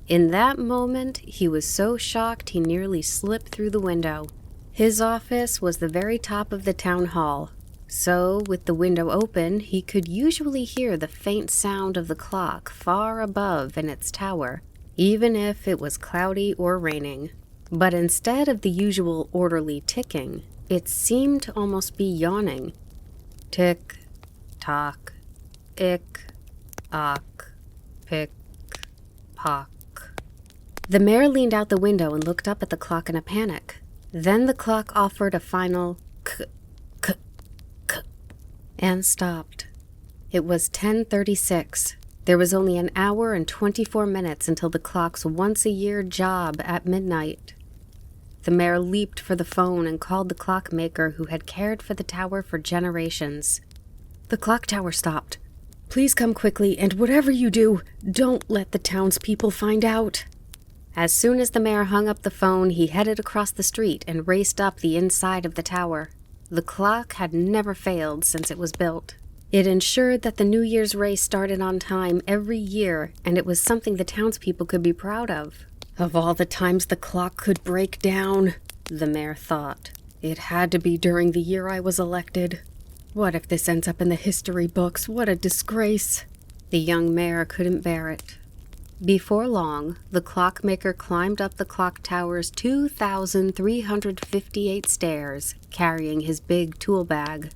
In that moment, he was so shocked he nearly slipped through the window. His office was the very top of the town hall, so with the window open, he could usually hear the faint sound of the clock far above in its tower, even if it was cloudy or raining. But instead of the usual orderly ticking, it seemed to almost be yawning. Tick, tock, ick, ock, pick, pock. The mayor leaned out the window and looked up at the clock in a panic. Then the clock offered a final k, and stopped. It was 10:36. There was only an hour and 24 minutes until the clock's once-a-year job at midnight. The mayor leaped for the phone and called the clockmaker who had cared for the tower for generations. The clock tower stopped. Please come quickly, and whatever you do, don't let the townspeople find out. As soon as the mayor hung up the phone, he headed across the street and raced up the inside of the tower. The clock had never failed since it was built. It ensured that the New Year's race started on time every year, and it was something the townspeople could be proud of. Of all the times the clock could break down, the mayor thought, it had to be during the year I was elected. What if this ends up in the history books? What a disgrace. The young mayor couldn't bear it. Before long, the clockmaker climbed up the clock tower's 2,358 stairs, carrying his big tool bag.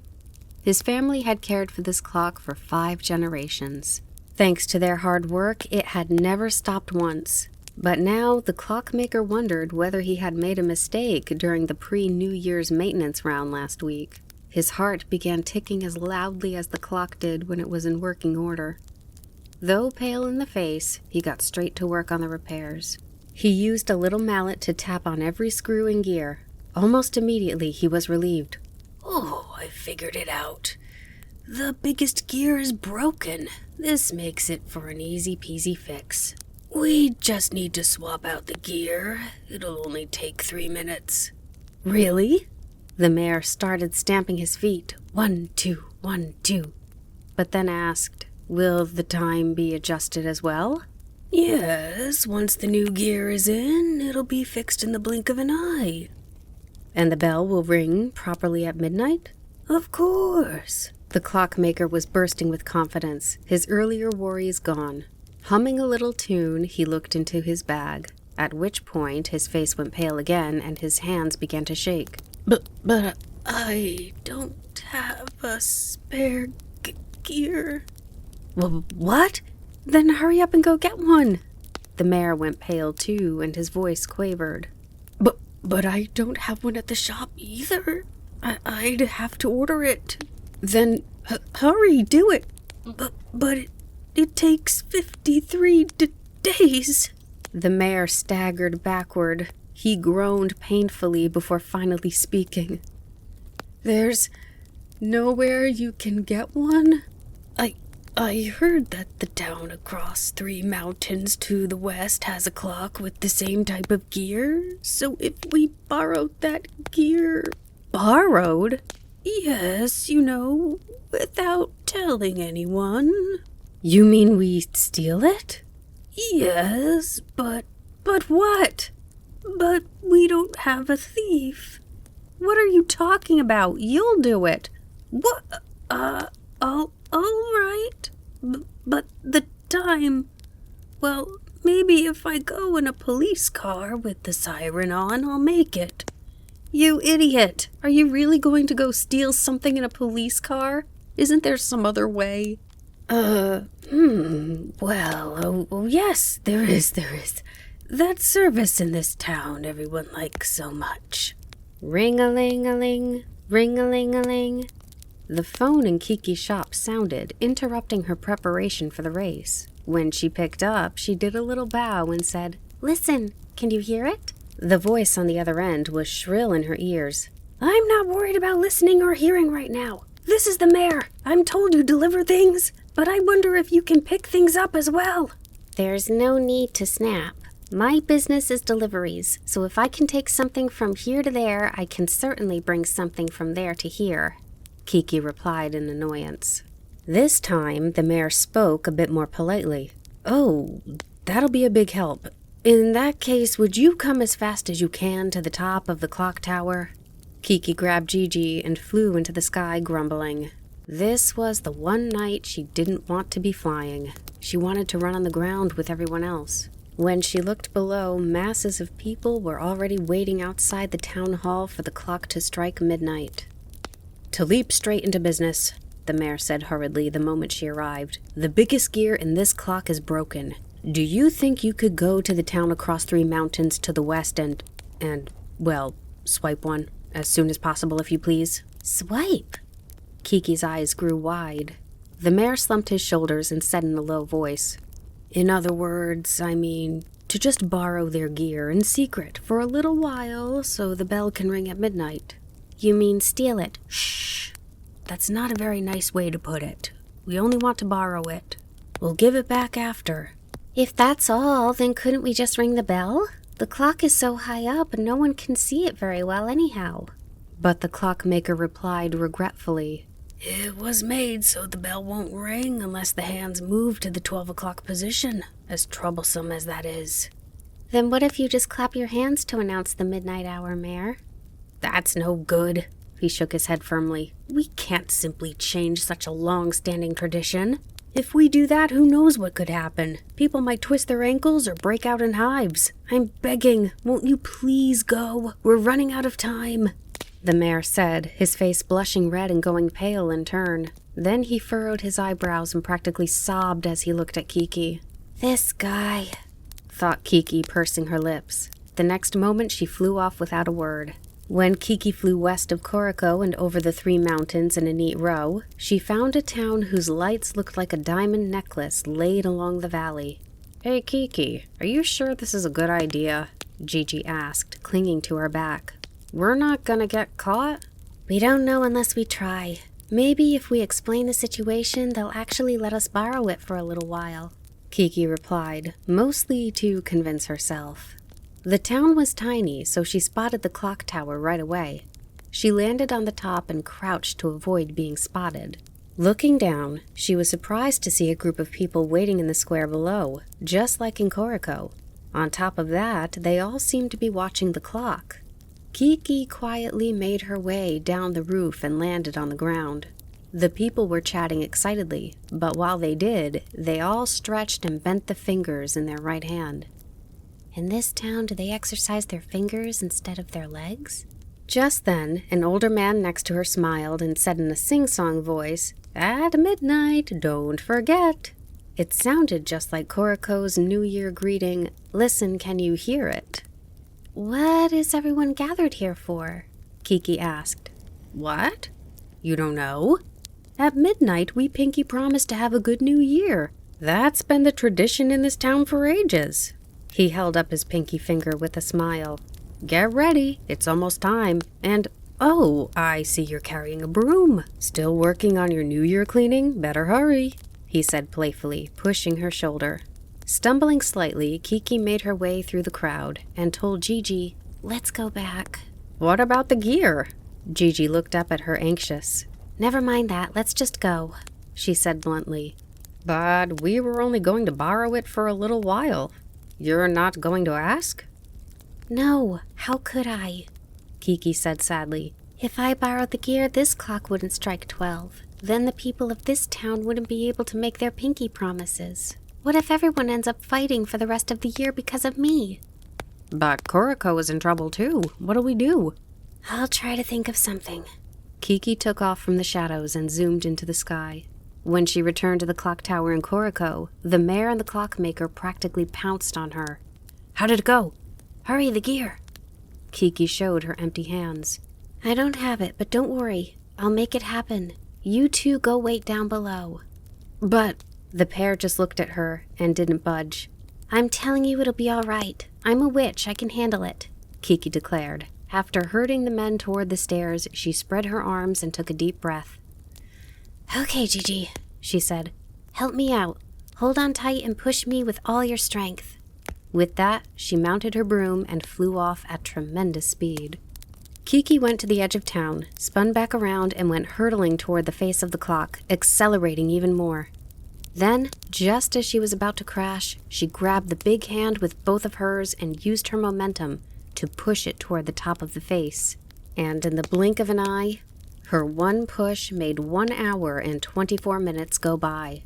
His family had cared for this clock for 5 generations. Thanks to their hard work, it had never stopped once. But now the clockmaker wondered whether he had made a mistake during the pre-New Year's maintenance round last week. His heart began ticking as loudly as the clock did when it was in working order. Though pale in the face, he got straight to work on the repairs. He used a little mallet to tap on every screw and gear. Almost immediately, he was relieved. Oh, I figured it out. The biggest gear is broken. This makes it for an easy-peasy fix. We just need to swap out the gear. It'll only take 3 minutes. Really? The mayor started stamping his feet. 1, 2, 1, 2. But then asked, will the time be adjusted as well? Yes, once the new gear is in, it'll be fixed in the blink of an eye. And the bell will ring properly at midnight? Of course. The clockmaker was bursting with confidence, his earlier worries gone. Humming a little tune, he looked into his bag, at which point his face went pale again and his hands began to shake. But I don't have a spare gear. What? Then hurry up and go get one. The mayor went pale too, and his voice quavered. But I don't have one at the shop either. I'd have to order it. Then hurry, do it. But it takes 53 days. The mayor staggered backward. He groaned painfully before finally speaking. There's nowhere you can get one? I heard that the town across 3 mountains to the west has a clock with the same type of gear. So if we borrowed that gear... Borrowed? Yes, without telling anyone. You mean we steal it? Yes, but what? But we don't have a thief. What are you talking about? You'll do it. What? All right. But the time... Well, maybe if I go in a police car with the siren on, I'll make it. You idiot! Are you really going to go steal something in a police car? Isn't there some other way? Well, oh yes, there is. That service in this town everyone likes so much. Ring-a-ling-a-ling, ring-a-ling-a-ling. The phone in Kiki's shop sounded, interrupting her preparation for the race. When she picked up, she did a little bow and said, "Listen, can you hear it?" The voice on the other end was shrill in her ears. I'm not worried about listening or hearing right now. This is the mayor. I'm told you deliver things. but I wonder if you can pick things up as well. There's no need to snap. My business is deliveries, so if I can take something from here to there, I can certainly bring something from there to here, Kiki replied in annoyance. This time, the mayor spoke a bit more politely. Oh, that'll be a big help. In that case, would you come as fast as you can to the top of the clock tower? Kiki grabbed Gigi and flew into the sky, grumbling. This was the one night she didn't want to be flying. She wanted to run on the ground with everyone else. When she looked below, masses of people were already waiting outside the town hall for the clock to strike midnight. To leap straight into business, the mayor said hurriedly the moment she arrived. The biggest gear in this clock is broken. Do you think you could go to the town across 3 mountains to the west and, swipe one as soon as possible, if you please? Swipe? Kiki's eyes grew wide. The mayor slumped his shoulders and said in a low voice, In other words, to just borrow their gear in secret for a little while so the bell can ring at midnight. You mean steal it? Shh. That's not a very nice way to put it. We only want to borrow it. We'll give it back after. If that's all, then couldn't we just ring the bell? The clock is so high up and no one can see it very well anyhow. But the clockmaker replied regretfully, It was made so the bell won't ring unless the hands move to the 12 o'clock position, as troublesome as that is. Then what if you just clap your hands to announce the midnight hour, Mayor? That's no good. He shook his head firmly. We can't simply change such a long-standing tradition. If we do that, who knows what could happen? People might twist their ankles or break out in hives. I'm begging, won't you please go? We're running out of time. The mayor said, his face blushing red and going pale in turn. Then he furrowed his eyebrows and practically sobbed as he looked at Kiki. This guy, thought Kiki, pursing her lips. The next moment she flew off without a word. When Kiki flew west of Koriko and over the 3 mountains in a neat row, she found a town whose lights looked like a diamond necklace laid along the valley. Hey Kiki, are you sure this is a good idea? Gigi asked, clinging to her back. We're not gonna get caught? We don't know unless we try. Maybe if we explain the situation, they'll actually let us borrow it for a little while, Kiki replied, mostly to convince herself. The town was tiny, so she spotted the clock tower right away. She landed on the top and crouched to avoid being spotted. Looking down, she was surprised to see a group of people waiting in the square below, just like in Koriko. On top of that, they all seemed to be watching the clock. Kiki quietly made her way down the roof and landed on the ground. The people were chatting excitedly, but while they did, they all stretched and bent the fingers in their right hand. In this town, do they exercise their fingers instead of their legs? Just then, an older man next to her smiled and said in a sing-song voice, At midnight, don't forget. It sounded just like Koriko's New Year greeting, Listen, can you hear it? What is everyone gathered here for? Kiki asked. What? You don't know? At midnight, we Pinky promised to have a good new year. That's been the tradition in this town for ages. He held up his pinky finger with a smile. Get ready, it's almost time. And, oh, I see you're carrying a broom. Still working on your New Year cleaning? Better hurry, he said playfully, pushing her shoulder. Stumbling slightly, Kiki made her way through the crowd and told Gigi, Let's go back. What about the gear? Gigi looked up at her anxious. Never mind that, let's just go, she said bluntly. But we were only going to borrow it for a little while. You're not going to ask? No, how could I? Kiki said sadly. If I borrowed the gear, this clock wouldn't strike 12. Then the people of this town wouldn't be able to make their pinky promises. What if everyone ends up fighting for the rest of the year because of me? But Koriko is in trouble too. What do we do? I'll try to think of something. Kiki took off from the shadows and zoomed into the sky. When she returned to the clock tower in Koriko, the mayor and the clockmaker practically pounced on her. How did it go? Hurry, the gear. Kiki showed her empty hands. I don't have it, but don't worry. I'll make it happen. You two go wait down below. But the pair just looked at her and didn't budge. I'm telling you it'll be all right. I'm a witch. I can handle it, Kiki declared. After herding the men toward the stairs, she spread her arms and took a deep breath. Okay, Gigi, she said. Help me out. Hold on tight and push me with all your strength." With that, she mounted her broom and flew off at tremendous speed. Kiki went to the edge of town, spun back around, and went hurtling toward the face of the clock, accelerating even more. Then, just as she was about to crash, she grabbed the big hand with both of hers and used her momentum to push it toward the top of the face. And in the blink of an eye, her one push made 1 hour and 24 minutes go by.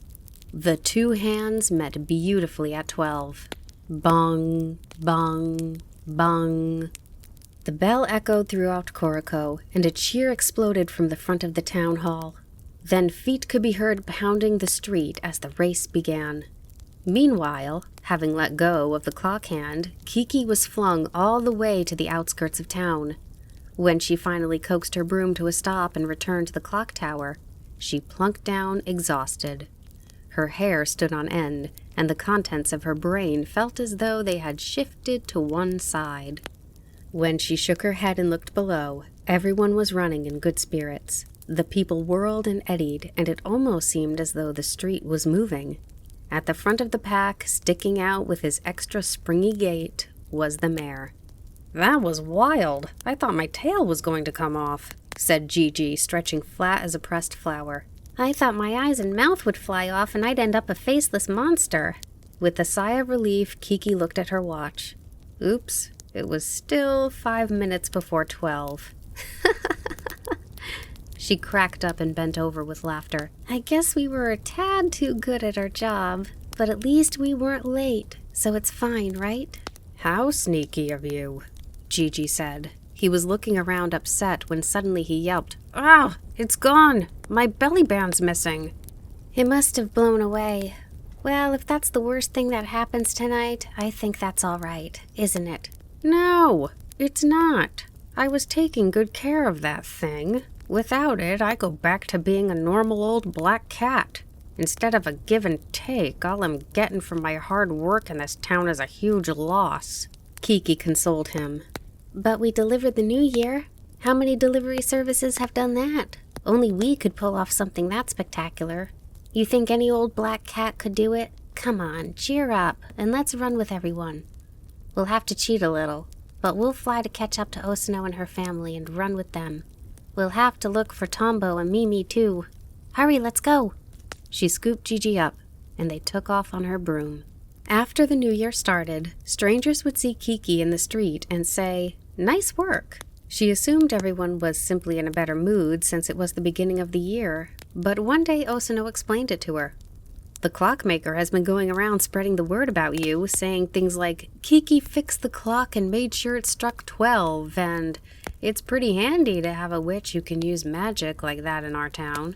The two hands met beautifully at 12. Bong, bong, bong. The bell echoed throughout Koriko, and a cheer exploded from the front of the town hall. Then feet could be heard pounding the street as the race began. Meanwhile, having let go of the clock hand, Kiki was flung all the way to the outskirts of town. When she finally coaxed her broom to a stop and returned to the clock tower, she plunked down exhausted. Her hair stood on end, and the contents of her brain felt as though they had shifted to one side. When she shook her head and looked below, everyone was running in good spirits. The people whirled and eddied, and it almost seemed as though the street was moving. At the front of the pack, sticking out with his extra springy gait, was the mayor. "That was wild. I thought my tail was going to come off," said Gigi, stretching flat as a pressed flower. "I thought my eyes and mouth would fly off and I'd end up a faceless monster." With a sigh of relief, Kiki looked at her watch. Oops, it was still 5 minutes before 12. She cracked up and bent over with laughter. "I guess we were a tad too good at our job, but at least we weren't late, so it's fine, right?" "How sneaky of you," Gigi said. He was looking around upset when suddenly he yelped, "Ah, it's gone! My belly band's missing." "It must have blown away. Well, if that's the worst thing that happens tonight, I think that's all right, isn't it?" "No, it's not. I was taking good care of that thing. Without it, I go back to being a normal old black cat. Instead of a give and take, all I'm getting from my hard work in this town is a huge loss." Kiki consoled him. "But we delivered the new year. How many delivery services have done that? Only we could pull off something that spectacular. You think any old black cat could do it? Come on, cheer up, and let's run with everyone. We'll have to cheat a little, but we'll fly to catch up to Osano and her family and run with them. We'll have to look for Tombo and Mimi, too. Hurry, let's go." She scooped Gigi up, and they took off on her broom. After the new year started, strangers would see Kiki in the street and say, "Nice work." She assumed everyone was simply in a better mood since it was the beginning of the year, but one day Osano explained it to her. "The clockmaker has been going around spreading the word about you, saying things like, 'Kiki fixed the clock and made sure it struck 12, and it's pretty handy to have a witch who can use magic like that in our town.'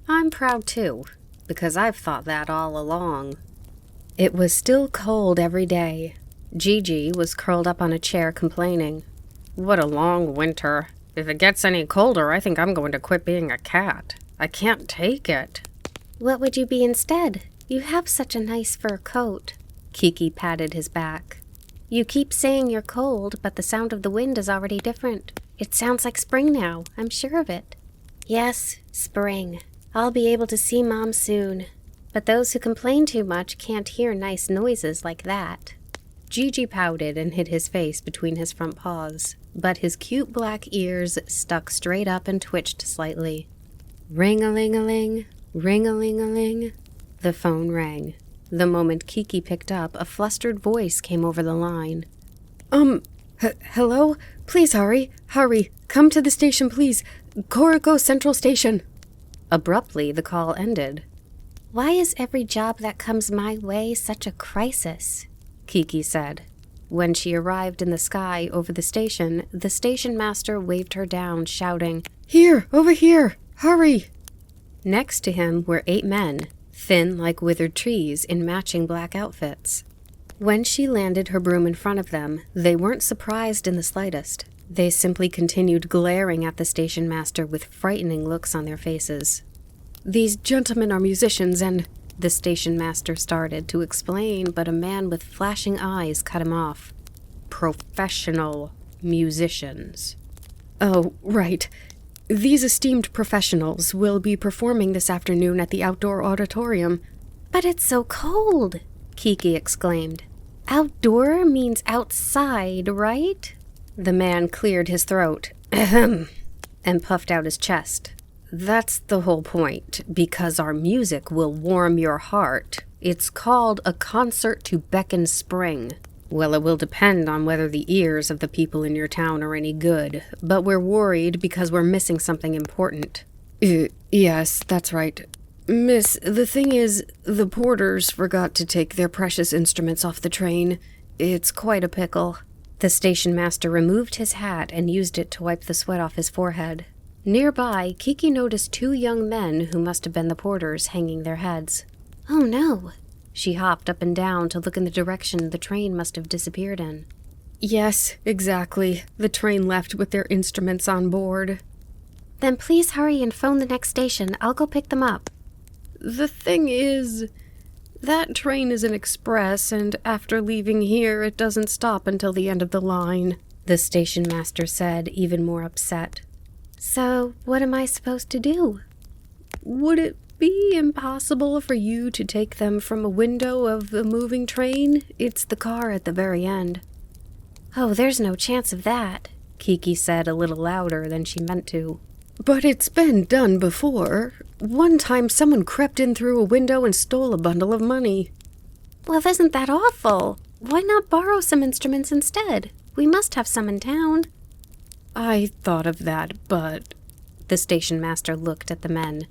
I'm proud too, because I've thought that all along." It was still cold every day. Gigi was curled up on a chair complaining. "What a long winter. If it gets any colder, I think I'm going to quit being a cat. I can't take it." "What would you be instead? You have such a nice fur coat." Kiki patted his back. "You keep saying you're cold, but the sound of the wind is already different. It sounds like spring now, I'm sure of it." "Yes, spring. I'll be able to see Mom soon. But those who complain too much can't hear nice noises like that." Gigi pouted and hid his face between his front paws, but his cute black ears stuck straight up and twitched slightly. Ring-a-ling-a-ling, ring-a-ling-a-ling. The phone rang. The moment Kiki picked up, a flustered voice came over the line. Hello? Please hurry, come to the station, please. Koriko Central Station." Abruptly, the call ended. "Why is every job that comes my way such a crisis?" Kiki said. When she arrived in the sky over the station master waved her down, shouting, "Here, over here, hurry!" Next to him were 8 men, thin like withered trees in matching black outfits. When she landed her broom in front of them, they weren't surprised in the slightest. They simply continued glaring at the station master with frightening looks on their faces. "These gentlemen are musicians and—" the station master started to explain, but a man with flashing eyes cut him off. "Professional musicians." "Oh, right. These esteemed professionals will be performing this afternoon at the outdoor auditorium. But it's so cold, Kiki exclaimed. Outdoor means outside, right? The man cleared his throat, and puffed out his chest. That's the whole point, because our music will warm your heart. It's called a concert to beckon spring. Well, it will depend on whether the ears of the people in your town are any good, but we're worried because we're missing something important. Yes, that's right. Miss, the thing is, the porters forgot to take their precious instruments off the train. It's quite a pickle. The station master removed his hat and used it to wipe the sweat off his forehead. Nearby, Kiki noticed 2 young men who must have been the porters hanging their heads. Oh no. She hopped up and down to look in the direction the train must have disappeared in. Yes, exactly. The train left with their instruments on board. Then please hurry and phone the next station. I'll go pick them up. The thing is, that train is an express, and after leaving here, it doesn't stop until the end of the line, the station master said, even more upset. So, what am I supposed to do? Would it be impossible for you to take them from a window of the moving train? It's the car at the very end. Oh, there's no chance of that, Kiki said a little louder than she meant to. But it's been done before. One time someone crept in through a window and stole a bundle of money. Well, isn't that awful? Why not borrow some instruments instead? We must have some in town. I thought of that, but... The station master looked at the men.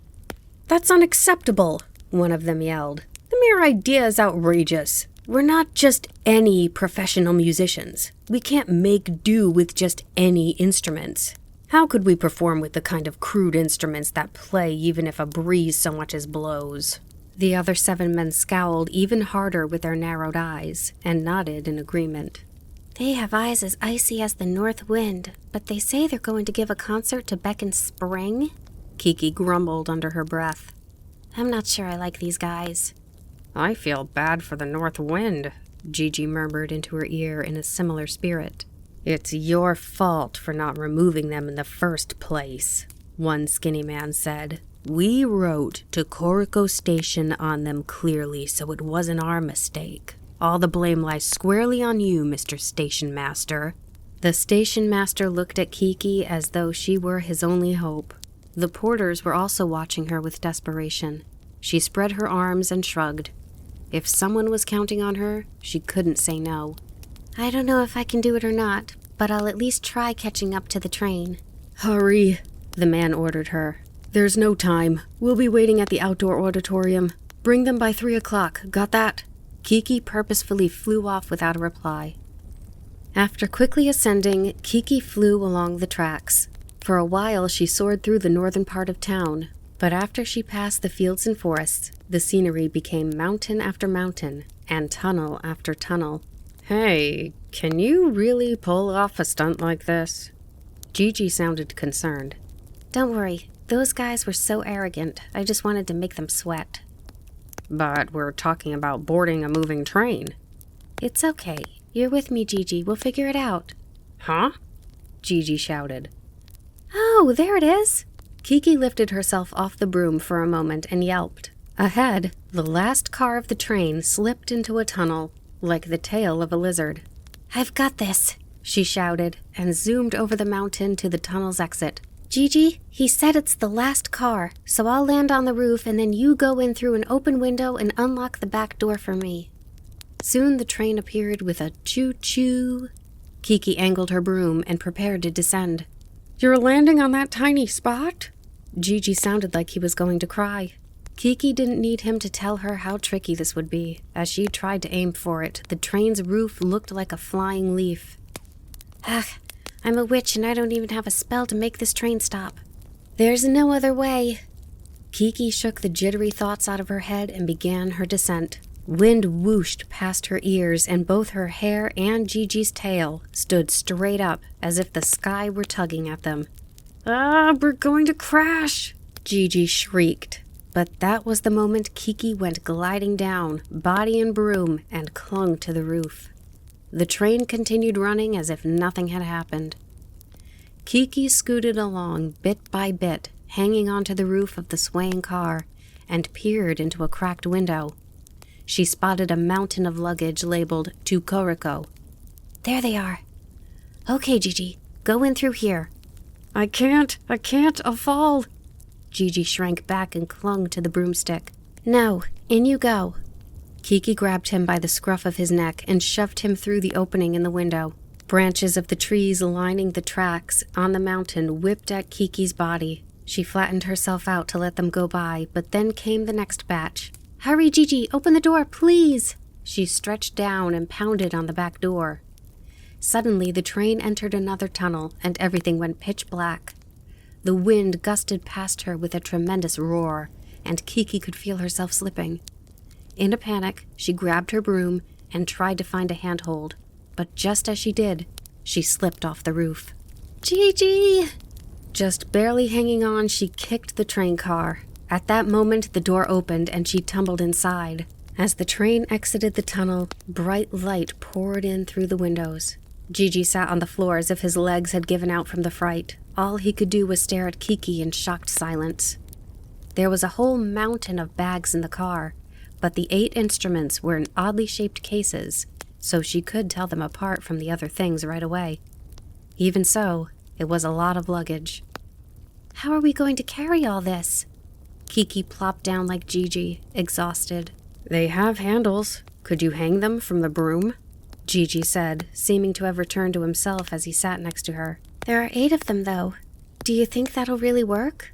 That's unacceptable, one of them yelled. The mere idea is outrageous. We're not just any professional musicians. We can't make do with just any instruments. How could we perform with the kind of crude instruments that play even if a breeze so much as blows? The other 7 men scowled even harder with their narrowed eyes and nodded in agreement. They have eyes as icy as the north wind, but they say they're going to give a concert to beckon spring? Kiki grumbled under her breath. I'm not sure I like these guys. I feel bad for the north wind, Gigi murmured into her ear in a similar spirit. It's your fault for not removing them in the first place, one skinny man said. We wrote to Koriko Station on them clearly, so it wasn't our mistake. All the blame lies squarely on you, Mr. Station Master. The station master looked at Kiki as though she were his only hope. The porters were also watching her with desperation. She spread her arms and shrugged. If someone was counting on her, she couldn't say no. I don't know if I can do it or not, but I'll at least try catching up to the train. Hurry, the man ordered her. There's no time. We'll be waiting at the outdoor auditorium. Bring them by 3 o'clock. Got that? Kiki purposefully flew off without a reply. After quickly ascending, Kiki flew along the tracks. For a while, she soared through the northern part of town, but after she passed the fields and forests, the scenery became mountain after mountain and tunnel after tunnel. Hey, can you really pull off a stunt like this? Gigi sounded concerned. Don't worry, those guys were so arrogant, I just wanted to make them sweat. But we're talking about boarding a moving train. It's okay. You're with me, Gigi. We'll figure it out. Huh? Gigi shouted. Oh, there it is. Kiki lifted herself off the broom for a moment and yelped. Ahead, the last car of the train slipped into a tunnel, like the tail of a lizard. I've got this, she shouted, and zoomed over the mountain to the tunnel's exit. Gigi, he said it's the last car, so I'll land on the roof and then you go in through an open window and unlock the back door for me. Soon the train appeared with a choo-choo. Kiki angled her broom and prepared to descend. You're landing on that tiny spot? Gigi sounded like he was going to cry. Kiki didn't need him to tell her how tricky this would be. As she tried to aim for it, the train's roof looked like a flying leaf. Ugh, I'm a witch and I don't even have a spell to make this train stop. There's no other way. Kiki shook the jittery thoughts out of her head and began her descent. Wind whooshed past her ears and both her hair and Gigi's tail stood straight up as if the sky were tugging at them. Ah, we're going to crash, Gigi shrieked. But that was the moment Kiki went gliding down, body and broom, and clung to the roof. The train continued running as if nothing had happened. Kiki scooted along bit by bit, hanging onto the roof of the swaying car, and peered into a cracked window. she spotted a mountain of luggage labeled to Koriko. There they are. Okay, Gigi, go in through here. I can't, I'll fall. Gigi shrank back and clung to the broomstick. No, in you go. Kiki grabbed him by the scruff of his neck and shoved him through the opening in the window. Branches of the trees lining the tracks on the mountain whipped at Kiki's body. She flattened herself out to let them go by, but then came the next batch. Hurry, Gigi, open the door, please. She stretched down and pounded on the back door. Suddenly, the train entered another tunnel, and everything went pitch black. The wind gusted past her with a tremendous roar, and Kiki could feel herself slipping. In a panic, she grabbed her broom and tried to find a handhold, but just as she did, she slipped off the roof. Gigi! Just barely hanging on, she kicked the train car. At that moment, the door opened and she tumbled inside. As the train exited the tunnel, bright light poured in through the windows. Gigi sat on the floor as if his legs had given out from the fright. All he could do was stare at Kiki in shocked silence. There was a whole mountain of bags in the car, but the 8 instruments were in oddly shaped cases, so she could tell them apart from the other things right away. Even so, it was a lot of luggage. How are we going to carry all this? Kiki plopped down like Gigi, exhausted. They have handles. Could you hang them from the broom? Gigi said, seeming to have returned to himself as he sat next to her. There are 8 of them, though. Do you think that'll really work?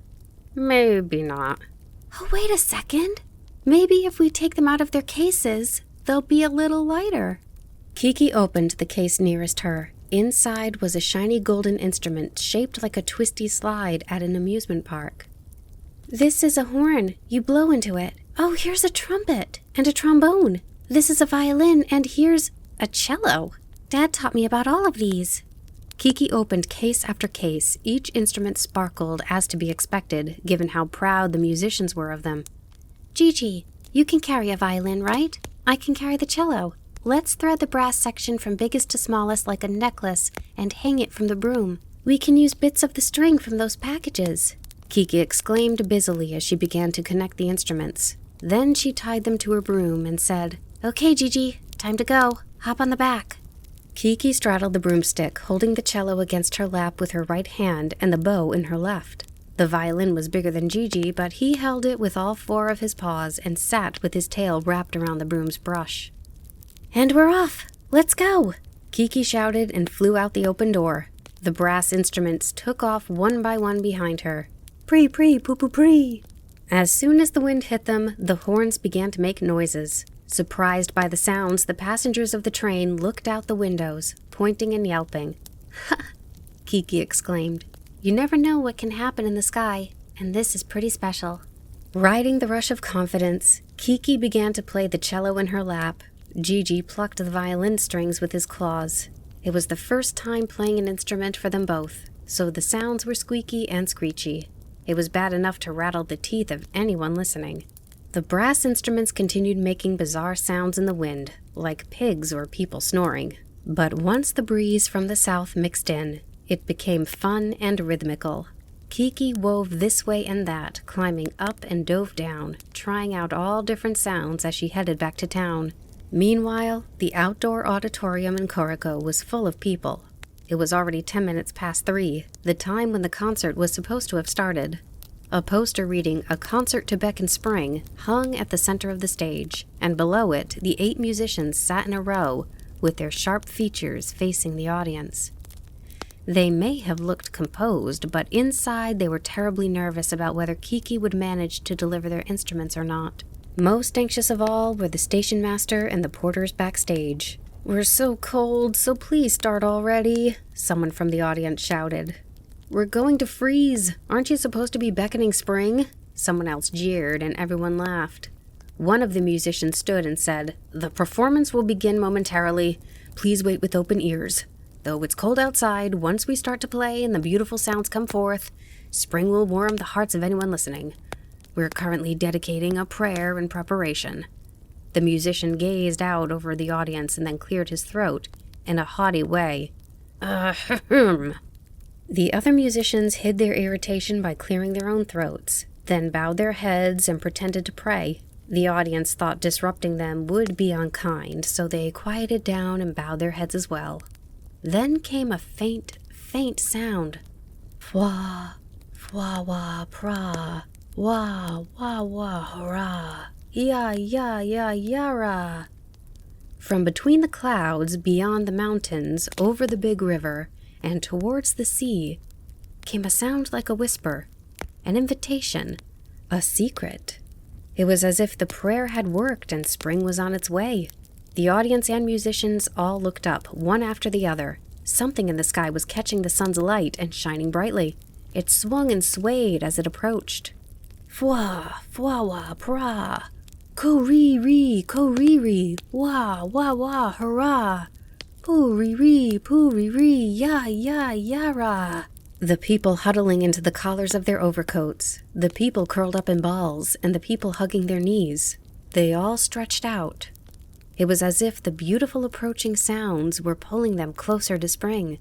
Maybe not. Oh, wait a second. Maybe if we take them out of their cases, they'll be a little lighter. Kiki opened the case nearest her. Inside was a shiny golden instrument shaped like a twisty slide at an amusement park. This is a horn. You blow into it. Oh, here's a trumpet and a trombone. This is a violin, and here's a cello. Dad taught me about all of these. Kiki opened case after case. Each instrument sparkled, as to be expected, given how proud the musicians were of them. Gigi, you can carry a violin, right? I can carry the cello. Let's thread the brass section from biggest to smallest like a necklace and hang it from the broom. We can use bits of the string from those packages. Kiki exclaimed busily as she began to connect the instruments. Then she tied them to her broom and said, Okay, Gigi, time to go. Hop on the back. Kiki straddled the broomstick, holding the cello against her lap with her right hand and the bow in her left. The violin was bigger than Gigi, but he held it with all 4 of his paws and sat with his tail wrapped around the broom's brush. And we're off. Let's go. Kiki shouted and flew out the open door. The brass instruments took off one by one behind her. Pre-pre-poo-poo-pre. As soon as the wind hit them, the horns began to make noises. Surprised by the sounds, the passengers of the train looked out the windows, pointing and yelping. Ha! Kiki exclaimed. You never know what can happen in the sky, and this is pretty special. Riding the rush of confidence, Kiki began to play the cello in her lap. Gigi plucked the violin strings with his claws. It was the first time playing an instrument for them both, so the sounds were squeaky and screechy. It was bad enough to rattle the teeth of anyone listening. The brass instruments continued making bizarre sounds in the wind, like pigs or people snoring. But once the breeze from the south mixed in, it became fun and rhythmical. Kiki wove this way and that, climbing up and dove down, trying out all different sounds as she headed back to town. Meanwhile, the outdoor auditorium in Koriko was full of people. It was already 10 minutes past 3, the time when the concert was supposed to have started. A poster reading "A Concert to Beckon Spring" hung at the center of the stage, and below it, the 8 musicians sat in a row, with their sharp features facing the audience. They may have looked composed, but inside they were terribly nervous about whether Kiki would manage to deliver their instruments or not. Most anxious of all were the station master and the porters backstage. "We're so cold, so please start already," someone from the audience shouted. "We're going to freeze. Aren't you supposed to be beckoning spring?" Someone else jeered, and everyone laughed. One of the musicians stood and said, "The performance will begin momentarily. Please wait with open ears. Though it's cold outside, once we start to play and the beautiful sounds come forth, spring will warm the hearts of anyone listening. We're currently dedicating a prayer in preparation." The musician gazed out over the audience and then cleared his throat in a haughty way. Ahem. The other musicians hid their irritation by clearing their own throats, then bowed their heads and pretended to pray. The audience thought disrupting them would be unkind, so they quieted down and bowed their heads as well. Then came a faint sound. Fwa, fwa wa pra, wa wa hurrah, ya yara. From between the clouds, beyond the mountains, over the big river, and towards the sea, came a sound like a whisper, an invitation, a secret. It was as if the prayer had worked and spring was on its way. The audience and musicians all looked up, one after the other. Something in the sky was catching the sun's light and shining brightly. It swung and swayed as it approached. Fwa, fwa, pra, ko-ree, wa, hurrah, poo-ree, ya, yara. The people huddling into the collars of their overcoats, the people curled up in balls, and the people hugging their knees. They all stretched out. It was as if the beautiful approaching sounds were pulling them closer to spring.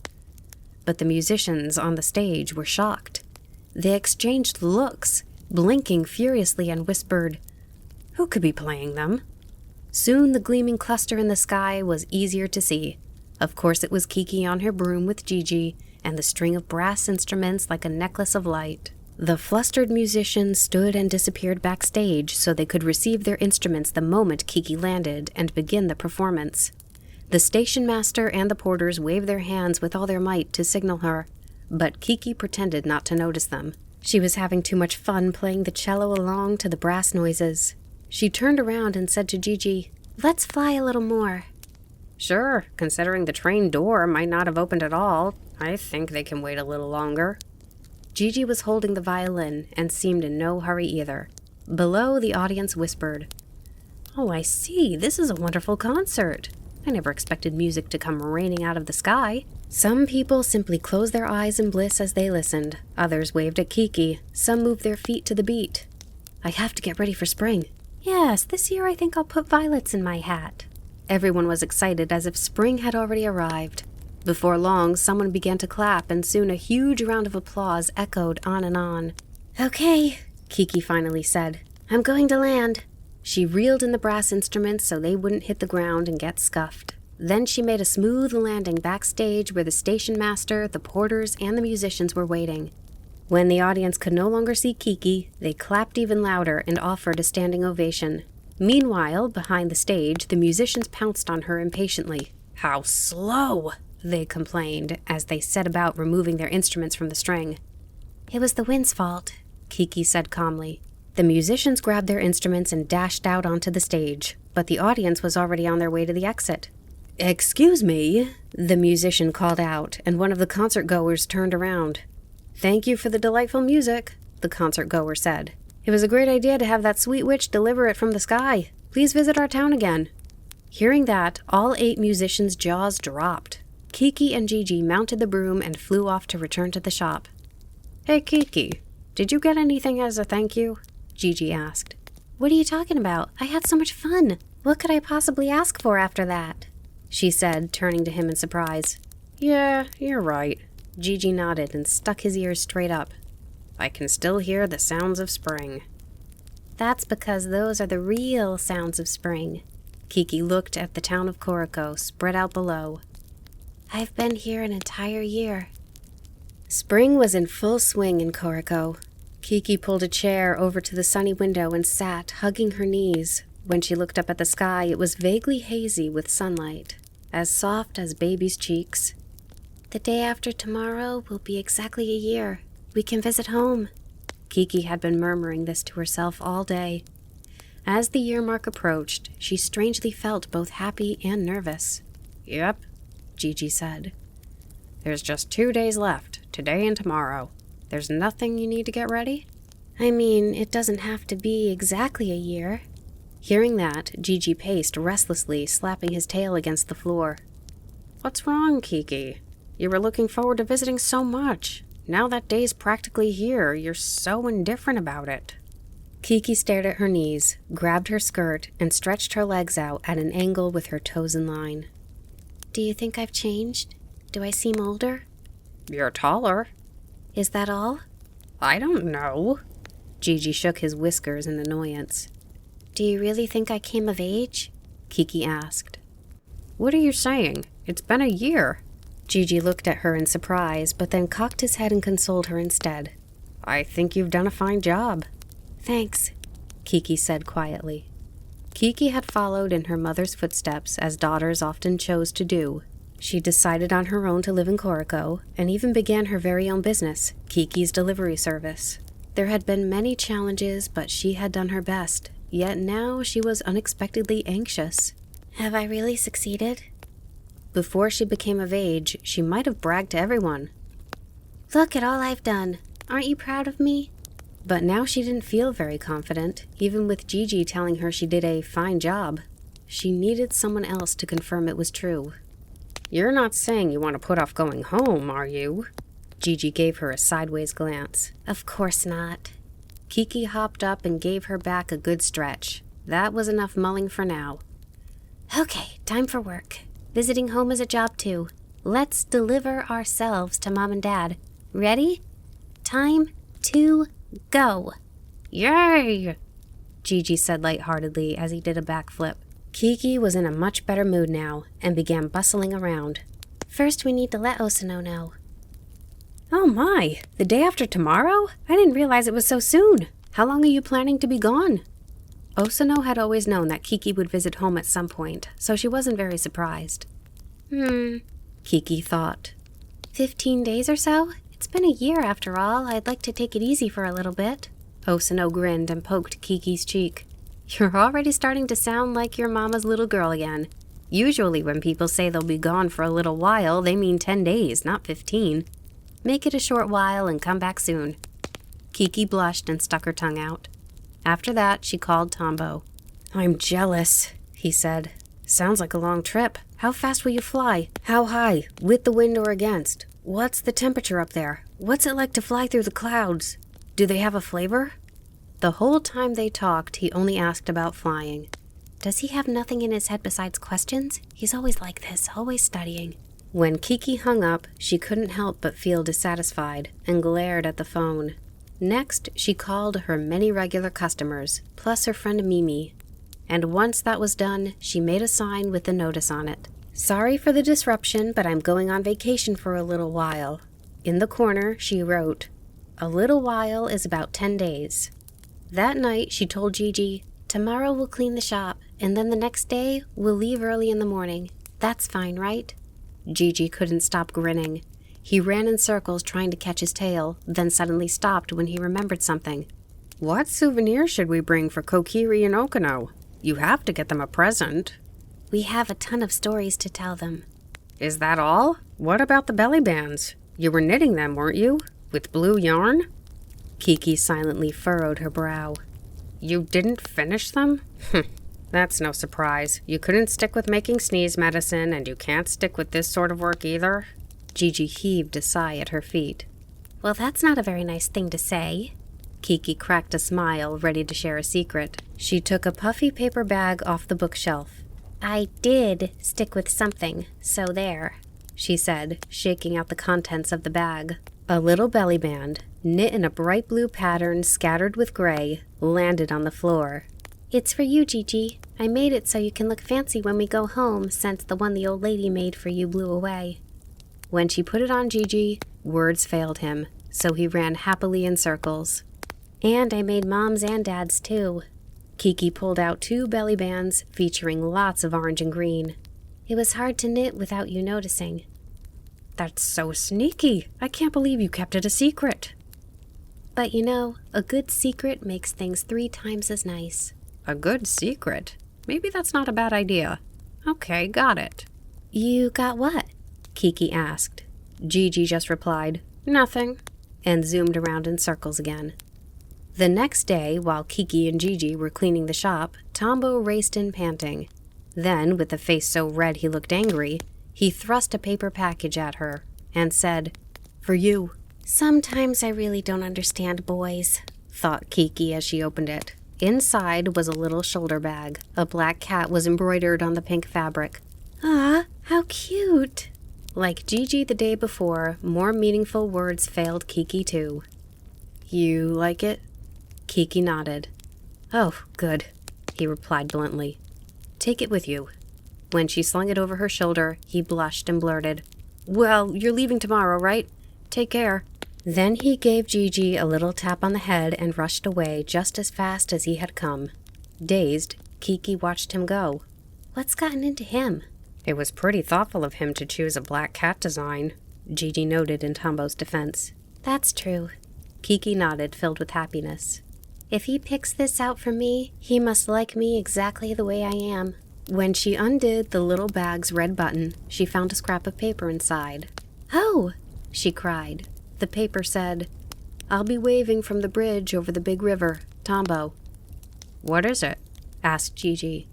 But the musicians on the stage were shocked. They exchanged looks, blinking furiously, and whispered, "Who could be playing them?" Soon the gleaming cluster in the sky was easier to see. Of course it was Kiki on her broom with Gigi, and the string of brass instruments like a necklace of light. The flustered musicians stood and disappeared backstage so they could receive their instruments the moment Kiki landed and begin the performance. The station master and the porters waved their hands with all their might to signal her, but Kiki pretended not to notice them. She was having too much fun playing the cello along to the brass noises. She turned around and said to Gigi, "Let's fly a little more." "Sure, considering the train door might not have opened at all, I think they can wait a little longer." Gigi was holding the violin and seemed in no hurry either. Below, the audience whispered, "Oh, I see. This is a wonderful concert. I never expected music to come raining out of the sky." Some people simply closed their eyes in bliss as they listened. Others waved at Kiki. Some moved their feet to the beat. "I have to get ready for spring." "Yes, this year I think I'll put violets in my hat." Everyone was excited as if spring had already arrived. Before long, someone began to clap, and soon a huge round of applause echoed on and on. "Okay," Kiki finally said. "I'm going to land." She reeled in the brass instruments so they wouldn't hit the ground and get scuffed. Then she made a smooth landing backstage where the station master, the porters, and the musicians were waiting. When the audience could no longer see Kiki, they clapped even louder and offered a standing ovation. Meanwhile, behind the stage, the musicians pounced on her impatiently. "How slow!" they complained as they set about removing their instruments from the string. "It was the wind's fault," Kiki said calmly. The musicians grabbed their instruments and dashed out onto the stage, but the audience was already on their way to the exit. "Excuse me," the musician called out, and one of the concert-goers turned around. "Thank you for the delightful music," the concert-goer said. "It was a great idea to have that sweet witch deliver it from the sky. Please visit our town again." Hearing that, all 8 musicians' jaws dropped. Kiki and Gigi mounted the broom and flew off to return to the shop. "Hey, Kiki, did you get anything as a thank you?" Gigi asked. "What are you talking about? I had so much fun. What could I possibly ask for after that?" she said, turning to him in surprise. "Yeah, you're right." Gigi nodded and stuck his ears straight up. "I can still hear the sounds of spring." "That's because those are the real sounds of spring." Kiki looked at the town of Koriko, spread out below. "I've been here an entire year." Spring was in full swing in Koriko. Kiki pulled a chair over to the sunny window and sat, hugging her knees. When she looked up at the sky, it was vaguely hazy with sunlight, as soft as baby's cheeks. "The day after tomorrow will be exactly a year. We can visit home." Kiki had been murmuring this to herself all day. As the year mark approached, she strangely felt both happy and nervous. "Yep," Gigi said. "There's just 2 days left, today and tomorrow. There's nothing you need to get ready?" "I mean, it doesn't have to be exactly a year." Hearing that, Gigi paced restlessly, slapping his tail against the floor. "What's wrong, Kiki? You were looking forward to visiting so much. Now that day's practically here, you're so indifferent about it." Kiki stared at her knees, grabbed her skirt, and stretched her legs out at an angle with her toes in line. "Do you think I've changed? Do I seem older?" "You're taller." "Is that all?" "I don't know." Gigi shook his whiskers in annoyance. Do you really think I came of age? Kiki asked. What are you saying? It's been a year. Gigi looked at her in surprise, but then cocked his head and consoled her instead. I think you've done a fine job. Thanks, Kiki said quietly. Kiki had followed in her mother's footsteps, as daughters often chose to do. She decided on her own to live in Koriko, and even began her very own business, Kiki's delivery service. There had been many challenges, but she had done her best, yet now she was unexpectedly anxious. Have I really succeeded? Before she became of age, she might have bragged to everyone. Look at all I've done. Aren't you proud of me? But now she didn't feel very confident, even with Gigi telling her she did a fine job. She needed someone else to confirm it was true. You're not saying you want to put off going home, are you? Gigi gave her a sideways glance. Of course not. Kiki hopped up and gave her back a good stretch. That was enough mulling for now. Okay, time for work. Visiting home is a job too. Let's deliver ourselves to Mom and Dad. Ready? Time to go. Yay! Gigi said lightheartedly as he did a backflip. Kiki was in a much better mood now and began bustling around. First, we need to let Osano know. Oh my, the day after tomorrow? I didn't realize it was so soon. How long are you planning to be gone? Osano had always known that Kiki would visit home at some point, so she wasn't very surprised. Kiki thought. 15 days or so? It's been a year after all. I'd like to take it easy for a little bit. Osano grinned and poked Kiki's cheek. You're already starting to sound like your mama's little girl again. Usually when people say they'll be gone for a little while, they mean 10 days, not 15. Make it a short while and come back soon. Kiki blushed and stuck her tongue out. After that, she called Tombo. I'm jealous, he said. Sounds like a long trip. How fast will you fly? How high? With the wind or against? What's the temperature up there? What's it like to fly through the clouds? Do they have a flavor? The whole time they talked, he only asked about flying. Does he have nothing in his head besides questions? He's always like this, always studying. When Kiki hung up, she couldn't help but feel dissatisfied and glared at the phone. Next, she called her many regular customers, plus her friend Mimi. And once that was done, she made a sign with a notice on it. Sorry for the disruption, but I'm going on vacation for a little while. In the corner, she wrote, A little while is about 10 days. That night, she told Gigi, Tomorrow we'll clean the shop, and then the next day, we'll leave early in the morning. That's fine, right? Gigi couldn't stop grinning. He ran in circles trying to catch his tail, then suddenly stopped when he remembered something. What souvenir should we bring for Kokiri and Okano? You have to get them a present. We have a ton of stories to tell them. Is that all? What about the belly bands? You were knitting them, weren't you? With blue yarn? Kiki silently furrowed her brow. You didn't finish them? That's no surprise. You couldn't stick with making sneeze medicine, and you can't stick with this sort of work either. Gigi heaved a sigh at her feet. Well, that's not a very nice thing to say. Kiki cracked a smile, ready to share a secret. She took a puffy paper bag off the bookshelf. I did stick with something, so there, she said, shaking out the contents of the bag. A little belly band, knit in a bright blue pattern scattered with gray, landed on the floor. It's for you, Gigi. I made it so you can look fancy when we go home, since the one the old lady made for you blew away. When she put it on Gigi, words failed him, so he ran happily in circles. And I made Mom's and Dad's too. Kiki pulled out 2 belly bands featuring lots of orange and green. It was hard to knit without you noticing. That's so sneaky. I can't believe you kept it a secret. But you know, a good secret makes things 3 times as nice. A good secret? Maybe that's not a bad idea. Okay, got it. You got what? Kiki asked. Gigi just replied, Nothing, and zoomed around in circles again. The next day, while Kiki and Gigi were cleaning the shop, Tombo raced in panting. Then, with a face so red he looked angry, he thrust a paper package at her and said, For you. Sometimes I really don't understand boys, thought Kiki as she opened it. Inside was a little shoulder bag. A black cat was embroidered on the pink fabric. Ah, how cute! Like Gigi the day before, more meaningful words failed Kiki too. You like it? Kiki nodded. Oh, good. he replied bluntly. "Take it with you." When she slung it over her shoulder, he blushed and blurted, "Well, you're leaving tomorrow, right? Take care." Then he gave Gigi a little tap on the head and rushed away just as fast as he had come. Dazed, Kiki watched him go. What's gotten into him? "It was pretty thoughtful of him to choose a black cat design," Gigi noted in Tombo's defense. That's true. Kiki nodded, filled with happiness. If he picks this out for me, he must like me exactly the way I am. When she undid the little bag's red button, she found a scrap of paper inside. "Oh!" she cried. The paper said, "I'll be waving from the bridge over the big river, Tombo." "What is it?" asked Gigi.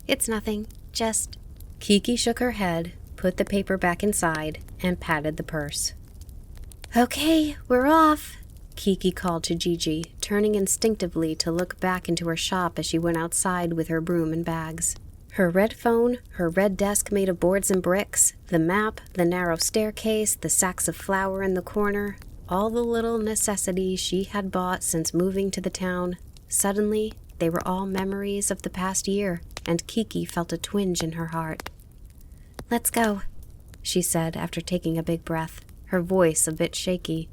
It's nothing. Just..." Kiki shook her head, put the paper back inside, and patted the purse. "Okay, we're off," Kiki called to Gigi, turning instinctively to look back into her shop as she went outside with her broom and bags. Her red phone, her red desk made of boards and bricks, the map, the narrow staircase, the sacks of flour in the corner, all the little necessities she had bought since moving to the town. Suddenly, they were all memories of the past year, and Kiki felt a twinge in her heart. "Let's go," she said after taking a big breath, her voice a bit shaky.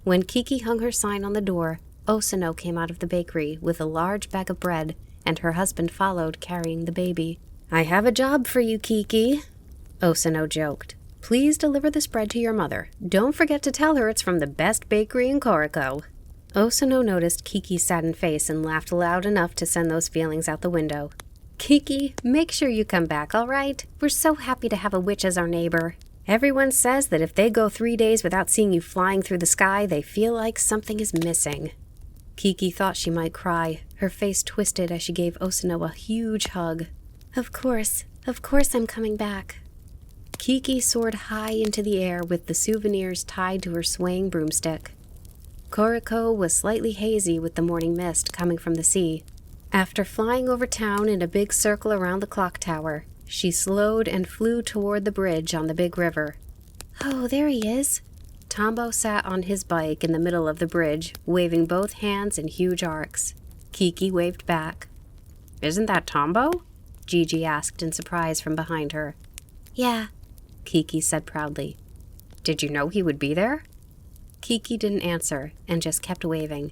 When Kiki hung her sign on the door, Osano came out of the bakery with a large bag of bread, and her husband followed, carrying the baby. "I have a job for you, Kiki," Osano joked. "Please deliver this bread to your mother. Don't forget to tell her it's from the best bakery in Koriko." Osano noticed Kiki's saddened face and laughed loud enough to send those feelings out the window. "Kiki, make sure you come back, all right? We're so happy to have a witch as our neighbor. Everyone says that if they go 3 days without seeing you flying through the sky, they feel like something is missing." Kiki thought she might cry. Her face twisted as she gave Osano a huge hug. Of course I'm coming back." Kiki soared high into the air with the souvenirs tied to her swaying broomstick. Koriko was slightly hazy with the morning mist coming from the sea. After flying over town in a big circle around the clock tower, she slowed and flew toward the bridge on the big river. "Oh, there he is." Tombo sat on his bike in the middle of the bridge, waving both hands in huge arcs. Kiki waved back. "Isn't that Tombo?" Gigi asked in surprise from behind her. "Yeah," Kiki said proudly. "Did you know he would be there?" Kiki didn't answer and just kept waving.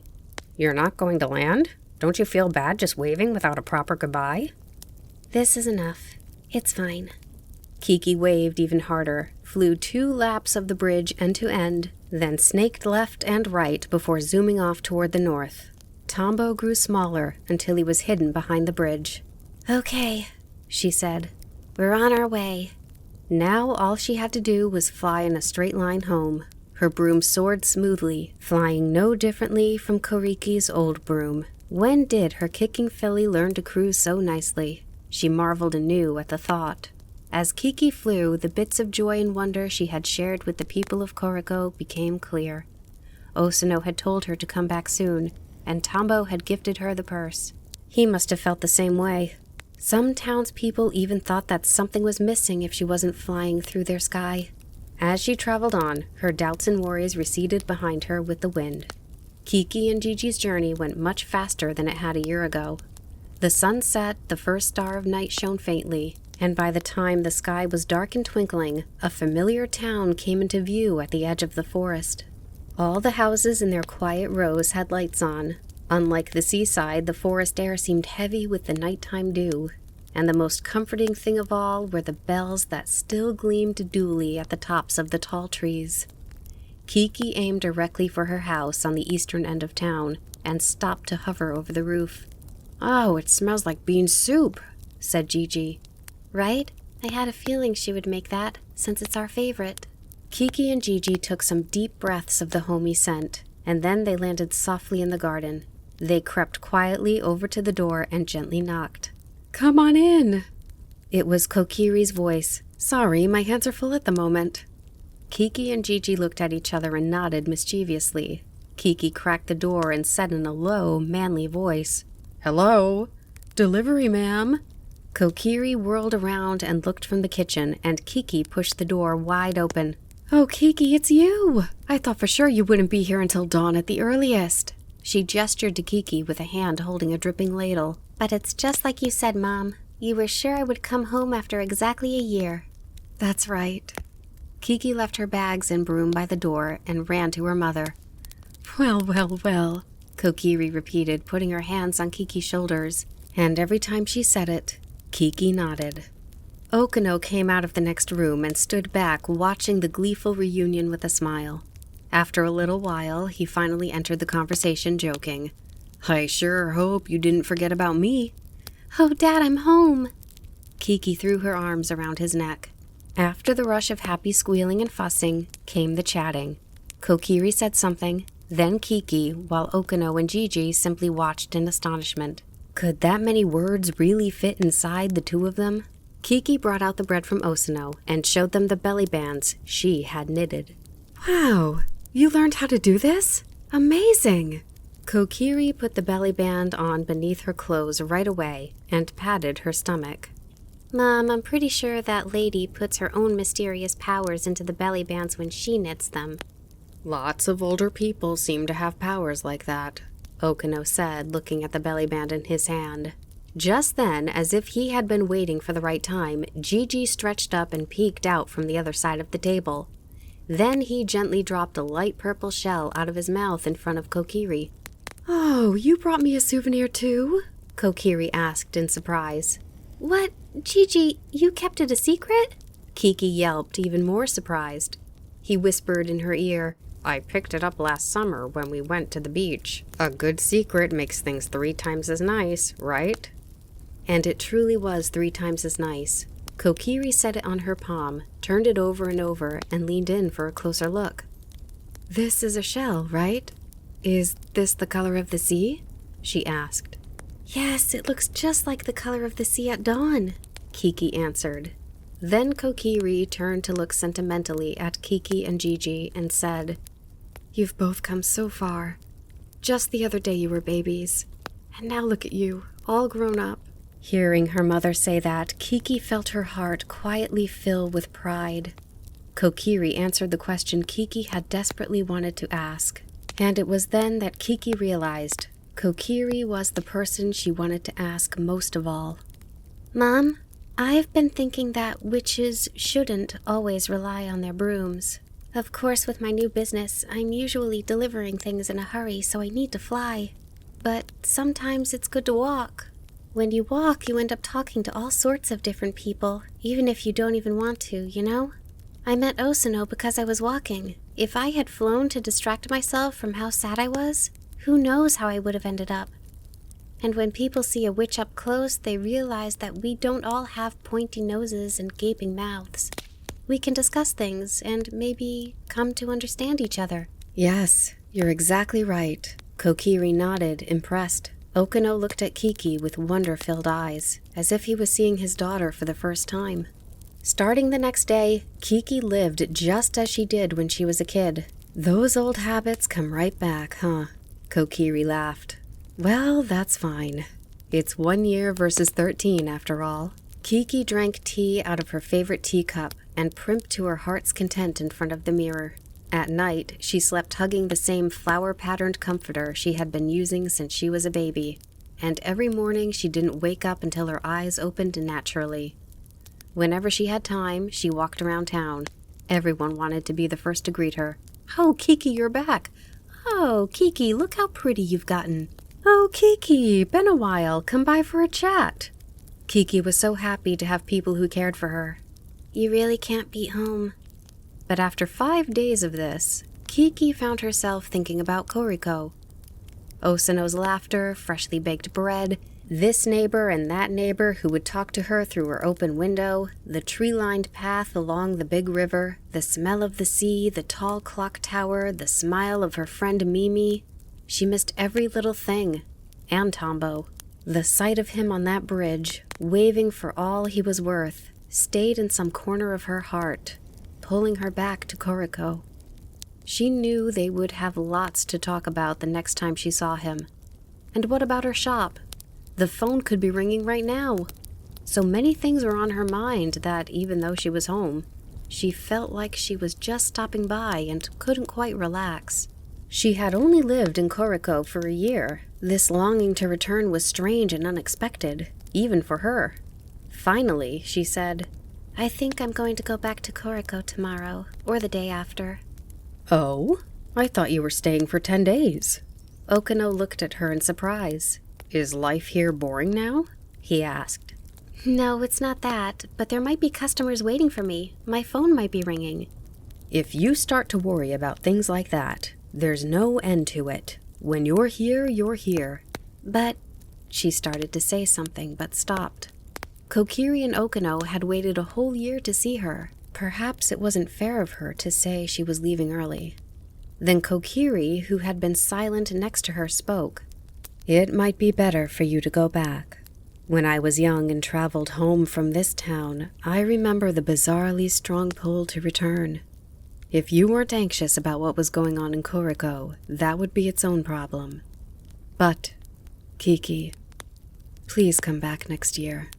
"You're not going to land? Don't you feel bad just waving without a proper goodbye?" "This is enough. It's fine." Kiki waved even harder, flew 2 laps of the bridge end to end, then snaked left and right before zooming off toward the north. Tombo grew smaller until he was hidden behind the bridge. "Okay," she said. "We're on our way." Now all she had to do was fly in a straight line home. Her broom soared smoothly, flying no differently from Koriki's old broom. When did her kicking filly learn to cruise so nicely? She marveled anew at the thought. As Kiki flew, the bits of joy and wonder she had shared with the people of Koriko became clear. Osano had told her to come back soon, and Tombo had gifted her the purse. He must have felt the same way. Some townspeople even thought that something was missing if she wasn't flying through their sky. As she traveled on, her doubts and worries receded behind her with the wind. Kiki and Gigi's journey went much faster than it had a year ago. The sun set, the first star of night shone faintly, and by the time the sky was dark and twinkling, a familiar town came into view at the edge of the forest. All the houses in their quiet rows had lights on. Unlike the seaside, the forest air seemed heavy with the nighttime dew, and the most comforting thing of all were the bells that still gleamed dully at the tops of the tall trees. Kiki aimed directly for her house on the eastern end of town and stopped to hover over the roof. "Oh, it smells like bean soup," said Gigi. "Right? I had a feeling she would make that, since it's our favorite." Kiki and Gigi took some deep breaths of the homey scent, and then they landed softly in the garden. They crept quietly over to the door and gently knocked. "Come on in." It was Kokiri's voice. "Sorry, my hands are full at the moment." Kiki and Gigi looked at each other and nodded mischievously. Kiki cracked the door and said in a low, manly voice, "Hello? Delivery, ma'am." Kokiri whirled around and looked from the kitchen, and Kiki pushed the door wide open. "Oh, Kiki, it's you! I thought for sure you wouldn't be here until dawn at the earliest." She gestured to Kiki with a hand holding a dripping ladle. But it's just like you said, Mom. You were sure I would come home after exactly a year. That's right. Kiki left her bags and broom by the door and ran to her mother. Well, well, well, Kokiri repeated, putting her hands on Kiki's shoulders, and every time she said it, Kiki nodded. Okino came out of the next room and stood back watching the gleeful reunion with a smile. After a little while, he finally entered the conversation, joking. I sure hope you didn't forget about me. Oh, Dad, I'm home. Kiki threw her arms around his neck. After the rush of happy squealing and fussing came the chatting. Kokiri said something, then Kiki, while Okino and Gigi simply watched in astonishment. Could that many words really fit inside the two of them? Kiki brought out the bread from Osino and showed them the belly bands she had knitted. Wow, you learned how to do this? Amazing! Kokiri put the belly band on beneath her clothes right away and patted her stomach. Mom, I'm pretty sure that lady puts her own mysterious powers into the belly bands when she knits them. Lots of older people seem to have powers like that, Okino said, looking at the belly band in his hand. Just then, as if he had been waiting for the right time, Gigi stretched up and peeked out from the other side of the table. Then he gently dropped a light purple shell out of his mouth in front of Kokiri. Oh, you brought me a souvenir too? Kokiri asked in surprise. What? Gigi, you kept it a secret? Kiki yelped, even more surprised. He whispered in her ear, I picked it up last summer when we went to the beach. A good secret makes things 3 times as nice, right? And it truly was 3 times as nice. Kokiri set it on her palm, turned it over and over, and leaned in for a closer look. This is a shell, right? Is this the color of the sea? She asked. Yes, it looks just like the color of the sea at dawn, Kiki answered. Then Kokiri turned to look sentimentally at Kiki and Gigi and said, You've both come so far. Just the other day you were babies, and now look at you, all grown up. Hearing her mother say that, Kiki felt her heart quietly fill with pride. Kokiri answered the question Kiki had desperately wanted to ask, and it was then that Kiki realized Kokiri was the person she wanted to ask most of all. Mom, I've been thinking that witches shouldn't always rely on their brooms. Of course, with my new business, I'm usually delivering things in a hurry, so I need to fly. But sometimes it's good to walk. When you walk, you end up talking to all sorts of different people, even if you don't even want to, you know? I met Osino because I was walking. If I had flown to distract myself from how sad I was, who knows how I would have ended up. And when people see a witch up close, they realize that we don't all have pointy noses and gaping mouths. We can discuss things and maybe come to understand each other. Yes, you're exactly right. Kokiri nodded, impressed. Okino looked at Kiki with wonder-filled eyes, as if he was seeing his daughter for the first time. Starting the next day, Kiki lived just as she did when she was a kid. Those old habits come right back, huh? Kokiri laughed. Well, that's fine. It's 1 year versus 13 after all. Kiki drank tea out of her favorite teacup and primped to her heart's content in front of the mirror. At night, she slept hugging the same flower-patterned comforter she had been using since she was a baby, and every morning she didn't wake up until her eyes opened naturally. Whenever she had time, she walked around town. Everyone wanted to be the first to greet her. Oh, Kiki, you're back. Oh, Kiki, look how pretty you've gotten. Oh, Kiki, been a while. Come by for a chat. Kiki was so happy to have people who cared for her. You really can't beat home. But after 5 days of this, Kiki found herself thinking about Koriko. Osino's laughter, freshly baked bread, this neighbor and that neighbor who would talk to her through her open window, the tree-lined path along the big river, the smell of the sea, the tall clock tower, the smile of her friend Mimi. She missed every little thing. And Tombo. The sight of him on that bridge, waving for all he was worth, stayed in some corner of her heart, pulling her back to Koriko. She knew they would have lots to talk about the next time she saw him. And what about her shop? The phone could be ringing right now. So many things were on her mind that, even though she was home, she felt like she was just stopping by and couldn't quite relax. She had only lived in Koriko for a year. This longing to return was strange and unexpected, even for her. Finally, she said, I think I'm going to go back to Koriko tomorrow, or the day after. Oh? I thought you were staying for 10 days. Okino looked at her in surprise. Is life here boring now? He asked. No, it's not that, but there might be customers waiting for me. My phone might be ringing. If you start to worry about things like that, there's no end to it. When you're here, you're here. But... She started to say something, but stopped. Kokiri and Okino had waited a whole year to see her. Perhaps it wasn't fair of her to say she was leaving early. Then Kokiri, who had been silent next to her, spoke. It might be better for you to go back. When I was young and traveled home from this town, I remember the bizarrely strong pull to return. If you weren't anxious about what was going on in Koriko, that would be its own problem. But, Kiki, please come back next year.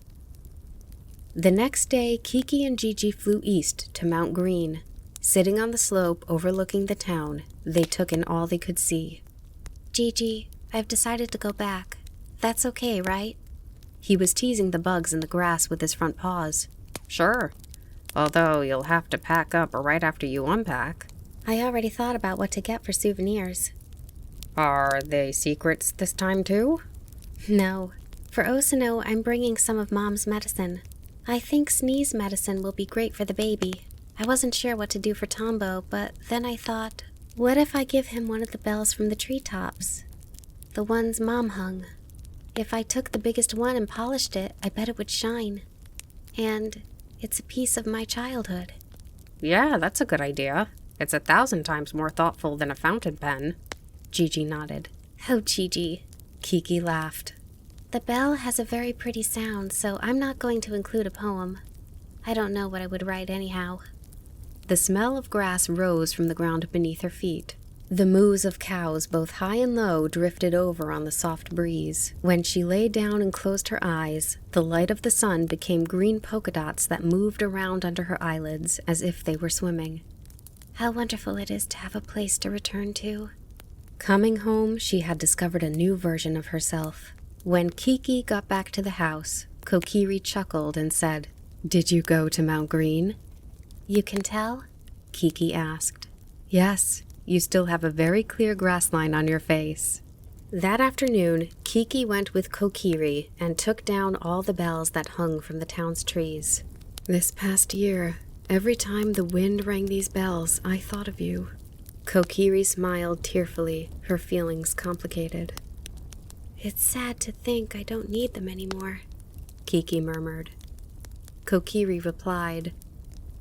The next day, Kiki and Gigi flew east to Mount Green. Sitting on the slope overlooking the town, they took in all they could see. Gigi, I've decided to go back. That's okay, right? He was teasing the bugs in the grass with his front paws. Sure. Although you'll have to pack up right after you unpack. I already thought about what to get for souvenirs. Are they secrets this time too? No. For Osano, I'm bringing some of Mom's medicine. I think sneeze medicine will be great for the baby. I wasn't sure what to do for Tombo, but then I thought, what if I give him one of the bells from the treetops? The ones Mom hung. If I took the biggest one and polished it, I bet it would shine. And it's a piece of my childhood. Yeah, that's a good idea. It's 1,000 times more thoughtful than a fountain pen. Gigi nodded. Oh, Gigi. Kiki laughed. The bell has a very pretty sound, so I'm not going to include a poem. I don't know what I would write anyhow. The smell of grass rose from the ground beneath her feet. The moos of cows, both high and low, drifted over on the soft breeze. When she lay down and closed her eyes, the light of the sun became green polka dots that moved around under her eyelids as if they were swimming. How wonderful it is to have a place to return to. Coming home, she had discovered a new version of herself. When Kiki got back to the house, Kokiri chuckled and said, Did you go to Mount Green? You can tell? Kiki asked. Yes. You still have a very clear grass line on your face. That afternoon, Kiki went with Kokiri and took down all the bells that hung from the town's trees. This past year, every time the wind rang these bells, I thought of you. Kokiri smiled tearfully, her feelings complicated. It's sad to think I don't need them anymore, Kiki murmured. Kokiri replied,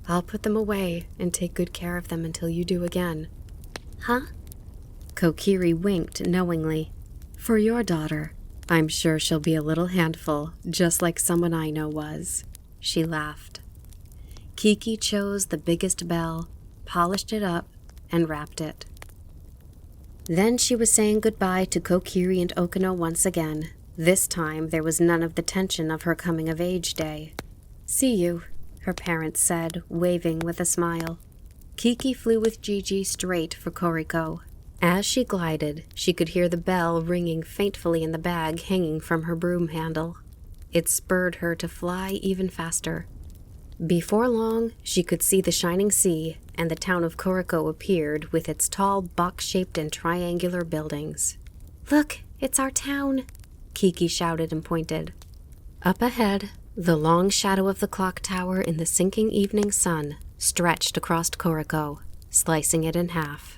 I'll put them away and take good care of them until you do again. Huh? Kokiri winked knowingly. For your daughter, I'm sure she'll be a little handful, just like someone I know was. She laughed. Kiki chose the biggest bell, polished it up, and wrapped it. Then she was saying goodbye to Kokiri and Okino once again. This time there was none of the tension of her coming-of-age day. See you, her parents said, waving with a smile. Kiki flew with Gigi straight for Koriko. As she glided, she could hear the bell ringing faintly in the bag hanging from her broom handle. It spurred her to fly even faster. Before long, she could see the shining sea, and the town of Koriko appeared with its tall, box-shaped and triangular buildings. Look, it's our town, Kiki shouted and pointed. Up ahead, the long shadow of the clock tower in the sinking evening sun stretched across Koriko, slicing it in half.